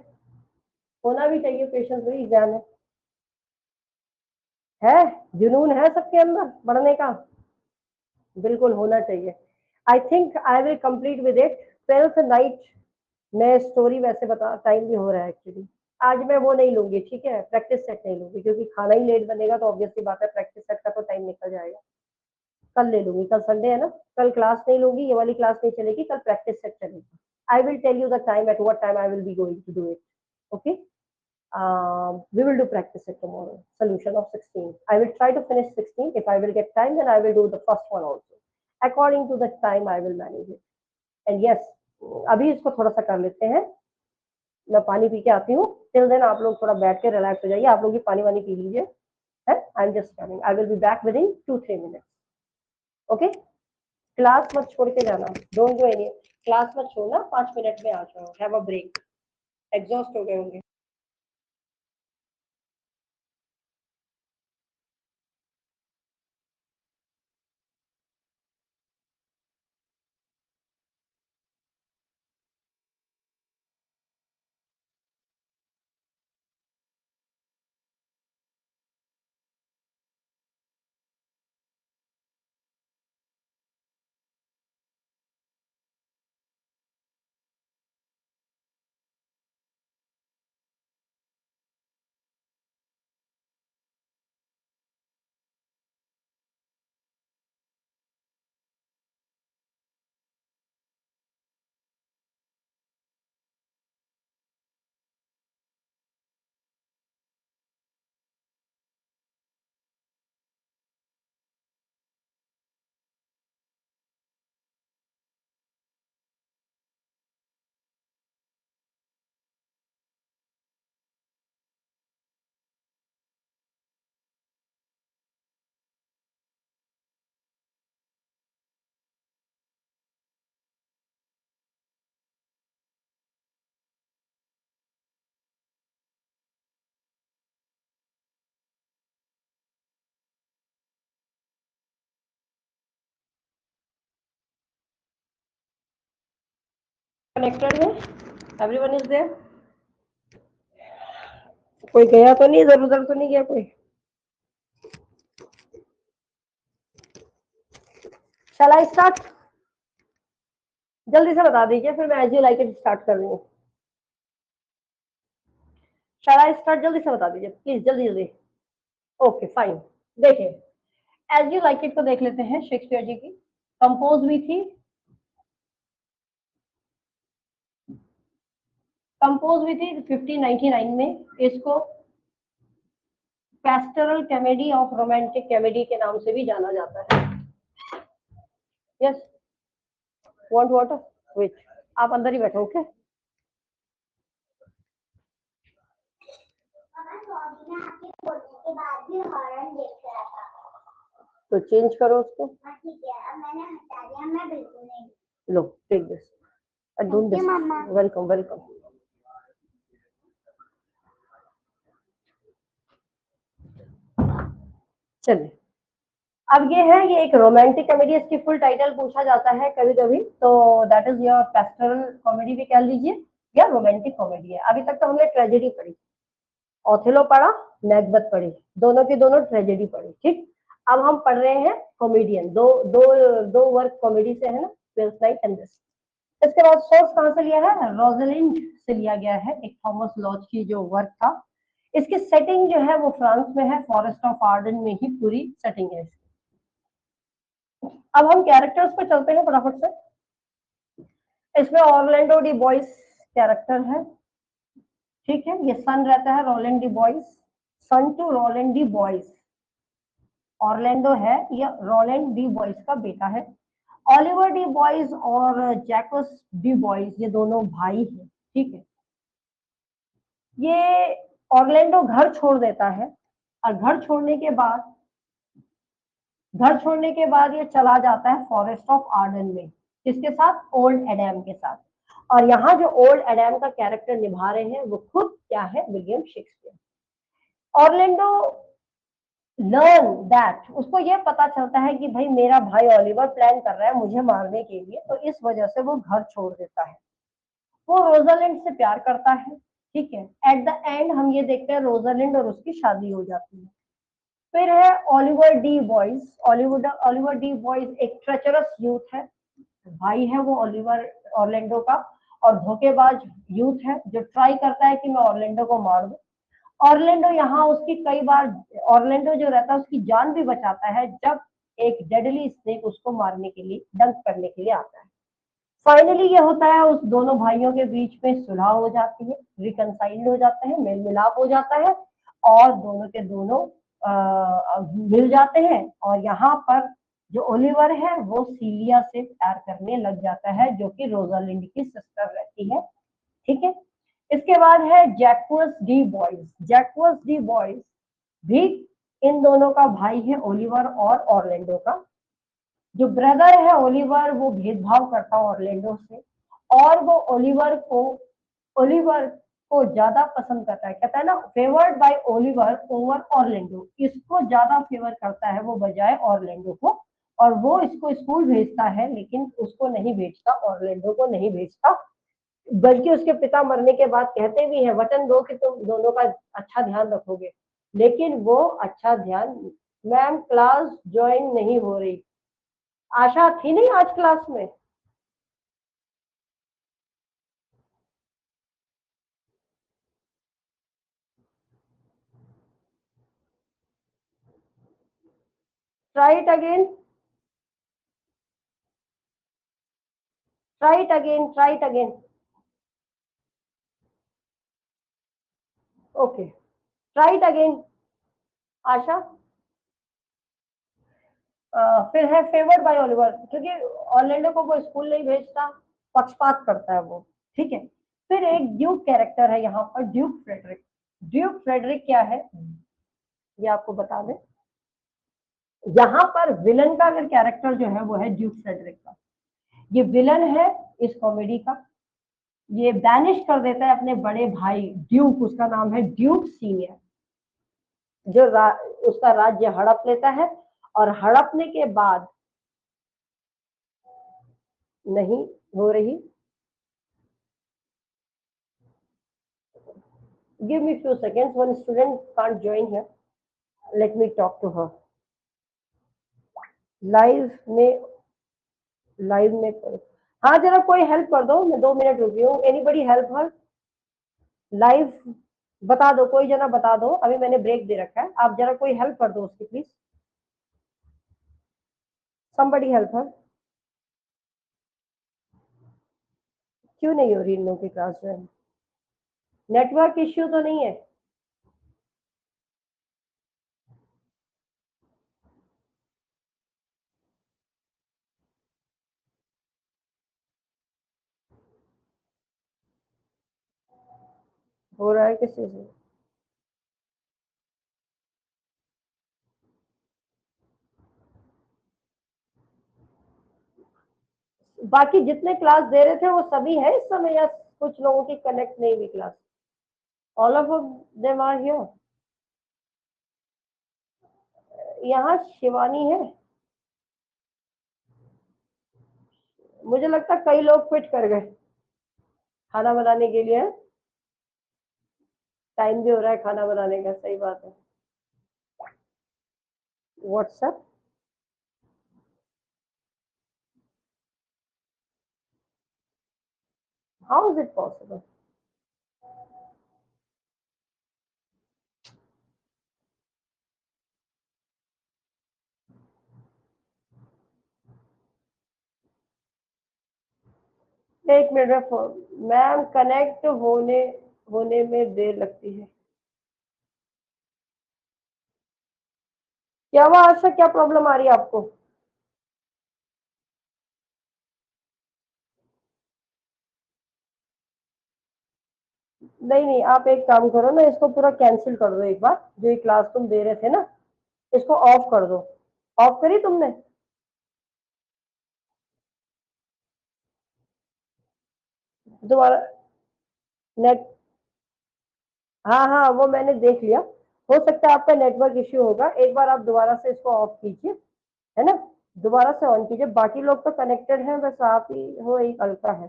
Speaker 1: होना भी चाहिए पेशेंस, वही एग्जाम है। जुनून है सबके अंदर पढ़ने का? बिल्कुल होना चाहिए। I think I will complete with it. 12th night मैं स्टोरी वैसे बता, टाइम भी हो रहा है एक्चुअली। आज मैं वो नहीं लूंगी, ठीक है, प्रैक्टिस सेट नहीं लूंगी, क्योंकि खाना ही लेट बनेगा तो ऑब्वियसली बात है प्रैक्टिस सेट का तो टाइम निकल जाएगा। कल ले लूंगी, कल संडे है ना, कल क्लास नहीं लूंगी, ये वाली क्लास नहीं चलेगी, कल प्रैक्टिस सेट चलेगी। I will tell you the time at what time I will be going to do it. Okay, we will do practice set tomorrow. Solution of 16. I will try to finish 16. If I will get time, then I will do the first one also. According to the time, I will manage it. And yes, अभी इसको थोड़ा सा कर लेते हैं। मैं पानी पी के आती हूँ। टिल देन आप लोग थोड़ा बैठ के रिलैक्स हो जाइए, आप लोग भी पानी वानी पी लीजिए। है, I am just coming, I will be back with in 2-3 minutes. Okay, class मत छोड़ के जाना, डोंट गो एनी, क्लास मत छोड़ना, 5 मिनट में आ जाओ, हैव अ ब्रेक, एग्जॉस्ट हो गए होंगे। कनेक्टेड है, एवरीवन इज देयर? कोई गया तो नहीं, इधर उधर तो नहीं गया कोई? Shall I start? जल्दी से बता दीजिए, फिर मैं as you like it start कर रही हूँ। Shall I start? जल्दी से बता दीजिए प्लीज, जल्दी जल्दी। Okay fine. देखिए, एज यू लाइक इट को देख लेते हैं, शेक्सपियर जी की, कंपोज हुई थी, कंपोज हुई थी 1599 में। इसको pastoral comedy of romantic comedy के नाम से भी जाना जाता है। Yes, want water? वेट, आप अंदर ही बैठो। ओके, तो चेंज करो उसको। ठीक है, अब मैंने हटा दिया, मैं बिल्कुल नहीं। लो, take this, don't this. Welcome welcome. चलिए, अब ये है, ये एक रोमांटिक कॉमेडी, इसकी फुल टाइटल पूछा जाता है कभी कभी, तो that is your pastoral comedy भी कह लीजिए, या रोमांटिक कॉमेडी है। अभी तक तो हमने ट्रेजेडी पढ़ी, ओथेलो पढ़ा, मैकबेथ पढ़ी, दोनों की दोनों ट्रेजेडी पढ़ी, ठीक। अब हम पढ़ रहे हैं कॉमेडियन, दो दो दो वर्क कॉमेडी से है ना, ट्वेल्थ नाइट एंड दिस। इसके बाद सोर्स कहाँ से लिया है? रोजलिंड से लिया गया है, एक थॉमस लॉज की जो वर्क था। इसकी सेटिंग जो है वो फ्रांस में है, फॉरेस्ट ऑफ आर्डन में ही पूरी सेटिंग है। अब हम कैरेक्टर्स पे चलते हैं फटाफट से। इसमें ऑर्लैंडो डी बॉयस कैरेक्टर है, ठीक है। ये सन रहता है Rowland de Boys, son to Rowland de Boys. Orlando है, ये रोलैंड डी बॉयस का बेटा है। ऑलिवर डी बॉयस और जैकस डी बॉयस, ये दोनों भाई हैं, ठीक है। ये ऑर्लैंडो घर छोड़ देता है, और घर छोड़ने के बाद घर छोड़ने के बाद ये चला जाता है फॉरेस्ट ऑफ आर्डन में, किसके साथ? ओल्ड एडम के साथ। और यहाँ जो ओल्ड एडम का कैरेक्टर निभा रहे हैं वो खुद क्या है? William Shakespeare. Orlando learn that, उसको ये पता चलता है कि भाई मेरा भाई ओलिवर प्लान कर रहा है मुझे मारने के लिए, तो इस वजह से वो घर छोड़ देता है। वो रोजालिंड से प्यार करता है, ठीक है। एट द एंड हम ये देखते हैं रोजालिंड और उसकी शादी हो जाती है। फिर है Oliver D boys. Oliver D boys एक ट्रेचरस यूथ है, भाई है वो ओलिवर ऑर्लैंडो का, और धोखेबाज यूथ है जो ट्राई करता है कि मैं ऑर्लैंडो को मार दूं। ऑर्लैंडो यहाँ उसकी कई बार, ऑर्लैंडो जो रहता है उसकी जान भी बचाता है जब एक डेडली स्नेक उसको मारने के लिए, डंक करने के लिए आता है। फाइनली ये होता है उस दोनों भाइयों के बीच में सुलह हो जाती है, रिकनसाइल्ड हो जाते हैं, मेल मिलाप हो जाता है, और दोनों के दोनों मिल जाते हैं। और यहाँ पर जो ओलिवर है वो सीलिया से प्यार करने लग जाता है, जो कि रोजालिंड की सिस्टर रहती है, ठीक है। इसके बाद है जैक्वस डी बॉयज। जैक्वस डी बॉयज भी इन दोनों का भाई है, ओलिवर और ऑर्लैंडो का। जो ब्रदर है ओलिवर वो भेदभाव करता है ऑर्लैंडो से, और वो ओलिवर को ज्यादा पसंद करता है, कहता है ना favoured by Oliver over Orlando, इसको ज्यादा फेवर करता है वो बजाय ऑर्लैंडो को। और वो इसको स्कूल भेजता है लेकिन उसको नहीं भेजता, ऑर्लैंडो को नहीं भेजता, बल्कि उसके पिता मरने के बाद कहते भी हैं वचन दो कि तुम दोनों का अच्छा ध्यान रखोगे, लेकिन वो अच्छा ध्यान। मैम क्लास ज्वाइन नहीं हो रही, आशा थी नहीं आज क्लास में? Try it again, try it again, try it again. Okay, try it again Asha. फिर है फेवर्ड बाय ओलिवर, क्योंकि ऑर्लैंडो को वो स्कूल नहीं भेजता, पक्षपात करता है वो, ठीक है। फिर एक ड्यूक कैरेक्टर है यहाँ पर, ड्यूक फ्रेडरिक। ड्यूक फ्रेडरिक क्या है ये आपको बता दें, यहाँ पर विलन का अगर कैरेक्टर जो है वो है ड्यूक फ्रेडरिक का। ये विलन है इस कॉमेडी का। ये बैनिश कर देता है अपने बड़े भाई ड्यूक, उसका नाम है ड्यूक सीनियर, जो उसका राज्य हड़प लेता है, और हड़पने के बाद नहीं हो रही, give me few seconds, one student can't join here, let me talk to her live में, लाइव में करो। हाँ जरा कोई हेल्प कर दो, मैं 2 मिनट रुकी हूँ, एनीबडी हेल्प हर लाइव, बता दो कोई जना बता दो, अभी मैंने ब्रेक दे रखा है, आप जरा कोई हेल्प कर दो उसकी प्लीज, somebody हेल्प हर। क्यों नहीं हो रही इन लोगों की क्लास जो है? नेटवर्क इश्यू तो नहीं है? हो रहा है किसी से? बाकी जितने क्लास दे रहे थे वो सभी है इस समय, या कुछ लोगों की कनेक्ट नहीं हुई class? All of them are here. यहाँ शिवानी है, मुझे लगता है कई लोग क्विट कर गए खाना बनाने के लिए। टाइम भी हो रहा है खाना बनाने का, सही बात है। WhatsApp, how is it possible? एक मिनट मैम, कनेक्ट होने में देर लगती है। क्या हुआ आज से, क्या प्रॉब्लम आ रही है आपको? नहीं नहीं, आप एक काम करो ना, इसको पूरा कैंसिल कर दो एक बार, जो ये क्लास तुम दे रहे थे ना, इसको ऑफ कर दो। ऑफ करी तुमने? दोबारा नेट, हाँ हाँ वो मैंने देख लिया। हो सकता है आपका नेटवर्क इश्यू होगा, एक बार आप दोबारा से इसको ऑफ कीजिए, है ना, दोबारा से ऑन कीजिए। बाकी लोग तो कनेक्टेड हैं, बस आप ही हो एक हल्का है,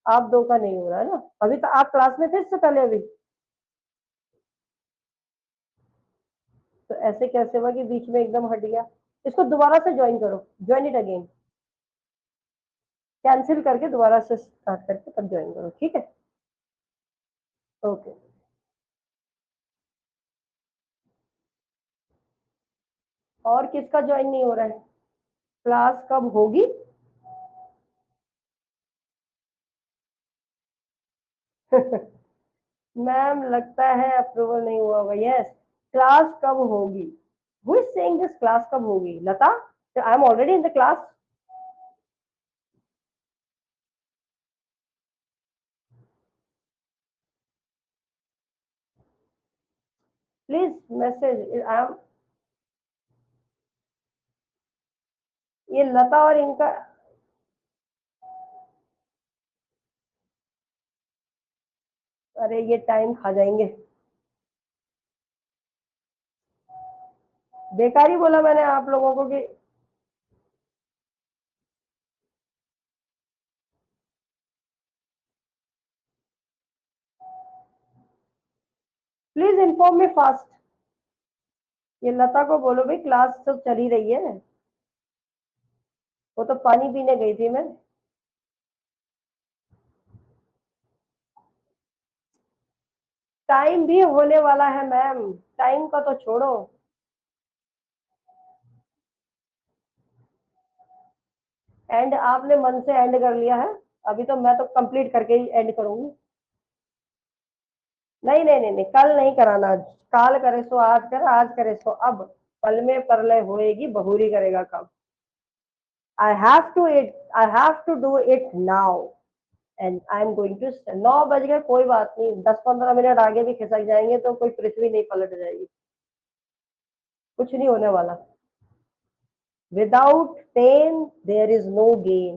Speaker 1: आप दो का नहीं हो रहा है ना। अभी तो आप क्लास में थे इससे पहले अभी, तो ऐसे कैसे हुआ कि बीच में एकदम हट गया? इसको दोबारा से ज्वाइन करो, ज्वाइन इट अगेन, कैंसिल करके दोबारा से स्टार्ट करके तब ज्वाइन करो, ठीक है? ओके। और किसका ज्वाइन नहीं हो रहा है? क्लास कब होगी? मैम लगता है अप्रूवल नहीं हुआ होगा। यस, क्लास कब होगी? Who is saying this, class कब होगी? Lata, I am already in the class. Please message, I am, ये लता और इनका, अरे ये टाइम खा जाएंगे। बेकार ही बोला मैंने आप लोगों को कि प्लीज इन्फॉर्म मी फास्ट। ये लता को बोलो भाई, क्लास तो चल ही रही है, वो तो पानी पीने गई थी मैं। टाइम भी होने वाला है मैम, टाइम का तो छोड़ो। एंड आपने मन से एंड कर लिया है, अभी तो मैं तो कंप्लीट करके ही एंड करूंगी। नहीं नहीं नहीं नहीं, कल नहीं कराना, काल करे सो आज कर, आज करे सो अब, पल में परलय होएगी, बहुरी करेगा कब। I have to do it now, and I am going to. 9 बज गए, कोई बात नहीं, 10-15 मिनट आगे भी खिसक जाएंगे तो कोई पृथ्वी नहीं पलट जाएगी, कुछ नहीं होने वाला। Without pain there is no gain,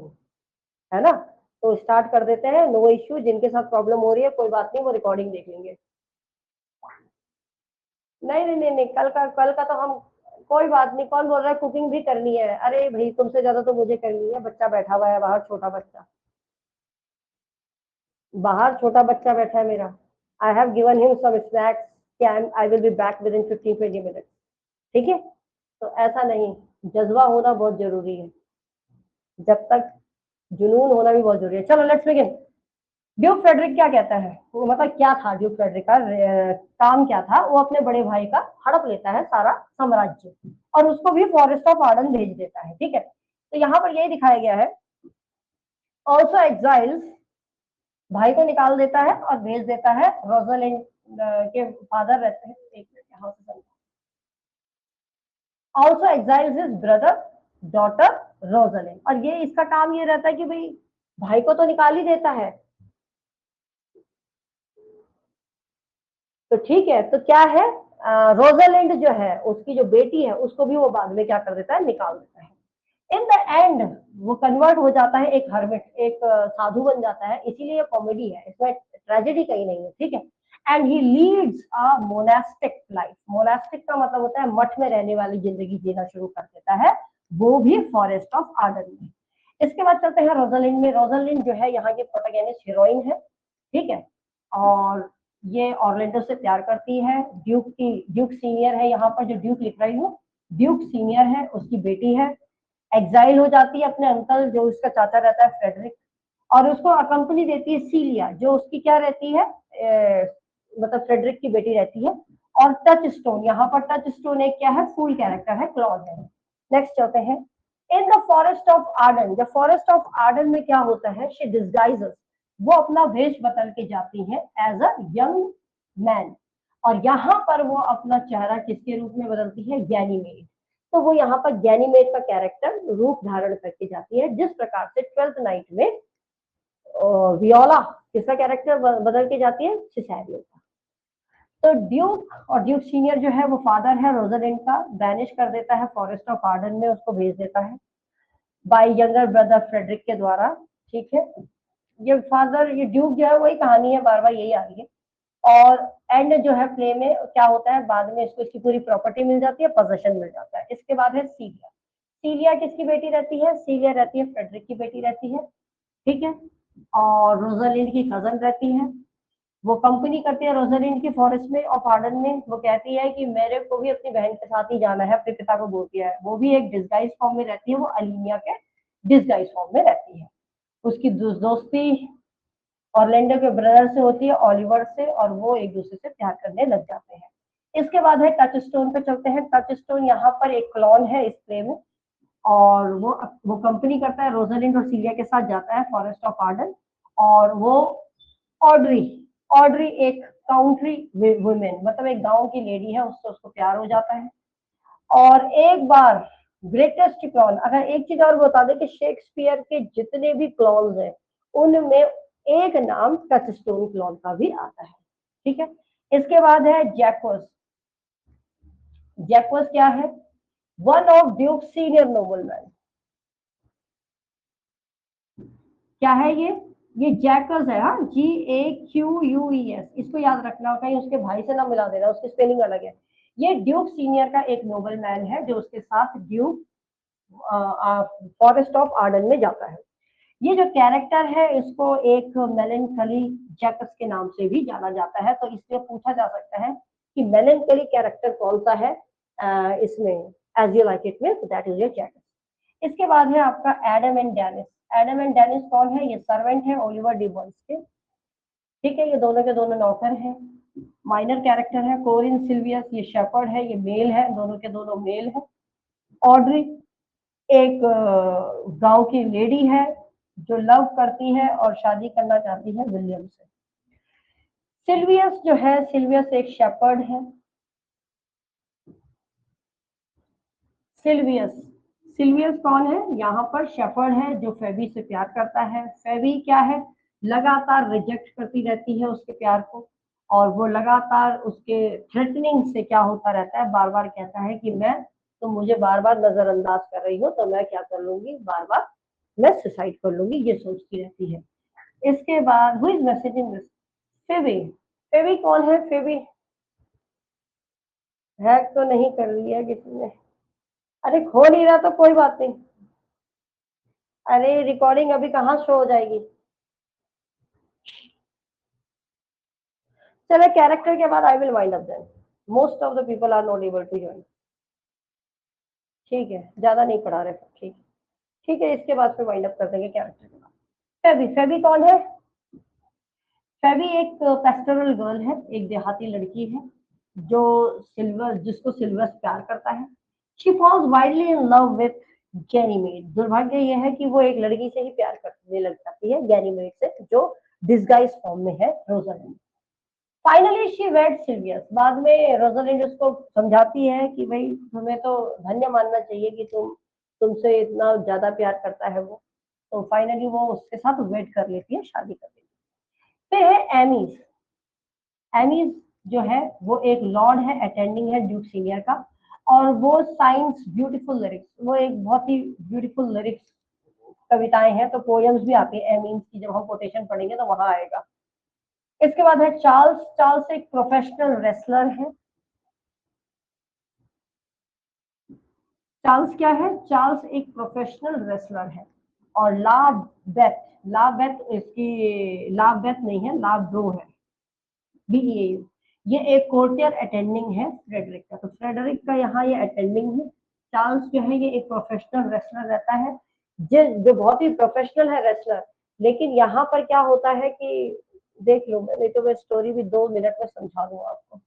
Speaker 1: है ना? तो स्टार्ट कर देते हैं, नो इश्यू। जिनके साथ प्रॉब्लम हो रही है कोई बात नहीं, वो रिकॉर्डिंग देख लेंगे। नहीं नहीं नहीं नहीं, कल का तो हम, कोई बात नहीं। कौन बोल रहा है कुकिंग भी करनी है? अरे भाई तुमसे ज्यादा तो मुझे करनी है, बच्चा बैठा हुआ है बाहर, छोटा बच्चा बाहर, छोटा बच्चा बैठा है मेरा। I have given him some snacks, I will be back within 15-20 minute, ठीक है? तो ऐसा नहीं, जज्बा होना बहुत जरूरी है, जब तक जुनून होना भी बहुत जरूरी है। चलो लेट्स बिगिन। ड्यूक फ्रेडरिक क्या कहता है, वो मतलब क्या था ड्यूक फ्रेडरिक का काम क्या था? वो अपने बड़े भाई का हड़प लेता है सारा साम्राज्य, और उसको भी फॉरेस्ट ऑफ आर्डन भेज देता है, ठीक है? तो यहाँ पर यही दिखाया गया है, ऑल्सो एग्जाइल्स, भाई को निकाल देता है और भेज देता है रोजालिंड के फादर रहते हैं, एक मिनट यहाँ से, also exiles his brother daughter Rosalind. और ये इसका काम ये रहता है कि भाई भाई को तो निकाल ही देता है, तो ठीक है, तो क्या है, रोजालिंड जो है उसकी जो बेटी है उसको भी वो बाद में क्या कर देता है, निकाल देता है। इन द एंड वो कन्वर्ट हो जाता है एक हर्मिट, एक साधु बन जाता है। इसीलिए ये कॉमेडी है, इसमें ट्रेजेडी कहीं नहीं है, ठीक है? And he leads a monastic life. Monastic का मतलब होता है मठ में रहने वाली जिंदगी जीना शुरू कर देता है, वो भी फॉरेस्ट ऑफ आर्डन में। इसके बाद चलते हैं रोजालिंड में। रोजालिंड जो है यहाँ की प्रोटोगेनिस्ट हीरोइन है, ठीक है? और ये ऑर्लैंडो से प्यार करती है। ड्यूक सीनियर है, यहाँ पर जो ड्यूक लिख रही हूँ, ड्यूक सीनियर है, उसकी बेटी है। एग्जाइल हो जाती है अपने अंकल, जो उसका चाचा रहता है फ्रेडरिक, और उसको अकम्पनी देती है सीलिया, जो उसकी क्या रहती है, मतलब फ्रेडरिक की बेटी रहती है। और टच स्टोन, यहाँ पर टच स्टोन एक क्या है, फूल कैरेक्टर है, क्लॉज है। नेक्स्ट चलते हैं, in the forest of Ardern. जब फॉरेस्ट ऑफ आर्डन में क्या होता है, शी डिस्गाइजेस, वो अपना वेश बदल के जाती है एज अ यंग मैन, और यहाँ पर वो अपना चेहरा किसके रूप में बदलती है, गैनीमेड। तो वो यहाँ पर गैनीमेड का कैरेक्टर रूप धारण करके जाती है, जिस प्रकार से 12th नाइट में वियोला किसका कैरेक्टर बदल के जाती है, सिसेरियो का। तो ड्यूक और ड्यूक सीनियर जो है वो फादर है रोजालिंड का, बैनिश कर देता है फॉरेस्ट ऑफ आर्डन में, उसको भेज देता है बाय यंगर ब्रदर फ्रेडरिक के द्वारा। ठीक है, ये फादर, ये ड्यूक जो है वही कहानी है, बार बार यही आ रही है। और एंड जो है प्ले में क्या होता है, बाद में इसको इसकी पूरी प्रॉपर्टी मिल जाती है, पोजेशन मिल जाता है। इसके बाद है सीलिया। सीलिया किसकी बेटी रहती है? सीलिया रहती है फ्रेडरिक की बेटी रहती है। ठीक है, और रोजालिंड की कजन रहती है। वो कंपनी करती है रोजालिंड की फॉरेस्ट में ऑफ आर्डन में। वो कहती है कि मेरे को भी अपनी बहन के साथ ही जाना है, अपने पिता को बोलती है। वो भी एक डिस्गाइज फॉर्म में रहती है, वो अलीनिया के डिस्गाइज फॉर्म में रहती है। उसकी दोस्ती ऑरलैंडो के ब्रदर से होती है, ऑलिवर से, और वो एक दूसरे से प्यार करने लग जाते हैं। इसके बाद है टच स्टोन पे चलते हैं। टच स्टोन यहाँ पर एक क्लॉन है इस प्ले में, और वो कंपनी करता है रोजालिंड और सीलिया के साथ, जाता है फॉरेस्ट ऑफ आर्डन। और वो ऑड्री ऑड्री एक काउंट्री वुमेन, मतलब एक गांव की लेडी है, उससे उसको प्यार हो जाता है। और एक बार ग्रेटेस्ट क्लॉन, अगर एक चीज और बता दें कि शेक्सपियर के जितने भी क्लॉन्स हैं उनमें एक नाम टचस्टोन क्लॉन का भी आता है। ठीक है, इसके बाद है जैक्वस। जैक्वस क्या है? One of Duke senior nobleman. क्या है ये जैकर्स है, हाँ, GAQUES। इसको याद रखना, कहीं उसके भाई से ना मिला देना, उसकी स्पेलिंग अलग है। ये ड्यूक सीनियर का एक नोबलमैन है जो उसके साथ ड्यूक फॉरेस्ट ऑफ आर्डन में जाता है। ये जो कैरेक्टर है इसको एक मेलनकली जैकस के नाम से भी जाना जाता है। तो इसमें पूछा जा सकता है कि मेलनकली कैरेक्टर कौन सा है इसमें, एज यू लाइक इट में, दैट इज योर जैकस। इसके बाद है आपका Adam and Dennis. Adam and Dennis कौन है? ये सर्वेंट है ओलिवर डिबॉन्स के। ठीक है, ये दोनों के दोनों नौकर हैं। माइनर कैरेक्टर है कोरिन सिल्वियस, ये शेपर्ड है, ये मेल है, दोनों के दोनों मेल है। ऑड्री एक गांव की लेडी है जो लव करती है और शादी करना चाहती है विलियम से। सिल्वियस जो है, सिल्वियस एक शेपर्ड है। सिल्वियस सिल्वियस कौन है? यहाँ पर शेपर्ड है जो फेबी से प्यार करता है। फेबी क्या है? लगातार रिजेक्ट करती रहती है उसके प्यार को, और वो लगातार उसके थ्रेटनिंग से क्या होता रहता है, बार बार कहता है कि मैं, तुम मुझे बार बार नजरअंदाज कर रही हो तो मैं क्या कर लूंगी, बार बार मैं सुसाइड कर लूंगी, ये सोचती रहती है। इसके बाद हुई मैसेजिंग दिस फेबी। फेबी कौन है? फेबी हैक तो नहीं कर लिया किसी ने? अरे खो नहीं रहा तो कोई बात नहीं। अरे रिकॉर्डिंग अभी कहाँ शो हो जाएगी। चलो कैरेक्टर के बाद I will wind up then. Most of the people are not able to join. ठीक है, ज्यादा नहीं पढ़ा रहे, ठीक है। ठीक है, इसके बाद फिर वाइंड अप कर देंगे कैरेक्टर के बाद। फेबी। फेबी कौन है? फेबी एक पेस्टोरल गर्ल है, एक देहाती लड़की है जो जिसको सिल्वर प्यार करता है। She falls widely in love with Ganymede. दुर्भाग्य यह है कि वो एक लड़की से ही प्यार करने लग जाती है, गैनीमेड से, जो डिस्गाइज फॉर्म में है Rosalind. Finally she wed Silvius. बाद में रोजालिंड उसको समझाती है कि भाई तुम्हें तो धन्य मानना चाहिए कि तुमसे इतना ज्यादा प्यार करता है वो। तो फाइनली वो उसके साथ वेड कर लेती है, शादी कर लेती है। फिर है एमीज। एमीज जो है वो एक लॉर्ड है, अटेंडिंग है ड्यूक सीनियर का, और वो साइंस ब्यूटीफुल लिरिक्स, वो एक बहुत ही ब्यूटीफुल लिरिक्स कविताएं हैं, तो पोएम्स भी आती है एमीज की, जब हम कोटेशन पढ़ेंगे तो वहां आएगा। इसके बाद है चार्ल्स। चार्ल्स एक प्रोफेशनल रेसलर है। चार्ल्स क्या है? चार्ल्स एक प्रोफेशनल रेसलर है। और बेथ इसकी बेथ नहीं है, ब्रो है, BEAU। ये एक कोर्टियर अटेंडिंग है फ्रेडरिक का। तो फ्रेडरिक का यहाँ ये अटेंडिंग है। चार्ल्स जो है ये एक प्रोफेशनल रेसलर रहता है, जो बहुत ही प्रोफेशनल है रेसलर। लेकिन यहाँ पर क्या होता है कि देख लो, नहीं तो मैं स्टोरी भी 2 मिनट में समझा दूंगा आपको।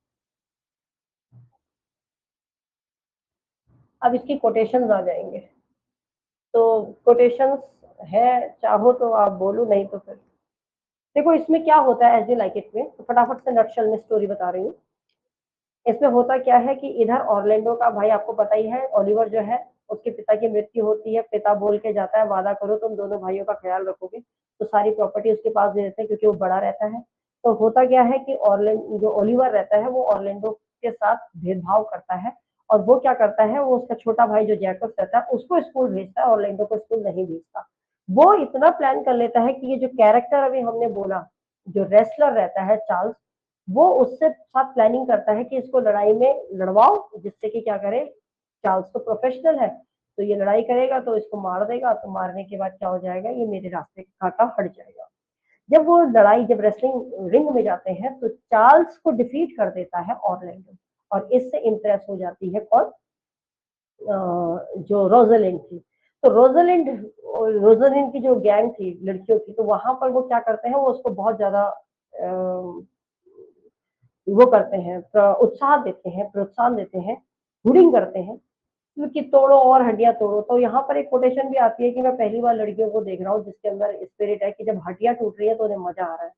Speaker 1: अब इसकी कोटेशंस आ जाएंगे, तो कोटेशंस है, चाहो तो आप बोलो, नहीं तो फिर देखो इसमें क्या होता है एज यू लाइक इट में। तो फटाफट से नक्शल में स्टोरी बता रही हूँ। इसमें होता क्या है कि इधर ऑरलैंडो का भाई, आपको पता ही है, ओलिवर जो है उसके पिता की मृत्यु होती है। पिता बोल के जाता है वादा करो तुम दोनों भाइयों का ख्याल रखोगे, तो सारी प्रॉपर्टी उसके पास दे देते हैं क्योंकि वो बड़ा रहता है। तो होता क्या है कि ऑर्लैंडो जो ओलिवर रहता है वो ऑर्लैंडो के साथ भेदभाव करता है, और वो क्या करता है, वो उसका छोटा भाई जो जैकब रहता है उसको स्कूल भेजता है, ऑर्लैंडो को स्कूल नहीं भेजता। वो इतना प्लान कर लेता है कि ये जो कैरेक्टर अभी हमने बोला, जो रेसलर रहता है चार्ल्स, वो उससे साथ प्लानिंग करता है कि इसको लड़ाई में लड़वाओ, जिससे कि क्या करे, चार्ल्स तो प्रोफेशनल है, तो ये लड़ाई करेगा तो इसको मार देगा, तो मारने के बाद क्या हो जाएगा, ये मेरे रास्ते का कांटा हट जाएगा। जब वो लड़ाई, जब रेसलिंग रिंग में जाते हैं तो चार्ल्स को डिफीट कर देता है ऑर्लैंडो, और इससे इम्प्रेस हो जाती है कौन, जो रोजालिंड थी। तो रोजालिंड की जो गैंग थी लड़कियों की, तो वहां पर वो क्या करते हैं, वो उसको बहुत ज्यादा वो करते हैं, उत्साह देते हैं, प्रोत्साहन देते हैं, हुडिंग करते हैं कि तोड़ो और हड्डियां तोड़ो। तो यहाँ पर एक कोटेशन भी आती है कि मैं पहली बार लड़कियों को देख रहा हूँ जिसके अंदर स्पिरिट है कि जब हड्डियां टूट रही है तो उन्हें मजा आ रहा है।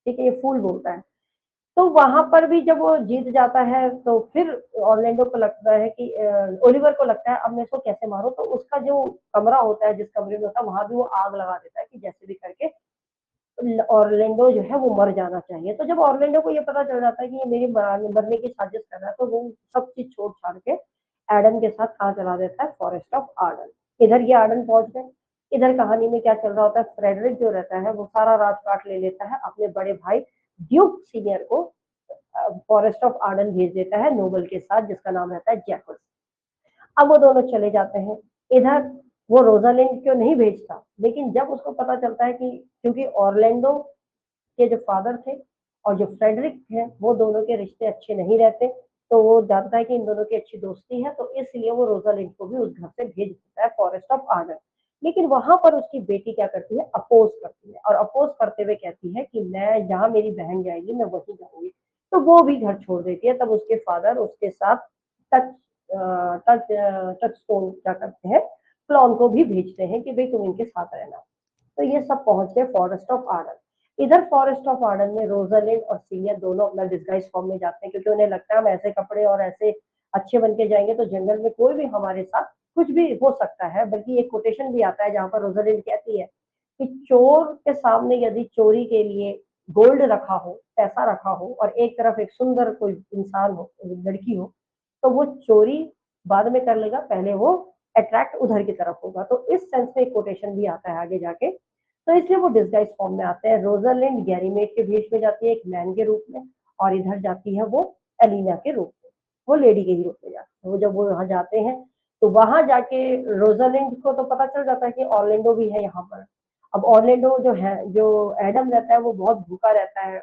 Speaker 1: ठीक है, ये फूल बोलता है। तो वहां पर भी जब वो जीत जाता है तो फिर ऑर्लैंडो को लगता है कि ओलिवर को लगता है अब मैं इसको कैसे मारूं, तो उसका जो कमरा होता है, जिस कमरे में होता है, वहां भी वो आग लगा देता है कि जैसे भी करके ऑर्लैंडो जो है वो मर जाना चाहिए। तो जब ऑर्लैंडो को ये पता चल जाता है कि ये मेरी मरने की साजिश कर रहा है, तो वो सब चीज छोड़ छाड़ के एडन के साथ कहाँ चला देता है, फॉरेस्ट ऑफ आर्डन। इधर ये आर्डन पहुंच गए। इधर कहानी में क्या चल रहा होता है, फ्रेडरिक जो रहता है वो सारा राजपाट ले लेता है, अपने बड़े भाई ड्यूक सीनियर को फॉरेस्ट ऑफ आर्डन भेज देता है नोबल के साथ, जिसका नाम रहता है जैकब। अब वो दोनों चले जाते हैं। इधर वो रोजालिंड को नहीं भेजता, लेकिन जब उसको पता चलता है कि क्योंकि ऑर्लैंडो के जो फादर थे और जो फ्रेडरिक है वो दोनों के रिश्ते अच्छे नहीं रहते, तो वो जानता है कि इन दोनों की अच्छी दोस्ती है, तो इसलिए वो रोजालिंड को भी उस घर से भेज देता है फॉरेस्ट ऑफ आर्डन। लेकिन वहां पर उसकी बेटी क्या करती है, अपोज करती है, और अपोज करते हुए कहती है कि मैं जहाँ मेरी बहन जाएगी मैं वहीं जाऊंगी। तो वो भी घर छोड़ देती है। तब उसके फादर उसके साथ टच टच टच स्टोन क्या करते हैं, क्लॉन को भी भेजते हैं कि भाई तुम इनके साथ रहना। तो ये सब पहुंच गए फॉरेस्ट ऑफ आर्डन। इधर फॉरेस्ट ऑफ आर्डन में रोजालिंड और सीनियर दोनों अपना डिस्गाइज फॉर्म में जाते हैं, क्योंकि उन्हें लगता है हम ऐसे कपड़े और ऐसे अच्छे बन के जाएंगे तो जंगल में कोई भी हमारे साथ कुछ भी हो सकता है। बल्कि एक कोटेशन भी आता है जहां पर रोजालिंड कहती है कि चोर के सामने यदि चोरी के लिए गोल्ड रखा हो, पैसा रखा हो, और एक तरफ एक सुंदर कोई इंसान हो, लड़की हो, तो वो चोरी बाद में कर लेगा, पहले वो अट्रैक्ट उधर की तरफ होगा। तो इस सेंस में एक कोटेशन भी आता है आगे जाके। तो इसलिए वो डिस्गाइज फॉर्म में आते हैं। रोजालिंड गैरीमेट के भेष में जाती है एक मैन के रूप में, और इधर जाती है वो एलिना के रूप में, वो लेडी के ही रूप में जाती है। वो जब वो वहां जाते हैं तो वहां जाके रोजालिंड को तो पता चल जाता है कि ऑर्लैंडो भी है यहाँ पर। अब ऑर्लैंडो जो है, जो एडम रहता है, वो बहुत भूखा रहता है,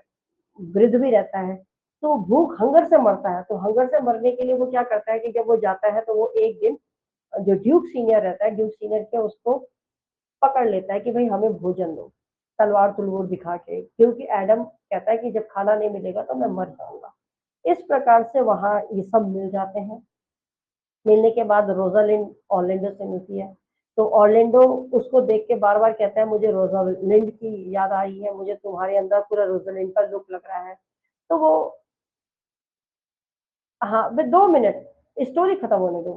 Speaker 1: वृद्ध भी रहता है, तो भूख हंगर से मरता है। तो हंगर से मरने के लिए वो क्या करता है कि जब वो जाता है तो वो एक दिन जो ड्यूक सीनियर रहता है, ड्यूक सीनियर के उसको पकड़ लेता है कि भाई हमें भोजन दो, तलवार तुलवार दिखा के, क्योंकि एडम कहता है कि जब खाना नहीं मिलेगा तो मैं मर जाऊंगा। इस प्रकार से वहां ये सब मिल जाते हैं। मिलने के बाद रोजालिंड ऑर्लैंडो से मिलती है, तो ऑर्लैंडो उसको देख के बार बार कहता है मुझे रोजालिंड की याद आ रही है, मुझे तुम्हारे अंदर पूरा रोजालिंड का लुक लग रहा है। तो वो, हाँ, मैं 2 मिनट, स्टोरी खत्म होने दो,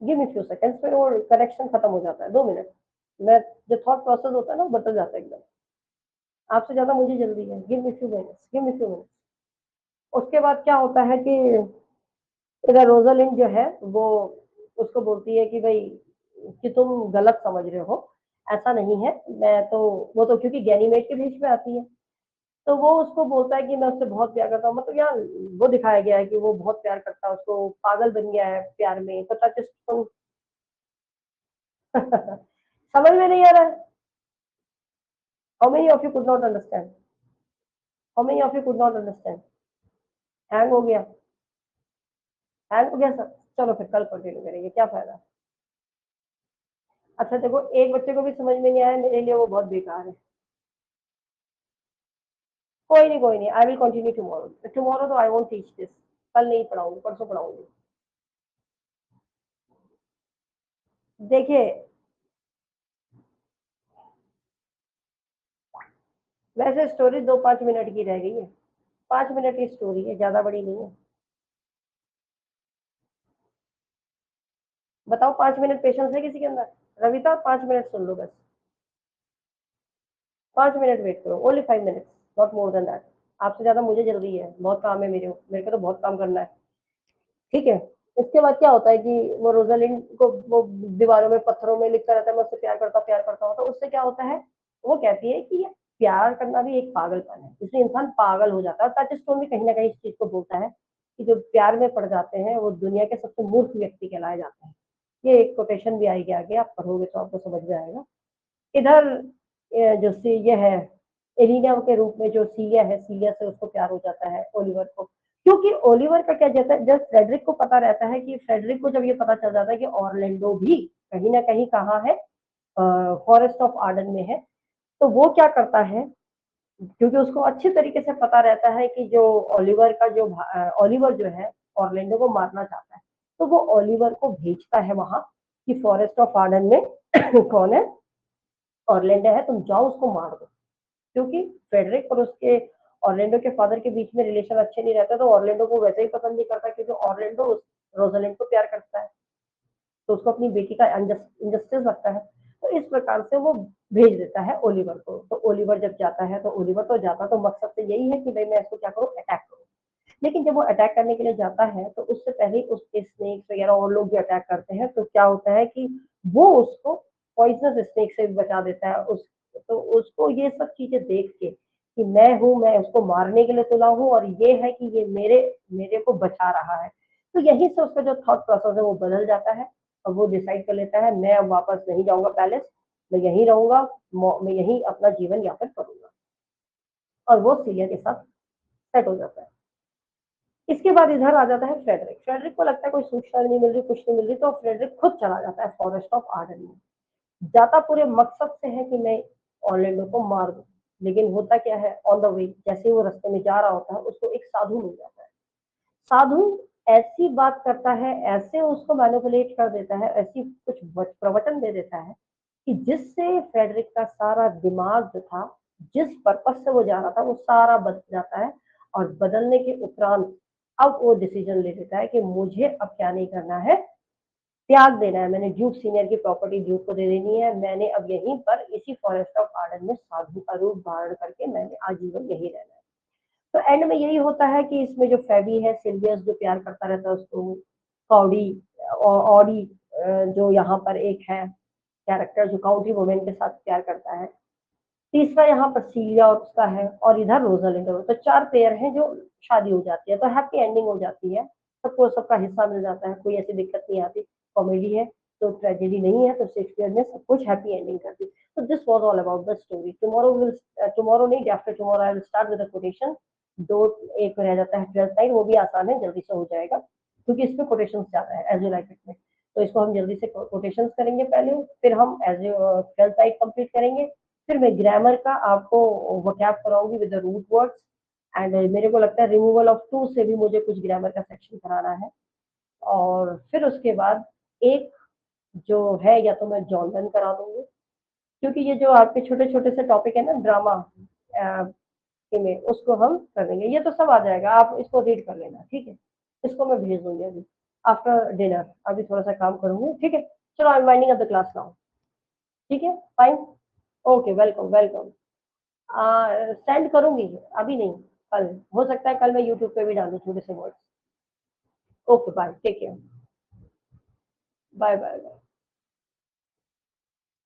Speaker 1: गिव मी फ्यू सेकंड्स, फिर वो कनेक्शन खत्म हो जाता है। 2 मिनट, मैं, जो थॉट प्रोसेस होता है ना वो बदल जाता है एकदम। आपसे ज्यादा मुझे जल्दी है, give me few minutes, give me few minutes. उसके बाद क्या होता है कि इधर रोजालिंड जो है वो उसको बोलती है कि भाई कि तुम गलत समझ रहे हो, ऐसा नहीं है, मैं तो, वो तो क्योंकि गैनीमेड के बीच में आती है, तो वो उसको बोलता है कि मैं उससे बहुत प्यार करता हूँ। मतलब यहाँ वो दिखाया गया है कि वो बहुत प्यार करता है उसको, पागल बन गया है प्यार में। तो टच समझ में नहीं आ रहा है। How many of you could not understand, how many of you could not understand. Hang हो गया, हैंग हो गया सर। चलो फिर कल कंटिन्यू करेंगे, क्या फायदा। अच्छा देखो, एक बच्चे को भी समझ में नहीं आया, मेरे लिए वो बहुत बेकार है। कोई नहीं, कोई नहीं, I will continue tomorrow. Tomorrow तो आई वोंट टीच दिस, कल नहीं पढ़ाऊंगी, परसों पढ़ाऊंगी। देखिए, वैसे स्टोरी 2-5 मिनट की रह गई है, 5 मिनट की स्टोरी है, ज्यादा बड़ी नहीं है। बताओ, 5 मिनट पेशेंस है किसी के अंदर? रविता, 5 मिनट सुन लो बस, 5 मिनट वेट करो, only 5 minutes, not more than that. आपसे ज्यादा मुझे जल्दी है, बहुत काम है मेरे को तो बहुत काम करना है, ठीक है। इसके बाद क्या होता है कि वो रोजालिंड को वो दीवारों में पत्थरों में लिखता रहता है मैं उससे प्यार करता हूँ, तो उससे क्या होता है, वो कहती है कि ये प्यार करना भी एक पागलपन है, इसलिए इंसान पागल हो जाता है। और टच स्टोन भी कहीं ना कहीं इस चीज को बोलता है कि जो प्यार में पड़ जाते हैं वो दुनिया के सबसे मूर्ख व्यक्ति कहलाए जाते हैं। ये एक कोटेशन भी आएगी आगे, आप पढ़ोगे तो आपको समझ में आएगा। इधर जो सी ये है, एलिना के रूप में जो सीलिया है, सीलिया से उसको प्यार हो जाता है ओलिवर को, क्योंकि ओलिवर का क्या जैसा जब फ्रेडरिक को पता रहता है कि फ्रेडरिक को जब ये पता चल जाता है कि ऑरलैंडो भी कहीं ना कहीं कहाँ है, फॉरेस्ट ऑफ आर्डन में है, तो वो क्या करता है, क्योंकि उसको अच्छी तरीके से पता रहता है कि जो ओलिवर जो है ऑरलैंडो को मारना चाहता है, तो वो ओलिवर को भेजता है वहां कि फॉरेस्ट ऑफ आर्डन में कौन है, ऑरलैंडो है, तुम जाओ उसको मार दो। क्योंकि फ्रेडरिक और उसके ऑरलैंडो के फादर के बीच में रिलेशन अच्छे नहीं रहते, तो ऑरलैंडो को वैसे ही पसंद नहीं करता, क्योंकि ऑरलैंडो रोजालिंड को प्यार करता है, तो उसको अपनी बेटी का इंजस्टिस लगता है। तो इस प्रकार से वो भेज देता है ओलिवर को। तो ओलिवर जब जाता है, तो ओलिवर तो जाता तो मकसद से यही है कि भाई मैं इसको क्या करूँ, अटैक करूँ। लेकिन जब वो अटैक करने के लिए जाता है, तो उससे पहले उसके स्नेक्स वगैरह और लोग भी अटैक करते हैं, तो क्या होता है कि वो उसको पॉइजनस स्नेक से भी बचा देता है। तो उसको ये सब चीजें देख के कि मैं उसको मारने के लिए तुला हूँ, और ये है कि ये मेरे मेरे को बचा रहा है, तो यहीं से उसका जो थॉट प्रोसेस है वो बदल जाता है। और वो डिसाइड कर लेता है मैं अब वापस नहीं जाऊंगा पैलेस, मैं यहीं रहूंगा, मैं यहीं अपना जीवन यापन करूंगा, और वो सीरिया के साथ सेट हो जाता है। इसके बाद इधर आ जाता है फ्रेडरिक। फ्रेडरिक को लगता है कोई सूचना नहीं मिल रही, कुछ नहीं मिल रही, तो फ्रेडरिक खुद चला जाता है फॉरेस्ट ऑफ आर्डन में। जाता पूरे मकसद से है कि मैं ऑर्लैंडो को मार दूं। लेकिन होता क्या है, ऑन द वे जैसे वो रास्ते में जा रहा होता है, उसको एक साधु मिल जाता है। साधु ऐसी बात करता है, ऐसे उसको मैनिपुलेट कर देता है, ऐसी कुछ प्रवचन दे देता है कि जिससे फ्रेडरिक का सारा दिमाग जो था, जिस पर्पस से वो जा रहा था, वो सारा बदल जाता है। और बदलने के उपरांत अब वो डिसीजन ले लेता है कि मुझे अब क्या नहीं करना है, त्याग देना है, मैंने ड्यूक सीनियर की प्रॉपर्टी ड्यूक को दे देनी है, मैंने अब यहीं पर इसी फॉरेस्ट ऑफ आर्डन में साधु का रूप धारण करके मैंने आजीवन यही रहना है। तो एंड में यही होता है कि इसमें जो फेबी है, सिल्वियस जो प्यार करता रहता है उसको, कॉडी और ऑडी जो यहाँ पर एक है कैरेक्टर जो काउंटी वुमेन के साथ प्यार करता है, तीसरा यहाँ पर सीलिया और उसका है, और इधर रोजालिंड। तो चार पेयर हैं जो शादी हो जाती है, तो हैप्पी एंडिंग हो जाती है, सबको सबका हिस्सा मिल जाता है, कोई ऐसी दिक्कत नहीं आती। कॉमेडी है तो ट्रेजेडी नहीं है, तो शेक्सपियर ने सब कुछ हैप्पी एंडिंग कर दी। तो this was all about the story. Tomorrow नहीं, after tomorrow I will start with the quotation. दो एक रह जाता है ट्वेल्थ नाइट, वो भी आसान है, जल्दी से हो जाएगा, क्योंकि इसमें कोटेशन ज्यादा है एज यू लाइक इट में। तो इसको हम जल्दी से कोटेशन करेंगे पहले, फिर हम एज ट्वेल्थ नाइट कंप्लीट करेंगे, फिर मैं ग्रामर का आपको वोकैब कराऊंगी with the root words. And मेरे को लगता है रिमूवल ऑफ टू से भी मुझे कुछ ग्रामर का सेक्शन कराना है। और फिर उसके बाद एक जो है, या तो मैं जॉनडन करा दूंगी, क्योंकि ये जो आपके छोटे छोटे से टॉपिक है ना ड्रामा में, उसको हम कर देंगे। ये तो सब आ जाएगा, आप इसको रीड कर लेना, ठीक है। इसको मैं भेज दूंगी अभी आफ्टर डिनर, अभी थोड़ा सा काम करूंगी, ठीक है। चलो I am winding up the class now, ठीक है, fine, okay, welcome welcome. Send करूंगी, अभी नहीं, कल हो सकता है, कल मैं यूट्यूब पे भी डालूँ थोड़े से words. Okay bye, take care, bye bye bye.